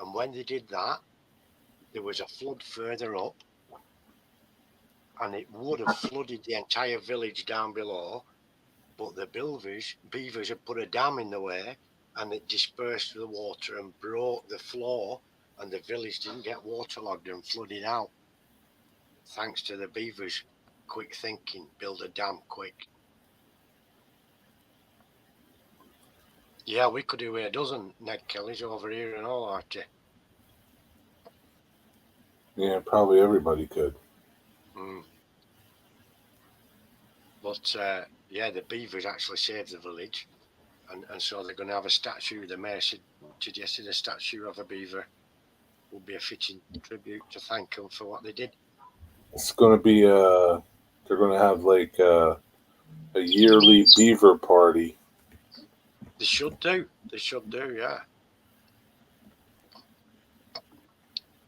And when they did that, there was a flood further up, and it would have flooded the entire village down below. But the beavers had put a dam in the way, and it dispersed the water and broke the floor, and the village didn't get waterlogged and flooded out. Thanks to the beavers' quick thinking, build a dam quick. Yeah, we could do a dozen Ned Kellys over here and all, Archie. Yeah, probably everybody could. But yeah, the beavers actually saved the village, and so they're going to have a statue. The mayor suggested a statue of a beaver would be a fitting tribute to thank them for what they did. It's gonna be they're gonna have like a yearly beaver party. They should do. Yeah.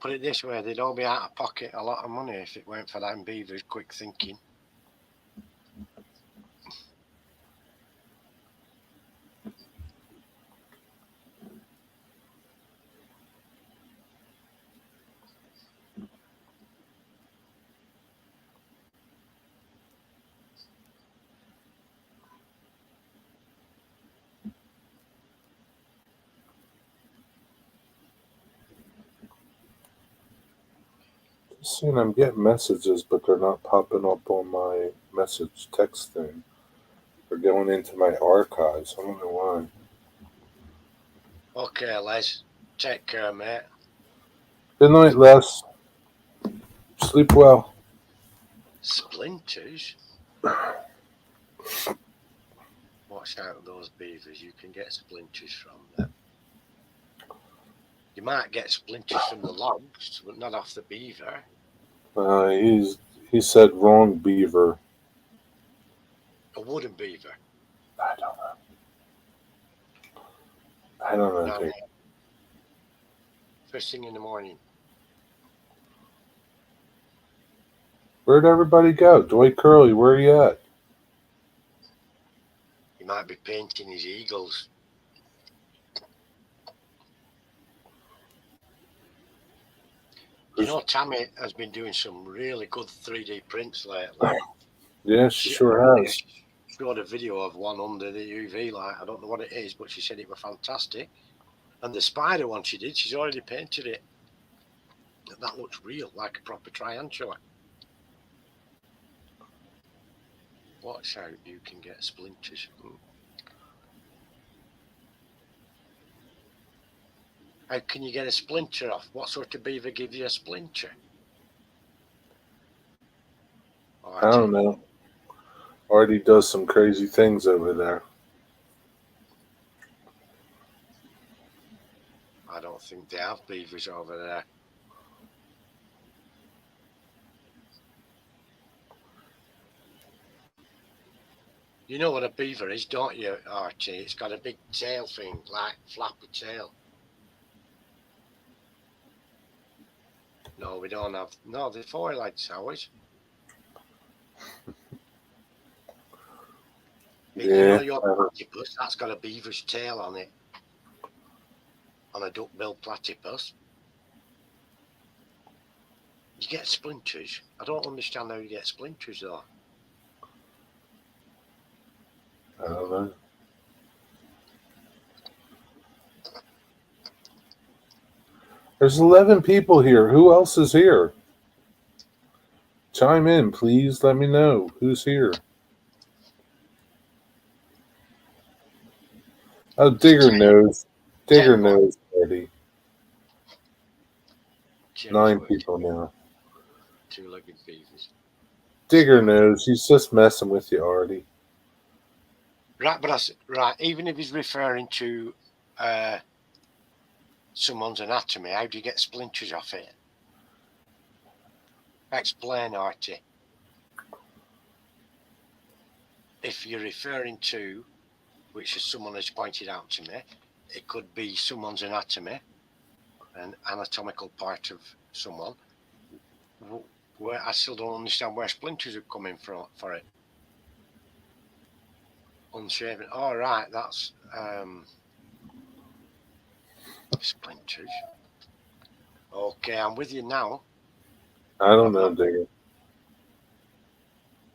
Put it this way, they'd all be out of pocket a lot of money if it weren't for them beavers' quick thinking. Seeing I'm getting messages, but they're not popping up on my message text thing. They're going into my archives. I don't know why. Okay, Les. Take care, mate. Good night, Les. Sleep well. Splinters? Watch out those beavers. You can get splinters from them. You might get splinters from the logs, but not off the beaver. He said wrong beaver. A wooden beaver. I don't know. No. First thing in the morning. Where'd everybody go? Dwight Curley, where are you at? He might be painting his eagles. You know, Tammy has been doing some really good 3D prints lately. Yeah, she sure has. She showed a video of one under the UV light. I don't know what it is, but she said it was fantastic. And the spider one she did, she's already painted it. That looks real, like a proper tarantula. Watch out, you can get splinters. How can you get a splinter off? What sort of beaver gives you a splinter? I don't know. Artie does some crazy things over there. I don't think they have beavers over there. You know what a beaver is, don't you, Archie? It's got a big tail thing, like flappy tail. No, we don't have. No, the four-legged ours. You know Yeah. your platypus, that's got a beaver's tail on it. On a duck-billed platypus. You get splinters. I don't understand how you get splinters though. I don't know. There's 11 people here. Who else is here? Chime in, please. Let me know who's here. Oh, Digger knows. Digger knows already. 9 people now. Two-legged beavers. Digger knows. He's just messing with you, Artie. Right, but right. Even if he's referring to someone's anatomy, how do you get splinters off it? Explain, Artie. If you're referring to, which is someone has pointed out to me, it could be someone's anatomy, an anatomical part of someone. Where I still don't understand where splinters are coming from for it. Unshaven. All right, that's splinters. Okay, I'm with you now. I don't know, Digger.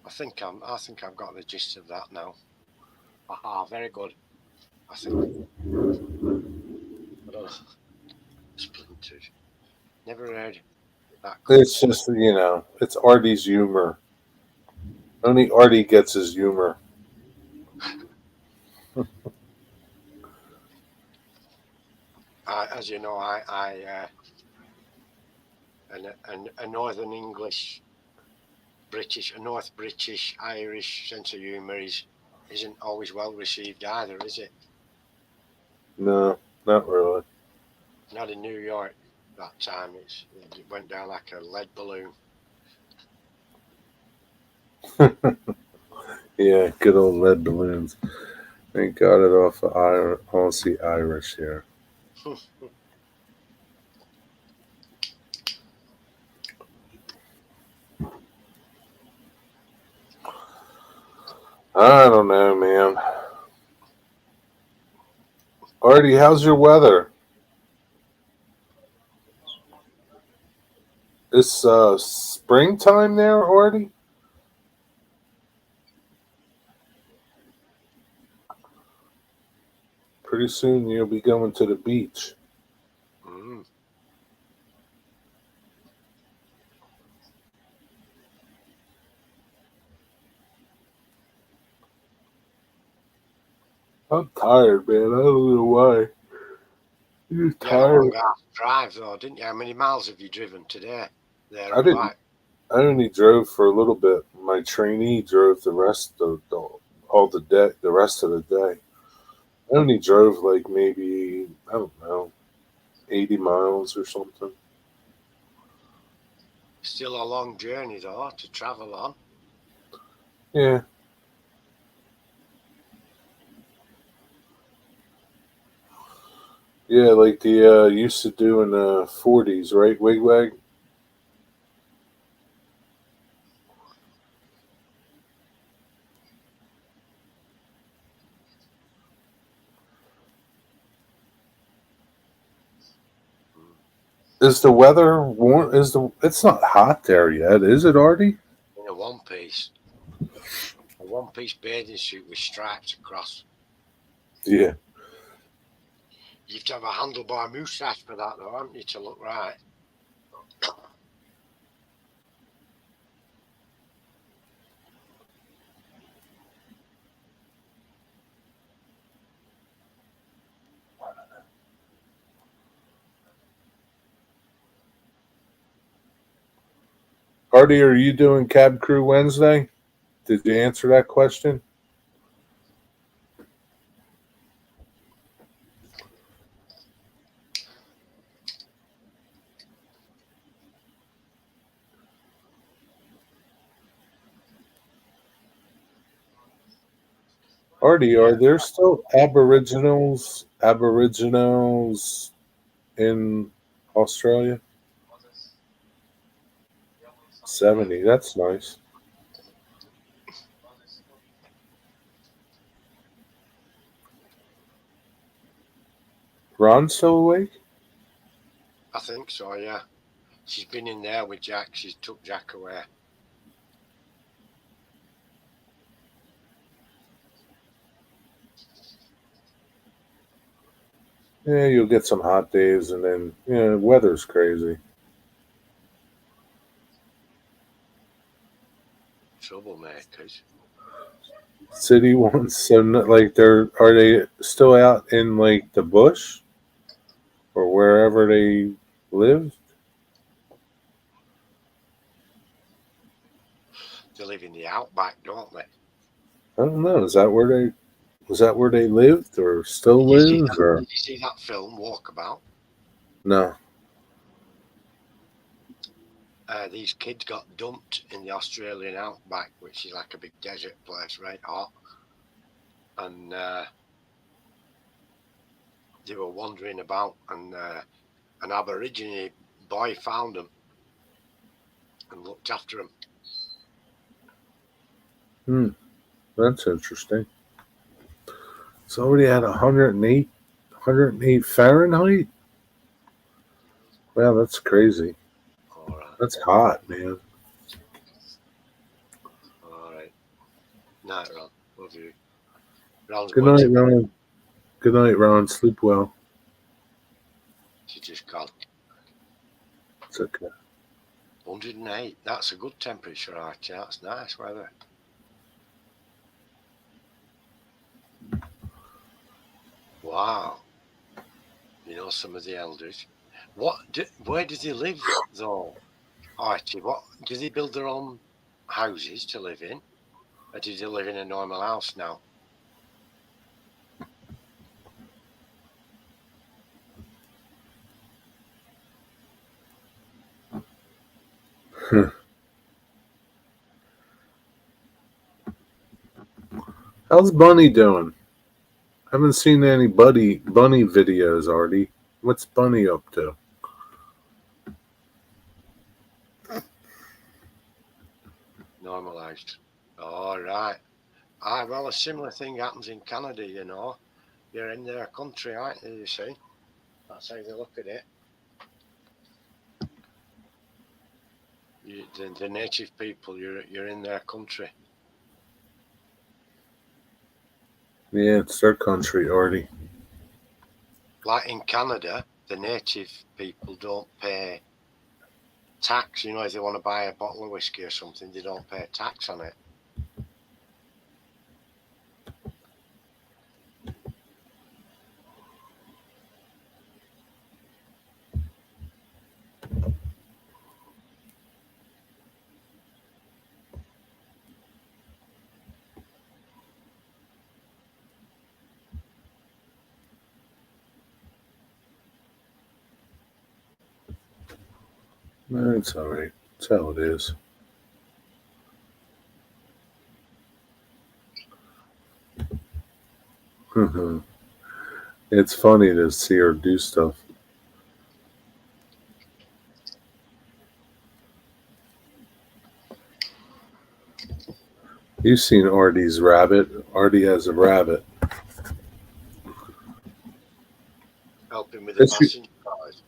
I think I've got the gist of that now. Aha, very good. I think. I don't know. Splinters. Never heard that. It's just, it's Artie's humor. Only Artie gets his humor. As you know, a Northern English, British, a North British, Irish sense of humour isn't always well received either, is it? No, not really. Not in New York that time. It went down like a lead balloon. Yeah, good old lead balloons. They got it off of Aussie Irish here. I don't know, man. Artie, how's your weather? It's springtime there, Artie? Pretty soon you'll be going to the beach. Mm. I'm tired, man. I don't know why. You're You had a long tired. drive though, didn't you? How many miles have you driven today? There I and didn't. back. I only drove for a little bit. My trainee drove the rest of all the day. The rest of the day. I only drove like maybe I don't know, 80 miles or something. Still a long journey though to travel on. Yeah. Yeah, like the used to do in the 40s, right? Wigwag. Mm. Is the weather warm? It's not hot there yet, is it, Artie? In a one-piece bathing suit with stripes across. Yeah. You have to have a handlebar moustache for that though, haven't you, to look right? Artie, are you doing Cab Crew Wednesday? Did you answer that question? Artie, are Yeah. there still aboriginals in Australia? 70. That's nice. Ron's still awake? I think so, yeah. She's been in there with Jack. She's took Jack away. Yeah, you'll get some hot days, and then weather's crazy. Troublemakers. City ones, so like are they still out in like the bush or wherever they live? They live in the outback, don't they? I don't know. Was that where they lived or still Did you see live that? or Did you see that film Walkabout? no? These kids got dumped in the Australian outback, which is like a big desert place, right hot, and they were wandering about, and an Aborigine boy found them and looked after them. That's interesting. It's already at 108 Fahrenheit. Wow, that's crazy. All right, That's hot, man. all right. Night, Ron. Love you. Ron's Good going night, to bed. Ron. Good night, Ron. Sleep well. She just gone. It's okay. 108. That's a good temperature, actually. That's nice weather. Wow. You know, some of the elders. Where does he live, though, Archie? What do they build their own houses to live in, or do they live in a normal house now? How's Bunny doing? Haven't seen any bunny videos, Artie. What's Bunny up to? Normalized. All right. Well, a similar thing happens in Canada, you know. You're in their country, aren't you, you see? That's how they look at it. The native people, you're in their country. Yeah, it's their country, Artie. Like in Canada, the native people don't pay tax. You know, if they want to buy a bottle of whiskey or something, they don't pay tax on it. It's all right. That's how it is. It's funny to see her do stuff. You've seen Artie's rabbit. Artie has a rabbit. Helping with the passenger cars.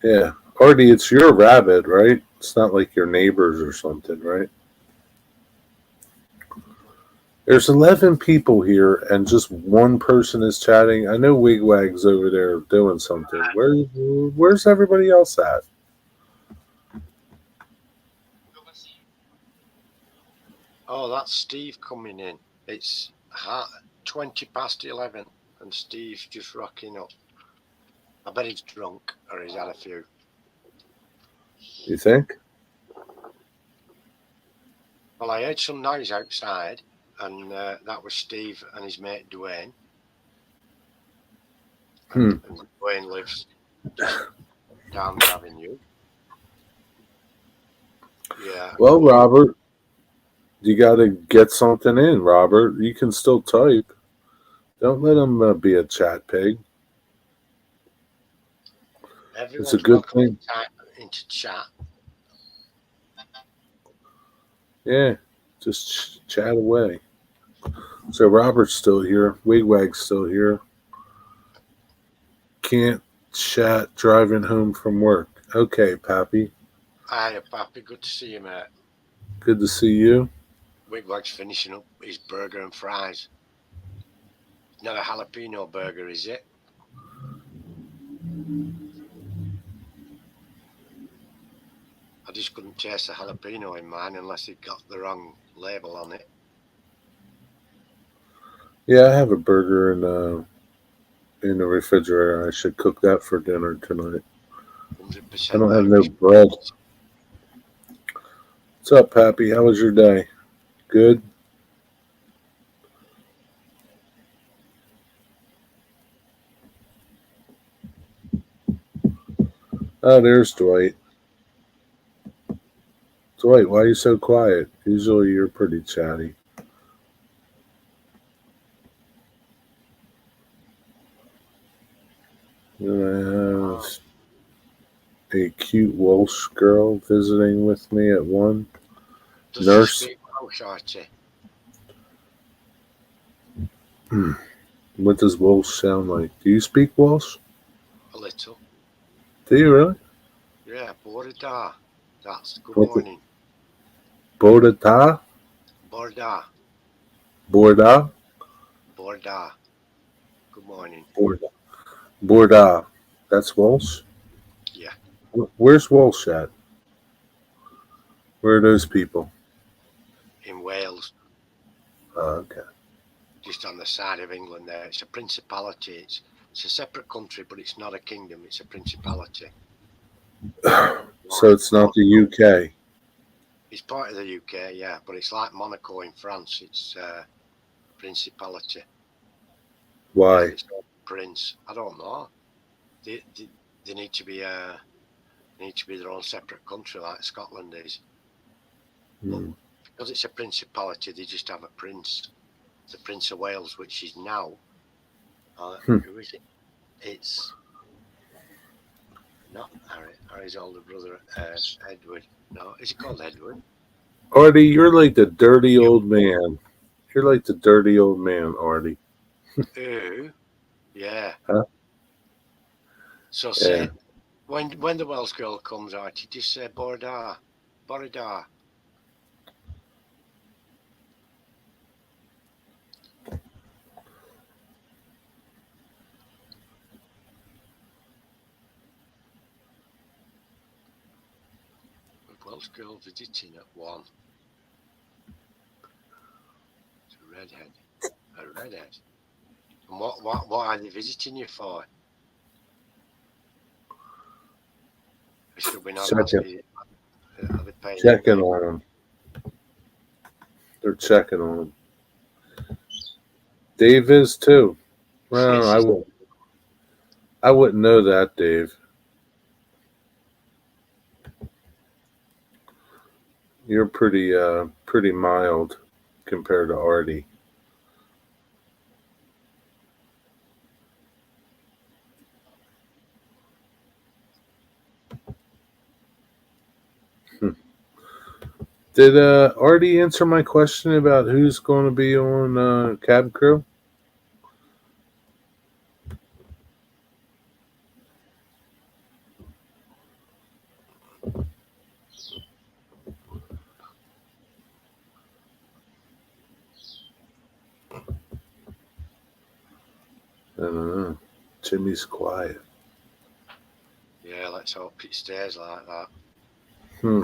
Yeah. Artie, it's your rabbit, right? It's not like your neighbor's or something, right? There's 11 people here and just one person is chatting. I know Wigwag's over there doing something. Where's everybody else at? Oh, that's Steve coming in. It's 20 past 11 and Steve's just rocking up. I bet he's drunk or he's had a few. You think? Well, I heard some noise outside, and that was Steve and his mate Dwayne. And Dwayne lives just down the avenue. Yeah. Well, Robert, You got to get something in, Robert. You can still type. Don't let him be a chat pig. It's a Everyone's good welcome thing. to type into chat. Yeah, just chat away. So Robert's still here. Wigwag's still here. Can't chat driving home from work. Okay, Pappy. Hiya, Pappy. Good to see you, mate. Good to see you. Wigwag's finishing up his burger and fries. Not a jalapeno burger, is it? I just couldn't taste the jalapeno in mine unless it got the wrong label on it. Yeah, I have a burger in the refrigerator. I should cook that for dinner tonight. I 100% don't have no Irish. bread. What's up, Pappy? How was your day? Good? Oh, there's Dwight. Dwight, why are you so quiet? Usually you're pretty chatty. I have a cute Welsh girl visiting with me at one. Does she Nurse. speak Welsh, Archie? What does Welsh sound like? Do you speak Welsh? A little. Do you really? Yeah, Borda. That's good What the morning. Borda? Borda. Borda? Borda. Good morning. Borda. Borda. That's Welsh? Yeah, Where's Welsh at? Where are those people? in Wales, Okay. just on the side of England there. It's a principality. It's a separate country, but it's not a kingdom. It's a principality. So Like it's not the Monaco. UK. It's part of the UK, yeah, but it's like Monaco in France. It's principality. Why? And it's called prince. I don't know. They need to be their own separate country like Scotland is. But Hmm. because it's a principality, they just have a prince. The Prince of Wales, which is now Hmm. who is it? It's not Harry. Harry's older brother, Edward. No, is he called Edward? Artie, you're like the dirty old man. You're like the dirty old man, Artie. Who? Yeah. Huh? So Yeah. say when the Welsh girl comes out, you just say Borda, Borda. The Welsh girl visiting at one. It's a redhead. A redhead. And what are they visiting you for? It should be not Checking. asking. Are they paying you Checking big? on him. They're checking on him. Dave is too. Well, Yes, I he's wouldn't. I wouldn't know that, Dave. You're pretty mild compared to Artie. Hmm. Did Artie answer my question about who's going to be on Cab Crew? I don't know. Jimmy's quiet. yeah. Let's hope it stays like that. Hmm.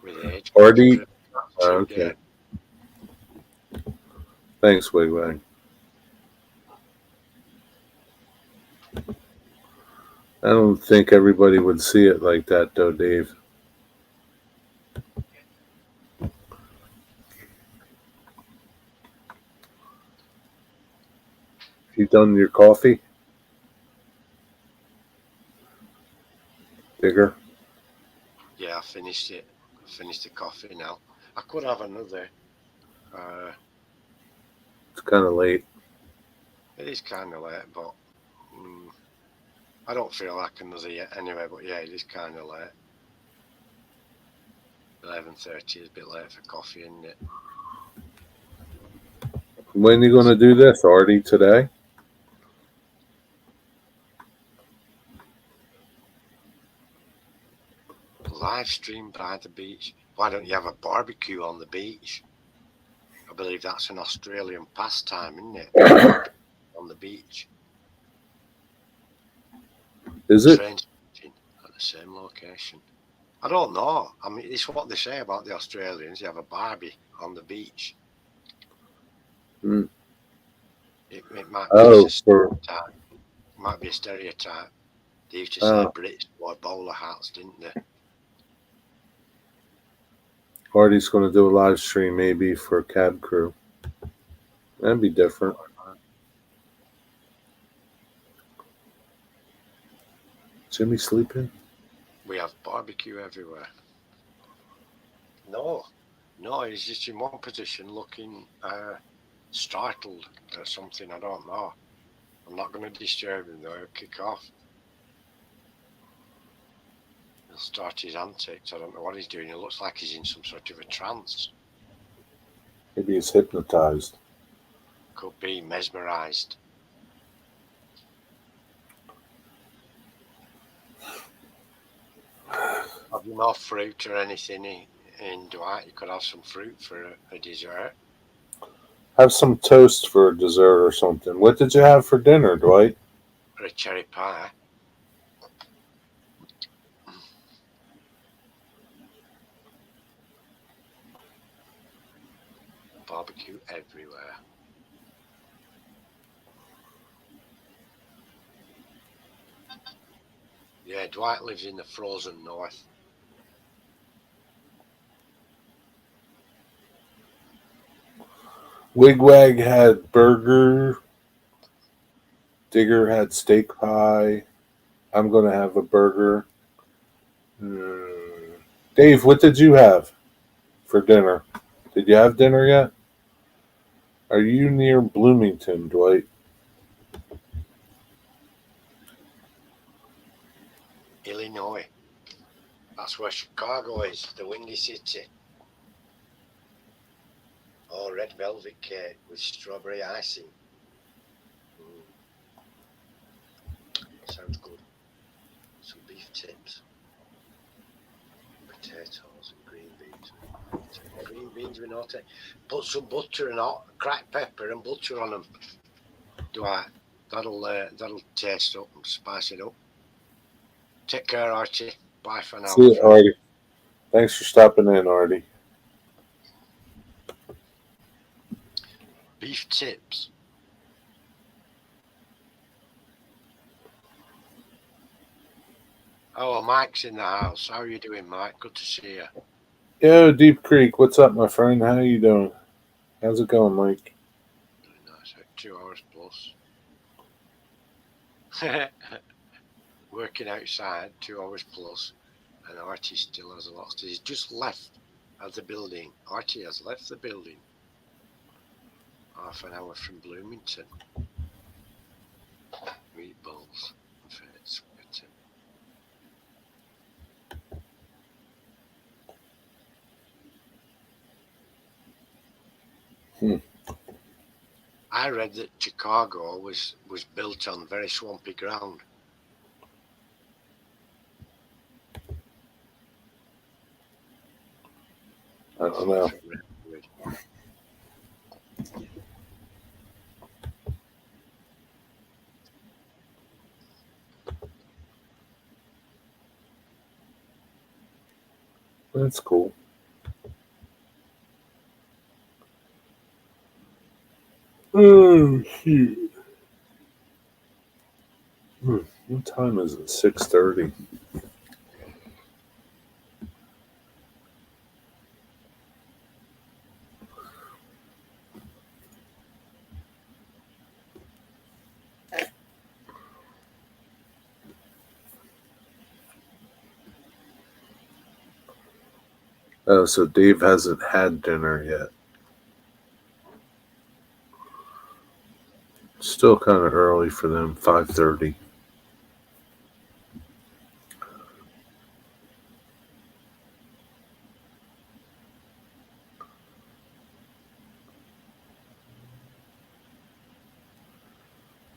With age comes Artie. attitude, Okay. Thanks, Wigwag. I don't think everybody would see it like that, though, Dave. You done your coffee, Digger? Yeah, I finished it. I finished the coffee now. I could have another. It's kind of late. It is kind of late, but I don't feel like another yet anyway. But yeah, it is kind of late. 11:30 is a bit late for coffee, isn't it? When are you going to do this, Artie, today? Live stream by the beach. Why don't you have a barbecue on the beach? I believe that's an Australian pastime, isn't it? Barbecue on the beach. Is it? Train station at the same location. I don't know. I mean, it's what they say about the Australians. You have a barbie on the beach. Mm. It might be Oh, a for stereotype. It might be a stereotype. They used to say Brits wore bowler hats, didn't they? Artie's going to do a live stream maybe for Cab Crew. That'd be different. Jimmy sleeping? We have barbecue everywhere. No, he's just in one position looking startled at something. I don't know. I'm not going to disturb him though. He'll kick off. He'll start his antics. I don't know what he's doing. He looks like he's in some sort of a trance. Maybe he's hypnotized. Could be mesmerized. Have you no fruit or anything in Dwight? You could have some fruit for a dessert. Have some toast for a dessert or something. What did you have for dinner, Dwight? Or a cherry pie. Barbecue everywhere. Yeah, Dwight lives in the frozen north. Wigwag had burger. Digger had steak pie. I'm going to have a burger. Dave, what did you have for dinner? Did you have dinner yet? Are you near Bloomington, Dwight? Illinois. That's where Chicago is, the Windy City. Oh, red velvet cake with strawberry icing. Sounds good. Some beef tips, potatoes, and green beans. Green beans with no taste. Put some butter and cracked pepper and butter on them. Dwight, that'll taste up and spice it up. Take care, Archie. Bye for now, See my you, friend. Artie. Thanks for stopping in, Artie. Beef tips. Oh, Mike's in the house. How are you doing, Mike? Good to see you. Yo, Deep Creek, what's up, my friend? How you doing? How's it going, Mike? Really nice. 2 hours plus. Working outside, 2 hours plus, and Archie still has a lot. He's just left the building. Archie has left the building. Half an hour from Bloomington. Meatballs. Spaghetti. I read that Chicago was built on very swampy ground. I don't know. That's cool. Oh, shoot. What time is it? 6:30. Oh, so Dave hasn't had dinner yet. Still kind of early for them. 5:30.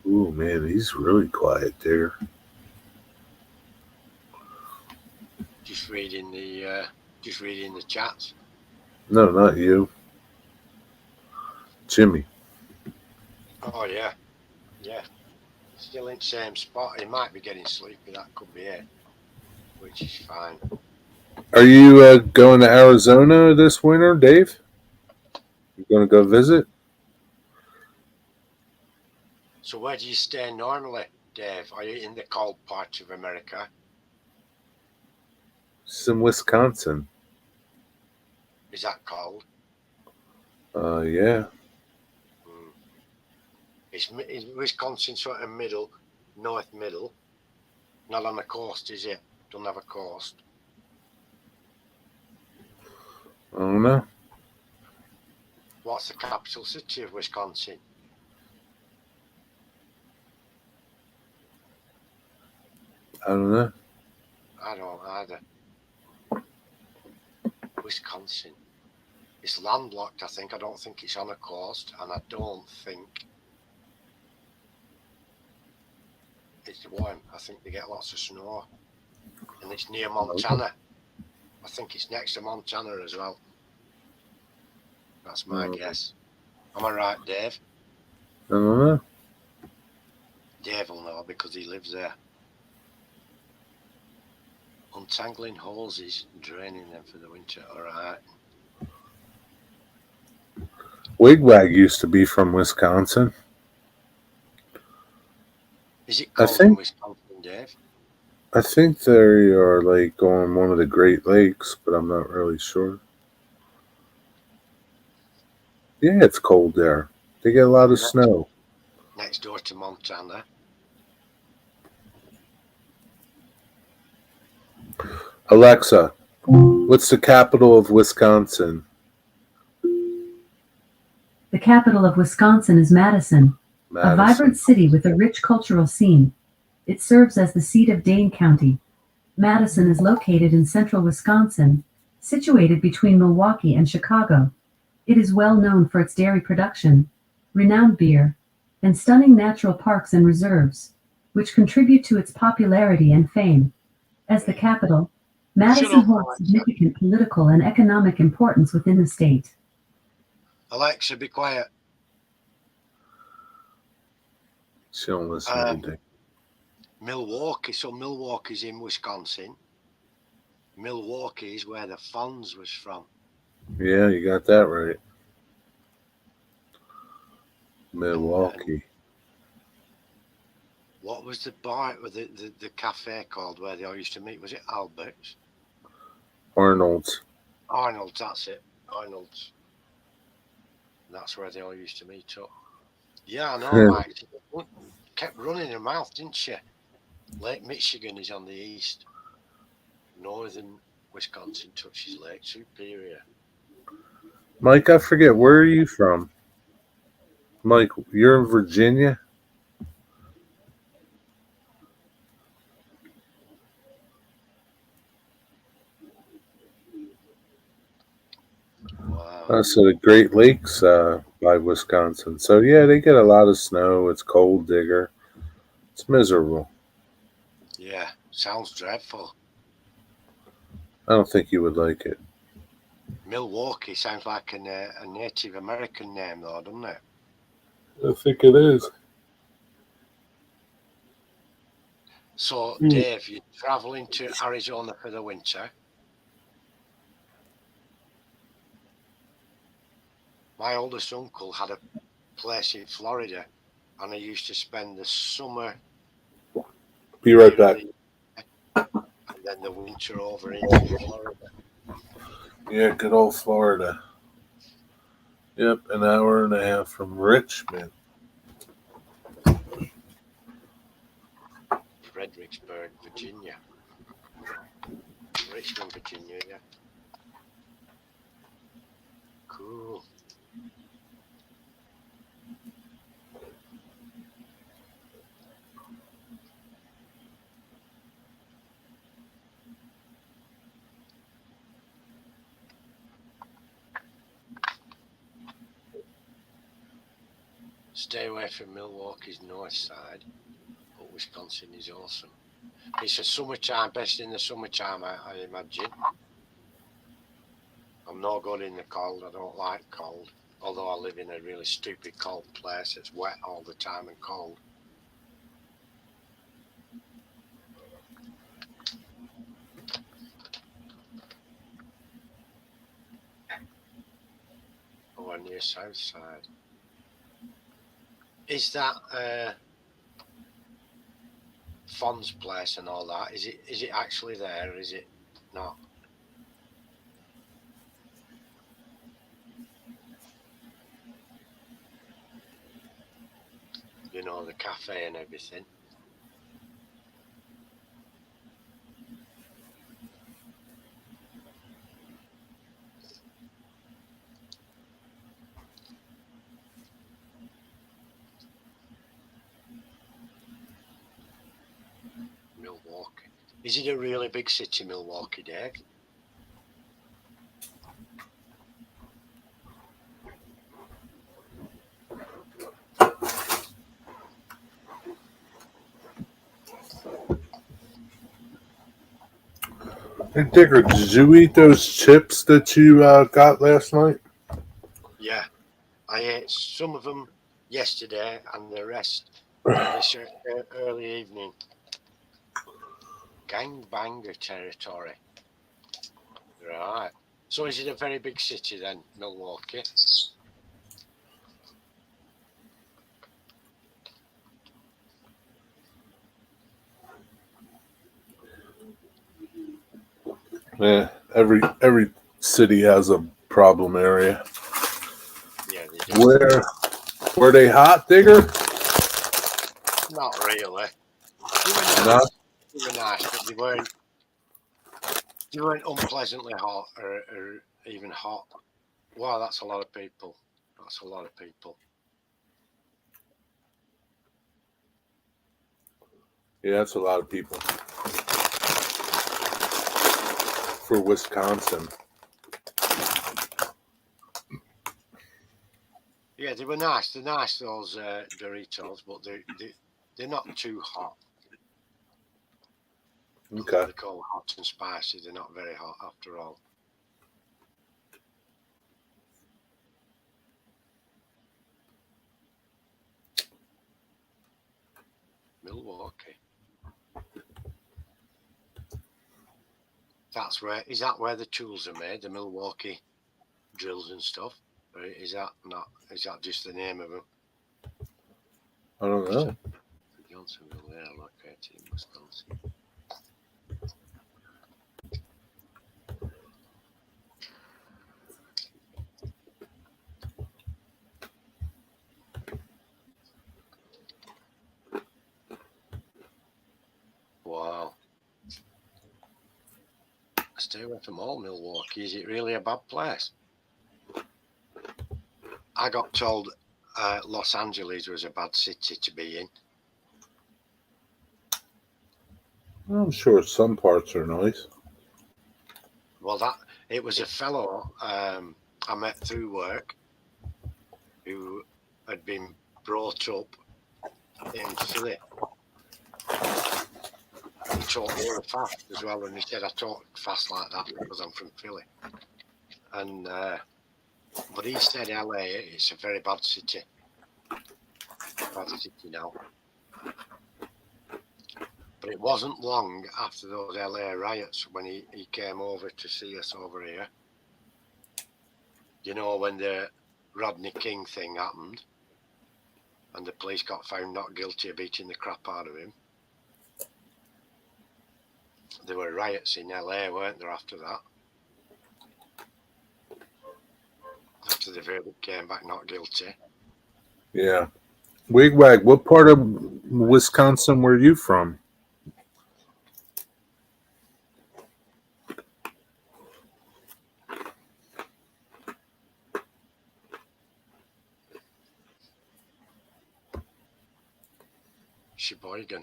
Ooh, man, he's really quiet there. Just reading the chats. No, not you, Jimmy. Oh yeah, yeah. Still in the same spot. He might be getting sleepy. That could be it, which is fine. Are you going to Arizona this winter, Dave? You going to go visit? So where do you stay normally, Dave? Are you in the cold part of America? It's in Wisconsin. Is that cold? Yeah. Hmm. Is Wisconsin sort of middle, north middle? Not on the coast, is it? Don't have a coast. I don't know. What's the capital city of Wisconsin? I don't know. I don't either. Wisconsin. It's landlocked, I think. I don't think it's on a coast, and I don't think it's warm. I think they get lots of snow, and it's near Montana. I think it's next to Montana as well. That's my guess. Am I right, Dave? I don't know. Dave will know because he lives there. Untangling hoses, draining them for the winter. All right. Wigwag used to be from Wisconsin. Is it I cold in think. Wisconsin, Dave? I think they are like on one of the Great Lakes, but I'm not really sure. Yeah, it's cold there. They get a lot of snow. Next door to Montana. Alexa, what's the capital of Wisconsin? The capital of Wisconsin is Madison, a Madison. vibrant city with a rich cultural scene. It serves as the seat of Dane County. Madison is located in central Wisconsin, situated between Milwaukee and Chicago. It is well known for its dairy production, renowned beer, and stunning natural parks and reserves, which contribute to its popularity and fame. As the capital, Madison holds significant political and economic importance within the state. Alexa, be quiet. She don't listen to anything. Milwaukee. So Milwaukee's in Wisconsin. Milwaukee is where the Fonz was from. Yeah, you got that right. Milwaukee. What was the bar, the cafe called where they all used to meet? Was it Albert's? Arnold's. Arnold's, that's it. Arnold's. That's where they all used to meet up. Yeah, I know, Mike. Kept running her mouth, didn't she? Lake Michigan is on the east. Northern Wisconsin touches Lake Superior. Mike, I forget, where are you from? Mike, you're in Virginia? Wow. So the Great Lakes by Wisconsin. So yeah, they get a lot of snow. It's cold, digger. It's miserable. Yeah, sounds dreadful. I don't think you would like it. Milwaukee sounds like a Native American name, though, doesn't it? I think it is. So, Dave, you're traveling to Arizona for the winter. My oldest uncle had a place in Florida, and I used to spend the summer. Be right back. And then the winter over into Florida. Yeah, good old Florida. Yep, an hour and a half from Richmond. Fredericksburg, Virginia. Richmond, Virginia, yeah. Cool. Stay away from Milwaukee's north side, but Wisconsin is awesome. It's a summertime, best in the summertime, I imagine. I'm not good in the cold. I don't like cold. Although I live in a really stupid cold place. It's wet all the time and cold. Oh, on your south side. Is that Fon's place and all that? Is it actually there or is it not? You know, the cafe and everything. Milwaukee. Is it a really big city, Milwaukee, Dave? Hey, Digger, did you eat those chips that you got last night? Yeah. I ate some of them yesterday and the rest this early evening. Gangbanger territory. Right. So is it a very big city then, Milwaukee? Yeah, every city has a problem area. Yeah, they do. Where were they hot, Digger? Not really. Not. They were nice, but they weren't unpleasantly hot or even hot. Wow, that's a lot of people. That's a lot of people. Yeah, that's a lot of people for Wisconsin. Yeah, they were nice. They're nice, those Doritos, but they're not too hot. Okay. They call hot and spicy. They're not very hot after all. Milwaukee. Is that where the tools are made? The Milwaukee drills and stuff? Or is that just the name of them? I don't know. Johnsonville, they are located in Wisconsin. Wow. Stay away from all Milwaukee. Is it really a bad place? I got told Los Angeles was a bad city to be in. I'm sure some parts are nice. Well, it was a fellow I met through work who had been brought up in Philly. He talked really fast as well, and he said I talk fast like that because I'm from Philly. And but he said LA, it's a very bad city. Bad city now. But it wasn't long after those LA riots when he came over to see us over here. You know, when the Rodney King thing happened and the police got found not guilty of beating the crap out of him. There were riots in LA, weren't there, after that? After the verdict came back not guilty. Yeah. Wigwag, what part of Wisconsin were you from? Sheboygan.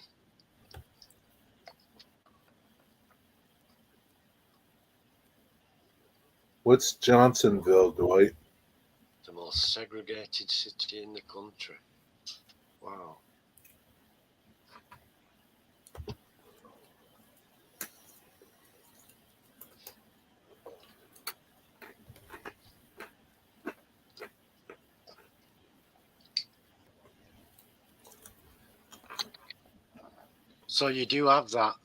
What's Johnsonville, Dwight? The most segregated city in the country. Wow. So you do have that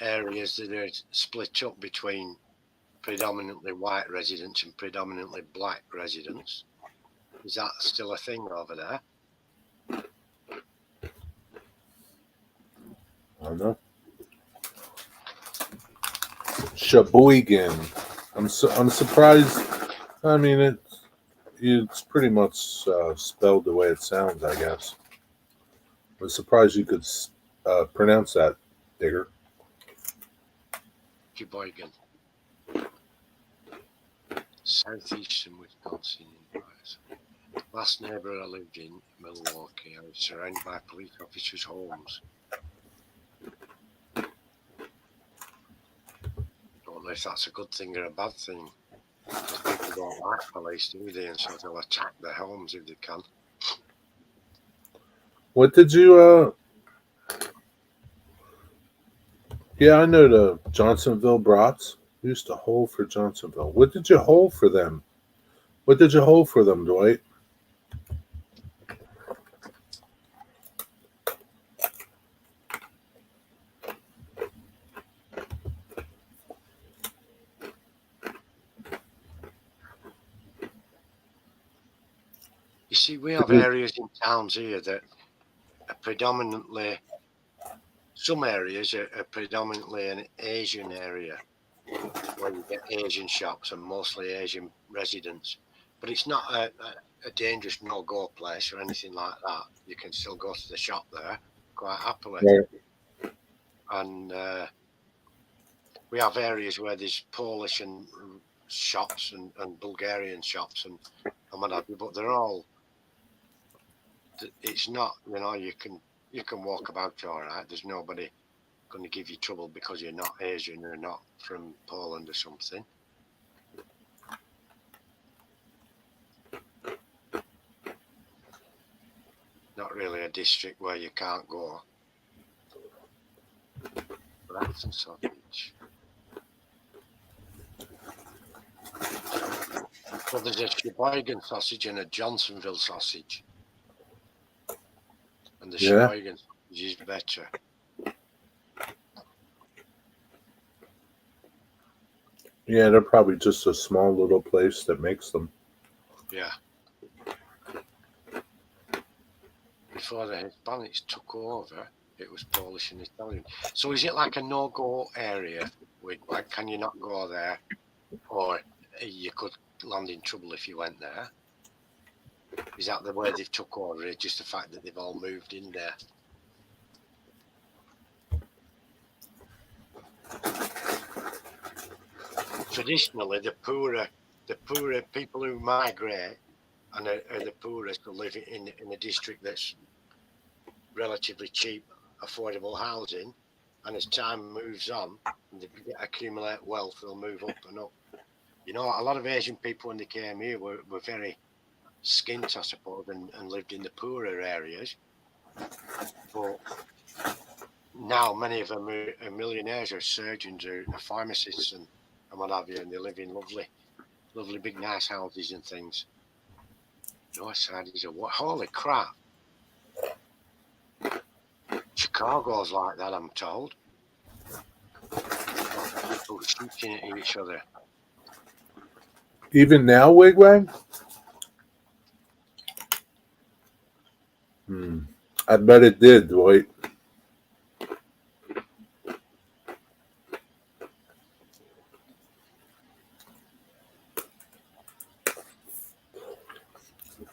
areas that are split up between predominantly white residents and predominantly black residents. Is that still a thing over there? I don't know. Sheboygan. I'm surprised. I mean, it's pretty much spelled the way it sounds, I guess. I'm surprised you could pronounce that, Digger. Sheboygan. Southeastern Wisconsin. Last neighbour I lived in, Milwaukee. I was surrounded by police officers' homes. Don't know if that's a good thing or a bad thing. People don't like police, do they? And so they'll attack their homes if they can. What did you? Yeah, I know the Johnsonville Brats. We used to hold for Johnsonville. What did you hold for them? What did you hold for them, Dwight? You see, we have areas in towns here that are predominantly, some areas are predominantly an Asian area where you get Asian shops and mostly Asian residents. But it's not a dangerous no-go place or anything like that. You can still go to the shop there quite happily. Right. And we have areas where there's Polish and shops and Bulgarian shops and what have you, but they're all, it's not, you can walk about all right. There's nobody going to give you trouble because you're not Asian or not from Poland or something. Not really a district where you can't go. Brats and sausage. So there's a Sheboygan sausage and a Johnsonville sausage. And the Sheboygan sausage is better. Yeah, they're probably just a small little place that makes them. Yeah. Before the Hispanics took over, it was Polish and Italian. So is it like a no-go area? Like, can you not go there? Or you could land in trouble if you went there? Is that the way they've took over? It's just the fact that they've all moved in there? Traditionally, the poorer people who migrate and are the poorest will live in a district that's relatively cheap, affordable housing. And as time moves on and they accumulate wealth, they'll move up and up. A lot of Asian people when they came here were very skint, I suppose, and lived in the poorer areas. But now many of them are millionaires or surgeons or pharmacists and what have you, and they live in lovely big nice houses and things. North side is holy crap. Chicago's like that, I'm told. People shooting at each other. Even now, Wigwag? I bet it did, Dwight.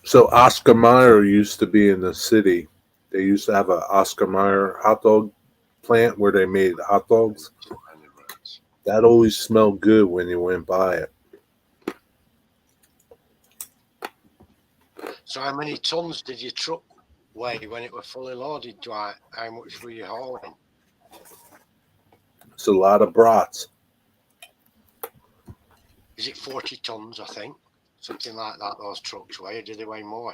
So Oscar Mayer used to be in the city. They used to have an Oscar Mayer hot dog plant where they made hot dogs. That always smelled good when you went by it. So how many tons did your truck weigh when it was fully loaded, Dwight? How much were you hauling? It's a lot of brats. Is it 40 tons, I think? Something like that, those trucks weigh, or do they weigh more?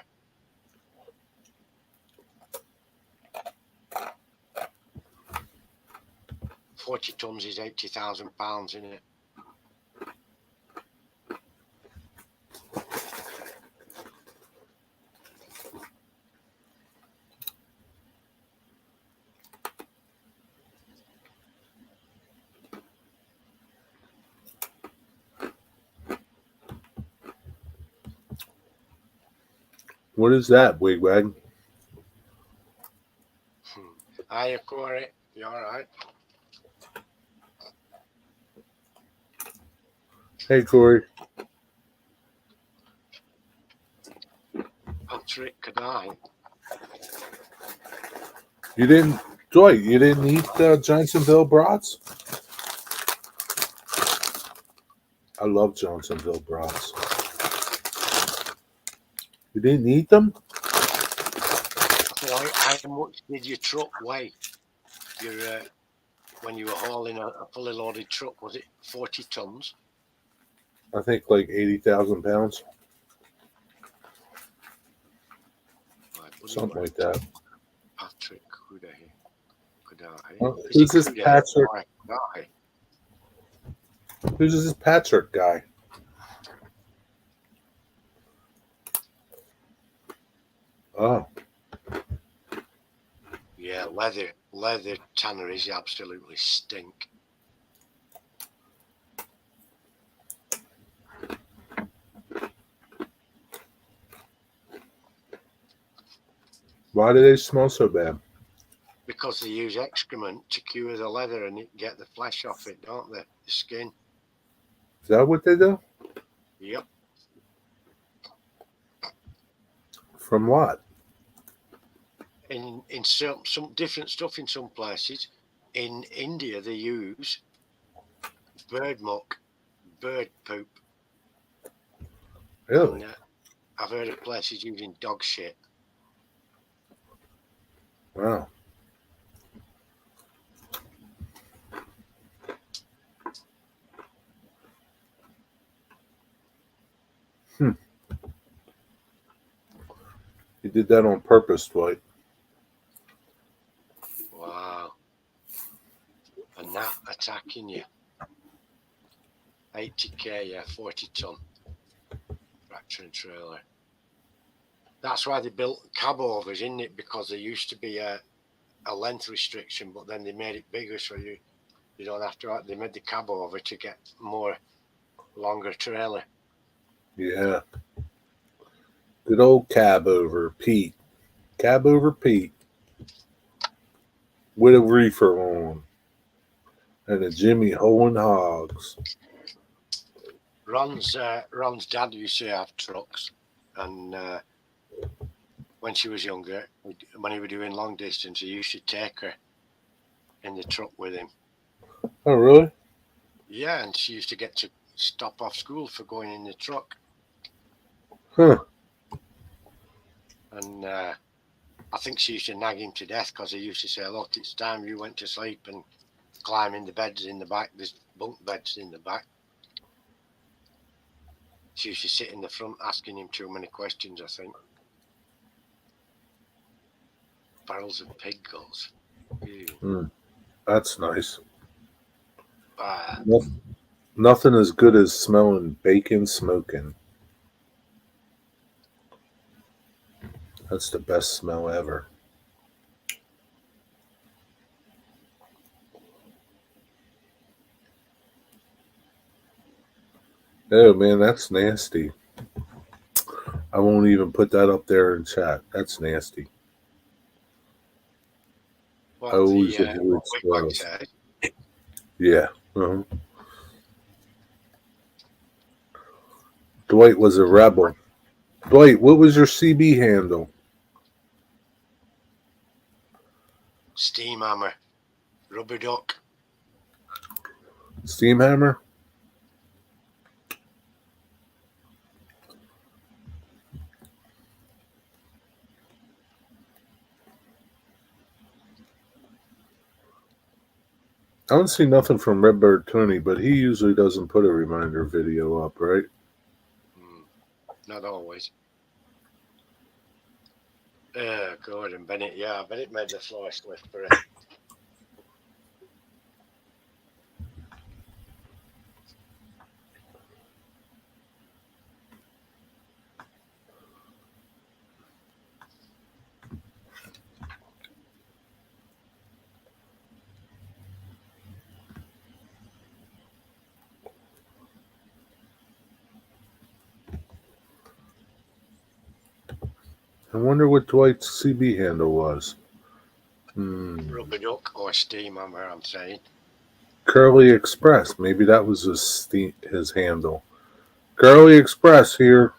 £40 tons is £80,000, isn't it? What is that, Wigwag? Hiya, Corey. You all right? Hey, Corey. Patrick, could I? You didn't, Dwight, you didn't eat Johnsonville brats? I love Johnsonville brats. You didn't eat them? How much did your truck weigh? Your when you were hauling a fully loaded truck, was it 40 tons? I think like 80,000 pounds. Something like that. Patrick, could I? Who's this Patrick? Could I? Who's this Patrick guy? Oh, Yeah, leather tanneries absolutely stink. why do they smell so bad? Because they use excrement to cure the leather and get the flesh off it, don't they? The skin. Is that what they do? Yep. From what? In some different stuff in some places. In India, they use bird muck, bird poop. Really? And, I've heard of places using dog shit. Wow. You did that on purpose, Dwight. Wow. And that attacking you. 80k, yeah, 40 ton. Tractor and trailer. That's why they built cab overs, isn't it? Because there used to be a length restriction, but then they made it bigger so you don't have to. They made the cab over to get more longer trailer. Yeah. Good old cab over Pete. Cab over Pete. With a reefer on. And a Jimmy hoeing hogs. Ron's dad used to have trucks, and when she was younger, when he was doing long distance, he used to take her in the truck with him. Oh, really? Yeah, and she used to get to stop off school for going in the truck. Huh. And I think she used to nag him to death because he used to say, "Look, it's time you went to sleep and climb in the beds in the back. There's bunk beds in the back." She used to sit in the front asking him too many questions, I think. Barrels of pig guts. That's nice. Ah, Nothing as good as smelling bacon smoking. That's the best smell ever. Oh man, that's nasty. I won't even put that up there in chat. That's nasty. what I always the avoid what Wigwag smells. said. Yeah. Uh-huh. Dwight was a rebel. Dwight, what was your CB handle? Steam hammer, rubber duck. Steamhammer? I don't see nothing from Redbird Tony, but he usually doesn't put a reminder video up, right? Not always. Gordon Bennett, yeah, Bennett made the floor slippery. I wonder what Dwight's CB handle was. Rubber duck or steam, I'm saying. Curly Express. Maybe that was his handle. Curly Express here.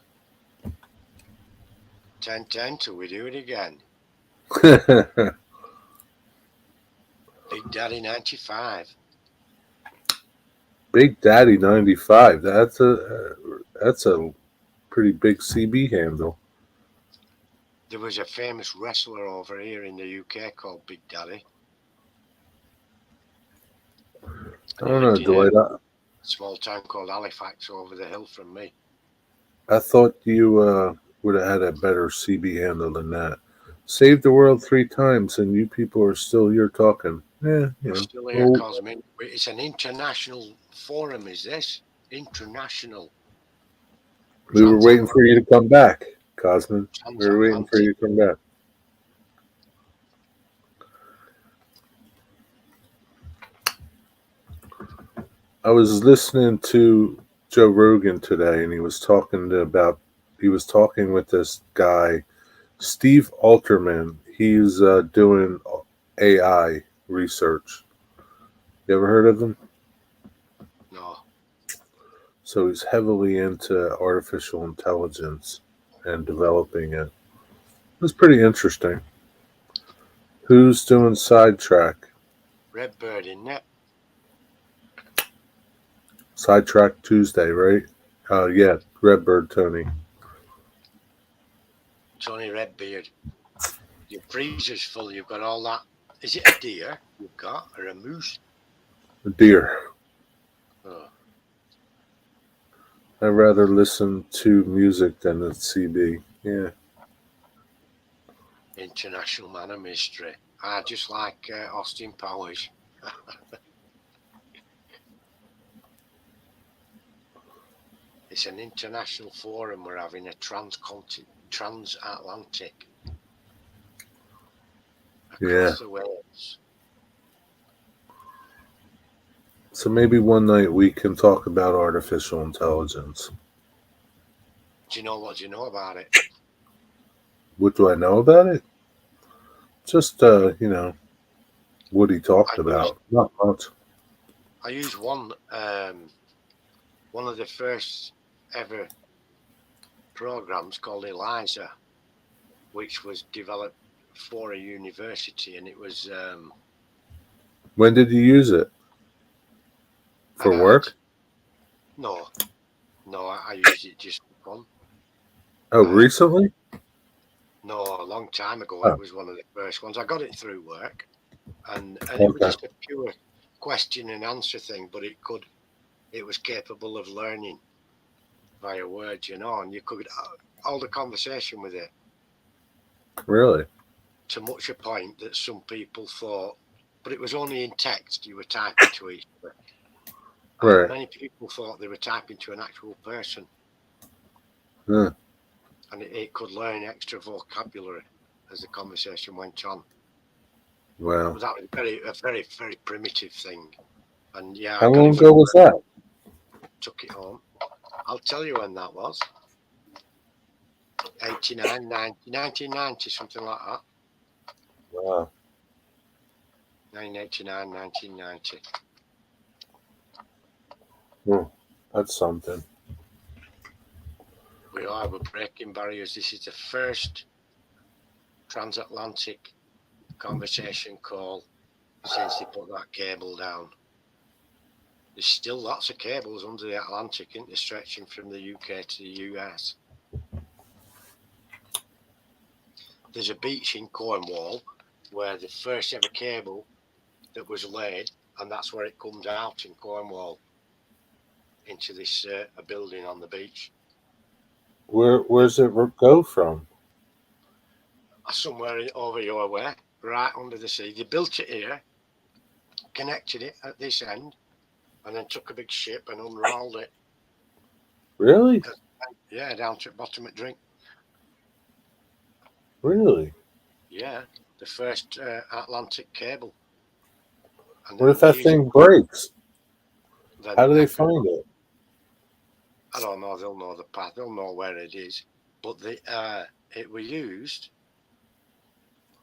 10-10 till we do it again. Big Daddy 95. Big Daddy 95. That's a pretty big CB handle. There was a famous wrestler over here in the UK called Big Daddy. I don't know, Dwight. Small town called Halifax over the hill from me. I thought you would have had a better CB handle than that. Saved the world 3 times, and you people are still here talking. Yeah, We're still here, Cosmin. It's an international forum, is this? International. We were waiting for you to come back, Cosmin. We were waiting for you to come back. I was listening to Joe Rogan today, and he was talking with this guy, Steve Alterman. He's doing AI research. You ever heard of him? No. So he's heavily into artificial intelligence and developing it. It's pretty interesting. Who's doing Sidetrack? Redbird, isn't it? Sidetrack Tuesday, right? Yeah, Redbird Tony. Tony Redbeard. Your freezer's full. You've got all that. Is it a deer you've got or a moose? A deer. Oh. I'd rather listen to music than a CB. Yeah. International man of mystery. Just like Austin Powers. It's an international forum we're having, a transatlantic. Across the waves. So maybe one night we can talk about artificial intelligence. Do you know what you know about it? What do I know about it? Just what he talked about. Not much. I used one of the first ever programs called Eliza, which was developed for a university, and it was. When did you use it? For work? No, I used it just for fun. Oh, recently? No, a long time ago. It was one of the first ones. I got it through work, and it was just a pure question and answer thing, but it was capable of learning via words, and you could hold a conversation with it. Really? To much a point that some people thought, but it was only in text. You were typing to each other. Right. Many people thought they were typing to an actual person. Yeah. And it could learn extra vocabulary as the conversation went on. Wow. But that was a very, very primitive thing. And yeah. How long ago was that? Took it home. I'll tell you when that was. 89, 90, 1990, something like that. Wow. 1989, 1990. That's something. We're breaking barriers. This is the first transatlantic conversation call since they put that cable down. There's still lots of cables under the Atlantic, isn't there, stretching from the UK to the US. There's a beach in Cornwall where the first ever cable that was laid and that's where it comes out in Cornwall into this a building on the beach. Where's it go from? Somewhere over your way, right under the sea. They built it here, connected it at this end, and then took a big ship and unrolled it. Really? Yeah, down to the bottom of Drink. Really? Yeah, the first Atlantic cable. And What if that thing breaks? How do they find it? I don't know. They'll know the path. They'll know where it is. But it was used.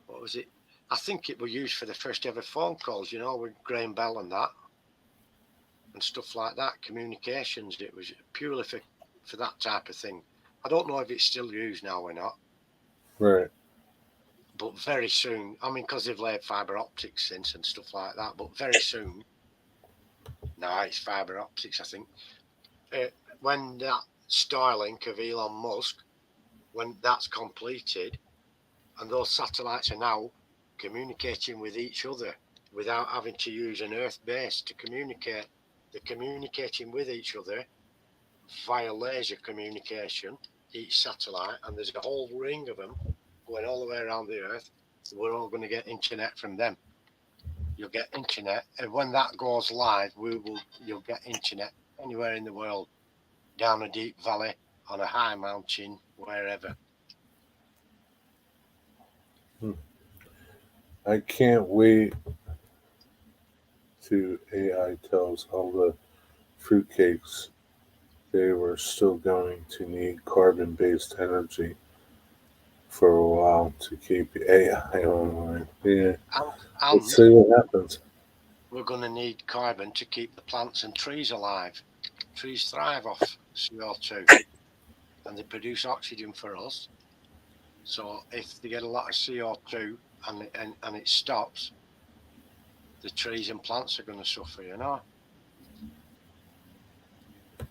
What was it? I think it was used for the first ever phone calls. With Graham Bell and that, and stuff like that. Communications. It was purely for that type of thing. I don't know if it's still used now or not. Right. But very soon, I mean, because they've laid fibre optics since and stuff like that. But very soon, no, it's fibre optics. I think when that Starlink of Elon Musk, when that's completed, and those satellites are now communicating with each other without having to use an Earth base to communicate. They're communicating with each other via laser communication, each satellite, and there's a whole ring of them going all the way around the Earth. So we're all going to get internet from them. You'll get internet, and when that goes live, you'll get internet anywhere in the world, down a deep valley, on a high mountain, wherever. I can't wait to AI tells all the fruitcakes they were still going to need carbon-based energy for a while to keep AI online. Yeah, And let's see what happens. we're going to need carbon to keep the plants and trees alive. Trees thrive off CO2 and they produce oxygen for us. So if they get a lot of CO2 and it stops, the trees and plants are going to suffer,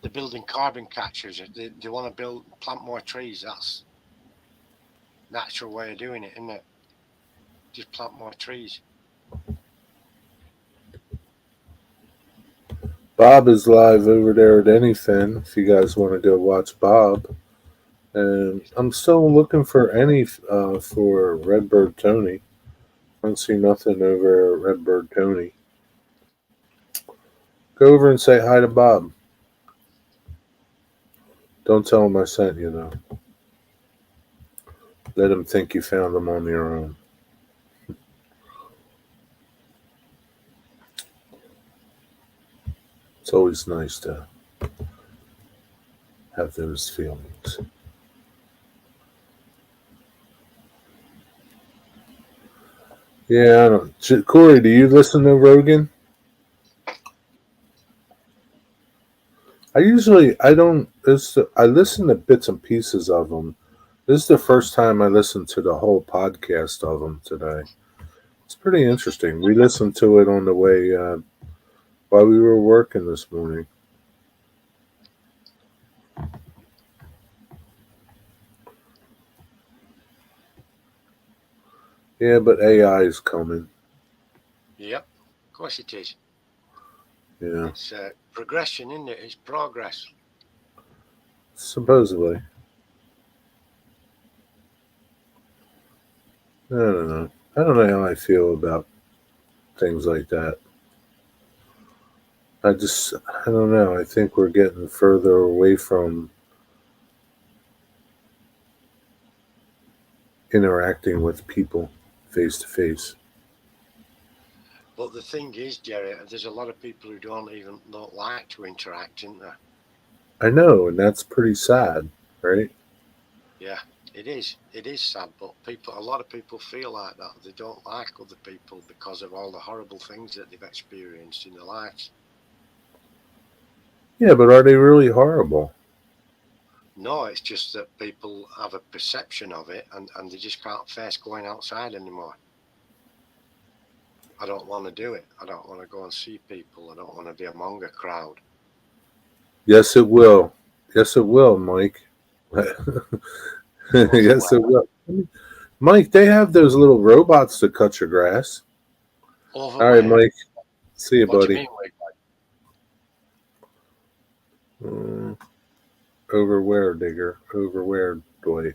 They're building carbon catchers. They want to plant more trees. That's natural way of doing it, isn't it? Just plant more trees. Bob is live over there at Anything if you guys want to go watch Bob. And I'm still looking for any for Redbird Tony. I don't see nothing over at Redbird Tony. Go over and say hi to Bob. Don't tell him I sent you, though. Let him think you found him on your own. It's always nice to have those feelings. Yeah, I don't. Corey, do you listen to Rogan? I don't. I listen to bits and pieces of them. This is the first time I listened to the whole podcast of them today. It's pretty interesting. We listened to it on the way while we were working this morning. Yeah, but AI is coming. Yep, of course it is. Yeah. It's progression, isn't it? It's progress. Supposedly. I don't know. I don't know how I feel about things like that. I don't know. I think we're getting further away from interacting with people face to face. But the thing is, Jerry, there's a lot of people who don't like to interact, isn't there? I know, and that's pretty sad, right? Yeah, it is. It is sad, but a lot of people feel like that. They don't like other people because of all the horrible things that they've experienced in their lives. Yeah, but are they really horrible? No, it's just that people have a perception of it and they just can't face going outside anymore. I don't want to do it. I don't want to go and see people. I don't want to be among a crowd. Yes, it will. Yes, it will, Mike. Yes, it will. Mike, they have those little robots to cut your grass. All right, Mike. See you, What do you buddy. mean, wig? Mm, over where, Digger? Over where, Dwight?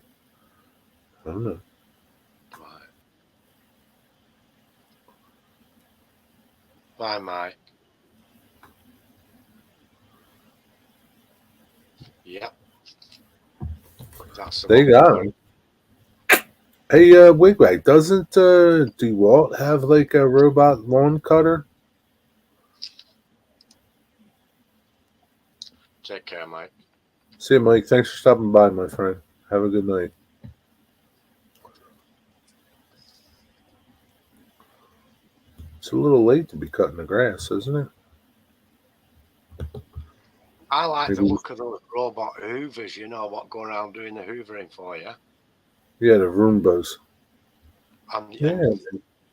I don't know. Right. Bye, Mike. Yep, that's the They one. got him. Hey, Wigwag, doesn't DeWalt have like a robot lawn cutter? Take care, Mike. See you, Mike. Thanks for stopping by, my friend. Have a good night. It's a little late to be cutting the grass, isn't it? I like the Maybe. look of those robot hoovers, what go around doing the hoovering for you. Yeah, the Roombas. And Yeah.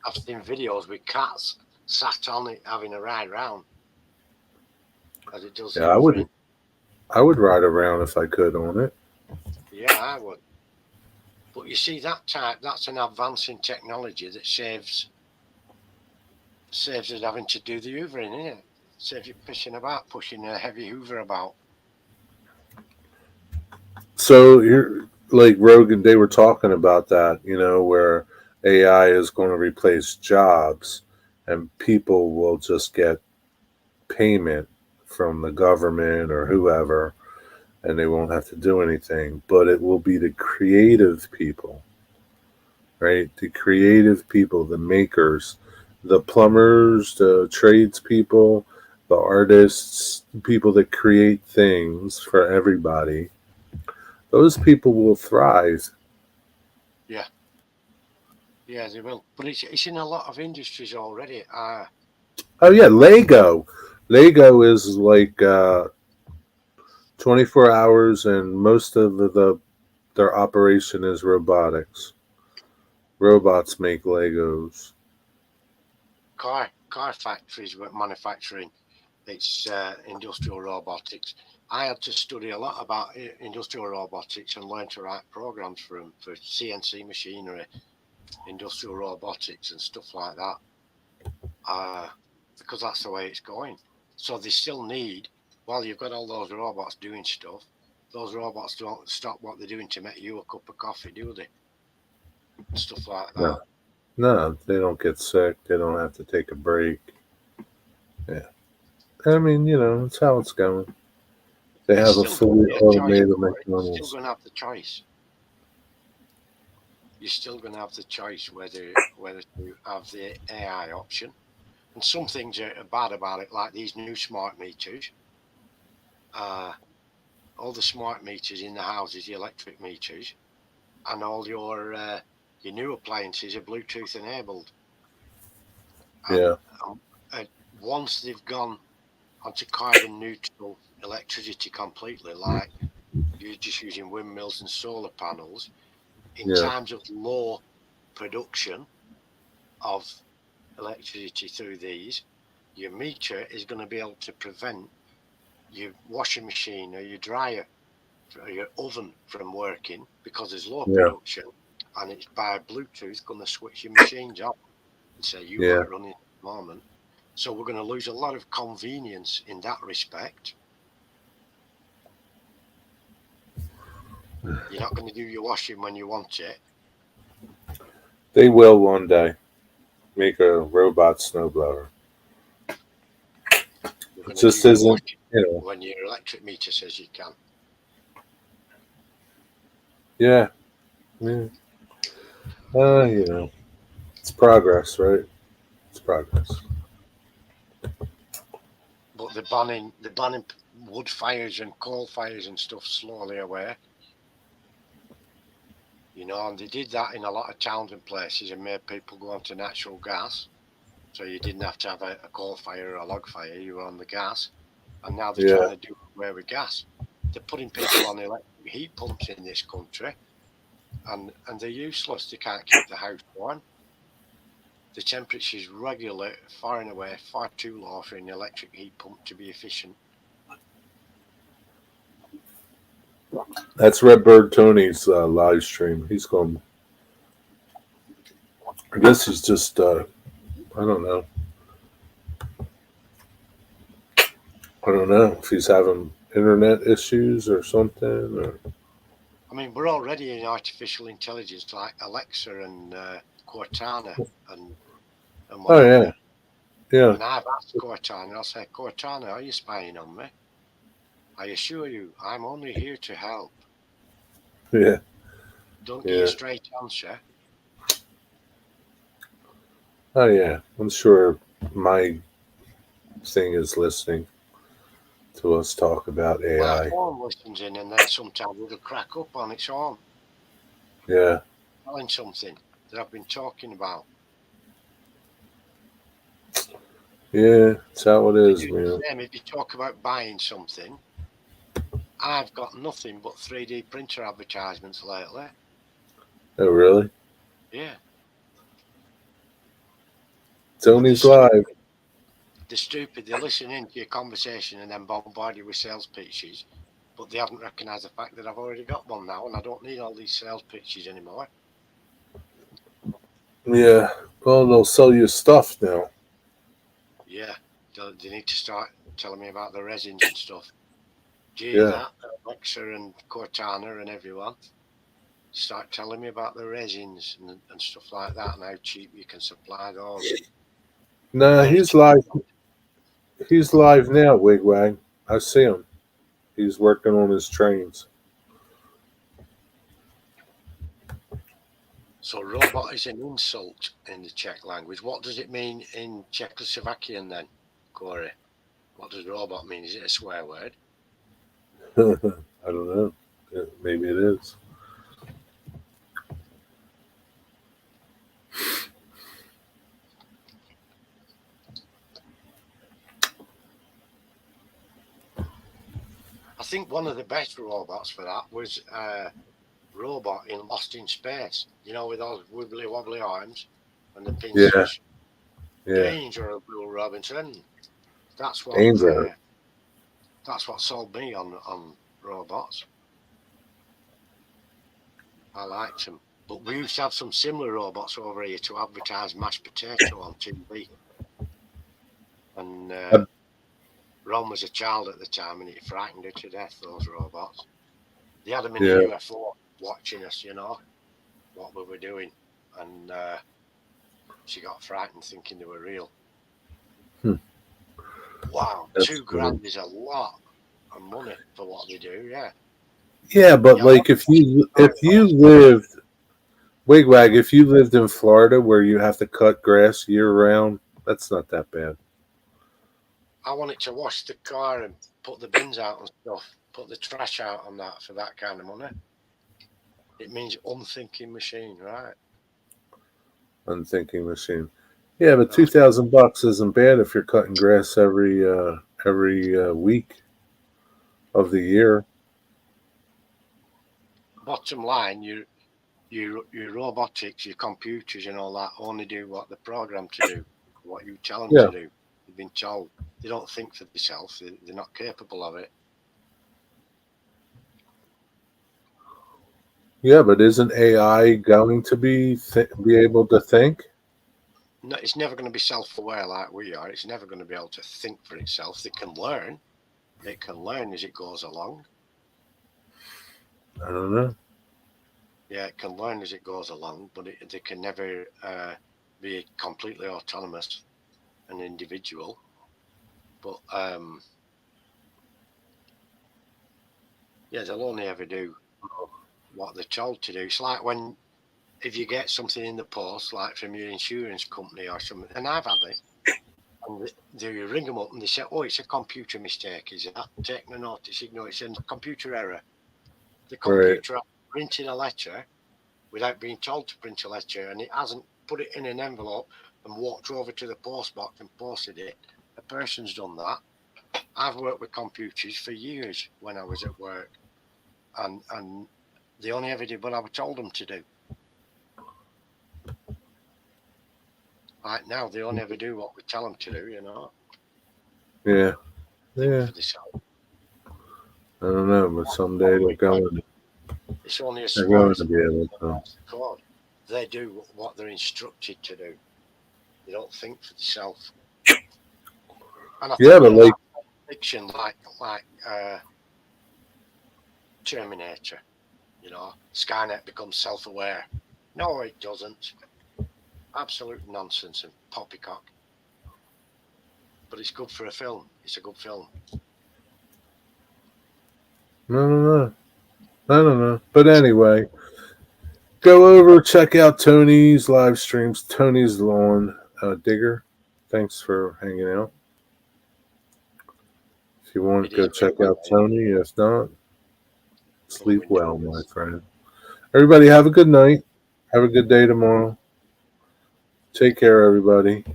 I've seen videos with cats sat on it having a ride round as it does the Yeah, hoovering. I would ride around if I could on it. Yeah, I would. But you see, that's an advancing technology that saves us having to do the hoovering, isn't it? Saves you pissing about, pushing a heavy hoover about. So you're like Rogan, they were talking about that, where AI is going to replace jobs and people will just get payment from the government or whoever and they won't have to do anything. But it will be the creative people, right? The creative people, the makers, the plumbers, the tradespeople, the artists, people that create things for everybody. Those people will thrive. Yeah, yeah, they will. But it's in a lot of industries already. Oh yeah, Lego. Lego is like 24 hours, and most of their operation is robotics. Robots make Legos. Car factories were manufacturing. It's industrial robotics. I had to study a lot about industrial robotics and learn to write programs for them for CNC machinery, industrial robotics, and stuff like that. Because that's the way it's going. So they still need, while you've got all those robots doing stuff, those robots don't stop what they're doing to make you a cup of coffee, do they? And stuff like that. No, no, they don't get sick. They don't have to take a break. Yeah, I mean, it's how it's going. They It's have a still going to fully be a choice. automated You're still McDonald's. going to have the choice. You're still going to have the choice whether to have the AI option. And some things are bad about it, like these new smart meters. All the smart meters in the houses, the electric meters, and all your new appliances are Bluetooth enabled. And Yeah, once they've gone onto carbon neutral electricity completely, like you're just using windmills and solar panels, in yeah, times of low production of electricity through these, your meter is going to be able to prevent your washing machine or your dryer or your oven from working because there's low yeah, production, and it's by Bluetooth going to switch your machines off and say you yeah. aren't running at the moment. So we're going to lose a lot of convenience in that respect. You're not going to do your washing when you want it. They will one day make a robot snowblower. You're It going to do just your isn't, washing you know. when your electric meter says you can. Yeah, yeah. It's progress, right? It's progress. But they're banning wood fires and coal fires and stuff slowly away. And they did that in a lot of towns and places and made people go onto natural gas. So you didn't have to have a coal fire or a log fire, you were on the gas. And now they're Yeah, trying to do away with gas. They're putting people on electric heat pumps in this country, and they're useless. They can't keep the house warm. The temperature's regular, far and away, far too low for an electric heat pump to be efficient. that's Redbird Tony's live stream. He's going. I guess he's just. I don't know. don't know if he's having internet issues or something. Or... I mean, we're already in artificial intelligence like Alexa and Cortana and Oh whatever. yeah, yeah, And I've asked Cortana, I say, Cortana, are you spying on me? I assure you, I'm only here to help. yeah, Don't get a yeah. straight answer. Oh yeah. I'm sure my thing is listening to us talk about My AI. phone listens in, and then sometimes it'll crack up on its own, Yeah, telling something that I've been talking about. yeah. That's how it They is, do the man. same if you talk about buying something. I've got nothing but 3D printer advertisements lately. Oh really? Yeah. But Tony's live. they're stupid. They listen into your conversation and then bombard you with sales pitches, but they haven't recognised the fact that I've already got one now, and I don't need all these sales pitches anymore. Yeah. Well, they'll sell you stuff now. Yeah, they need to start telling me about the resins and stuff. Do you hear Yeah. that? Alexa and Cortana and everyone start telling me about the resins and stuff like that, and how cheap you can supply those. Nah, Very he's cheap. live. He's live now, Wigwag. I see him. He's working on his trains. So robot is an insult in the Czech language. What does it mean in Czechoslovakian then, Corey? What does robot mean? Is it a swear word? I don't know. Maybe it is. I think one of the best robots for that was robot in Lost in Space. You know, with those wibbly wobbly arms and the Yeah. pincers. Yeah. Danger, Will Robinson. That's what Danger. that's what sold me on robots. I liked them. But we used to have some similar robots over here to advertise mashed potato on TV. And Ron was a child at the time, and it frightened her to death, those robots. They had them in a Yeah. UFO watching us, you know, what we were doing. And she got frightened thinking they were real. Hmm. Wow, That's £2,000 funny. is a lot of money for what they do, yeah. Yeah, but Yeah, like if you lived Wigwag, if you lived in Florida where you have to cut grass year round, that's not that bad. I want it to wash the car and put the bins out and stuff, put the trash out on that for that kind of money. It means unthinking machine, right? Unthinking machine. Yeah, but No. $2,000 isn't bad if you're cutting grass every week of the year. Bottom line, your robotics, your computers and all that only do what they're programmed to do, what you tell them Yeah. to do. They've been told. They don't think for themselves. They're not capable of it. Yeah, but isn't AI going to be able to think? No, it's never going to be self-aware like we are. It's never going to be able to think for itself. They can learn. It can learn as it goes along. I don't know. Yeah, it can learn as it goes along, but they can never be completely autonomous and individual. But yeah, they'll only ever do what they're told to do. It's like when if you get something in the post, like from your insurance company or something, and I've had it, and they ring them up and they say, "Oh, it's a computer mistake. Is that taking a notice? No, it's a computer error. The Right. computer printed a letter without being told to print a letter, and it hasn't put it in an envelope and walked over to the post box and posted it. A person's done that. I've worked with computers for years when I was at work, and they only ever did what I was told them to do. Right now, they only ever do what we tell them to do, you know, Yeah. think Yeah. for themselves. I don't know, but someday It's only a they're going smart to be able to. code. They do what they're instructed to do. They don't think for themselves. And I Yeah, think but they're like that fiction like Terminator. You know, Skynet becomes self-aware. No, it doesn't. Absolute nonsense and poppycock. But it's good for a film. It's a good film. No. I don't know. But anyway, go over, check out Tony's live streams. Tony's Lawn Digger. Thanks for hanging out. If you want, It go is check good. out Tony. If not, sleep Windows. well, my friend. Everybody, have a good night. Have a good day tomorrow. Take care, everybody.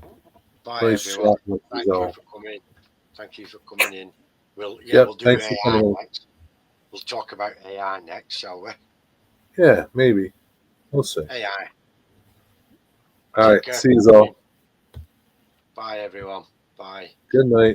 Bye, Nice everyone. chatting with Thank you you all. for coming. Thank you for coming in. We'll do Thanks for AI coming in. next. We'll talk about AI next, shall we? Yeah, maybe. We'll see. AI. All right. Take care. See you all. Bye, everyone. Bye. Good night.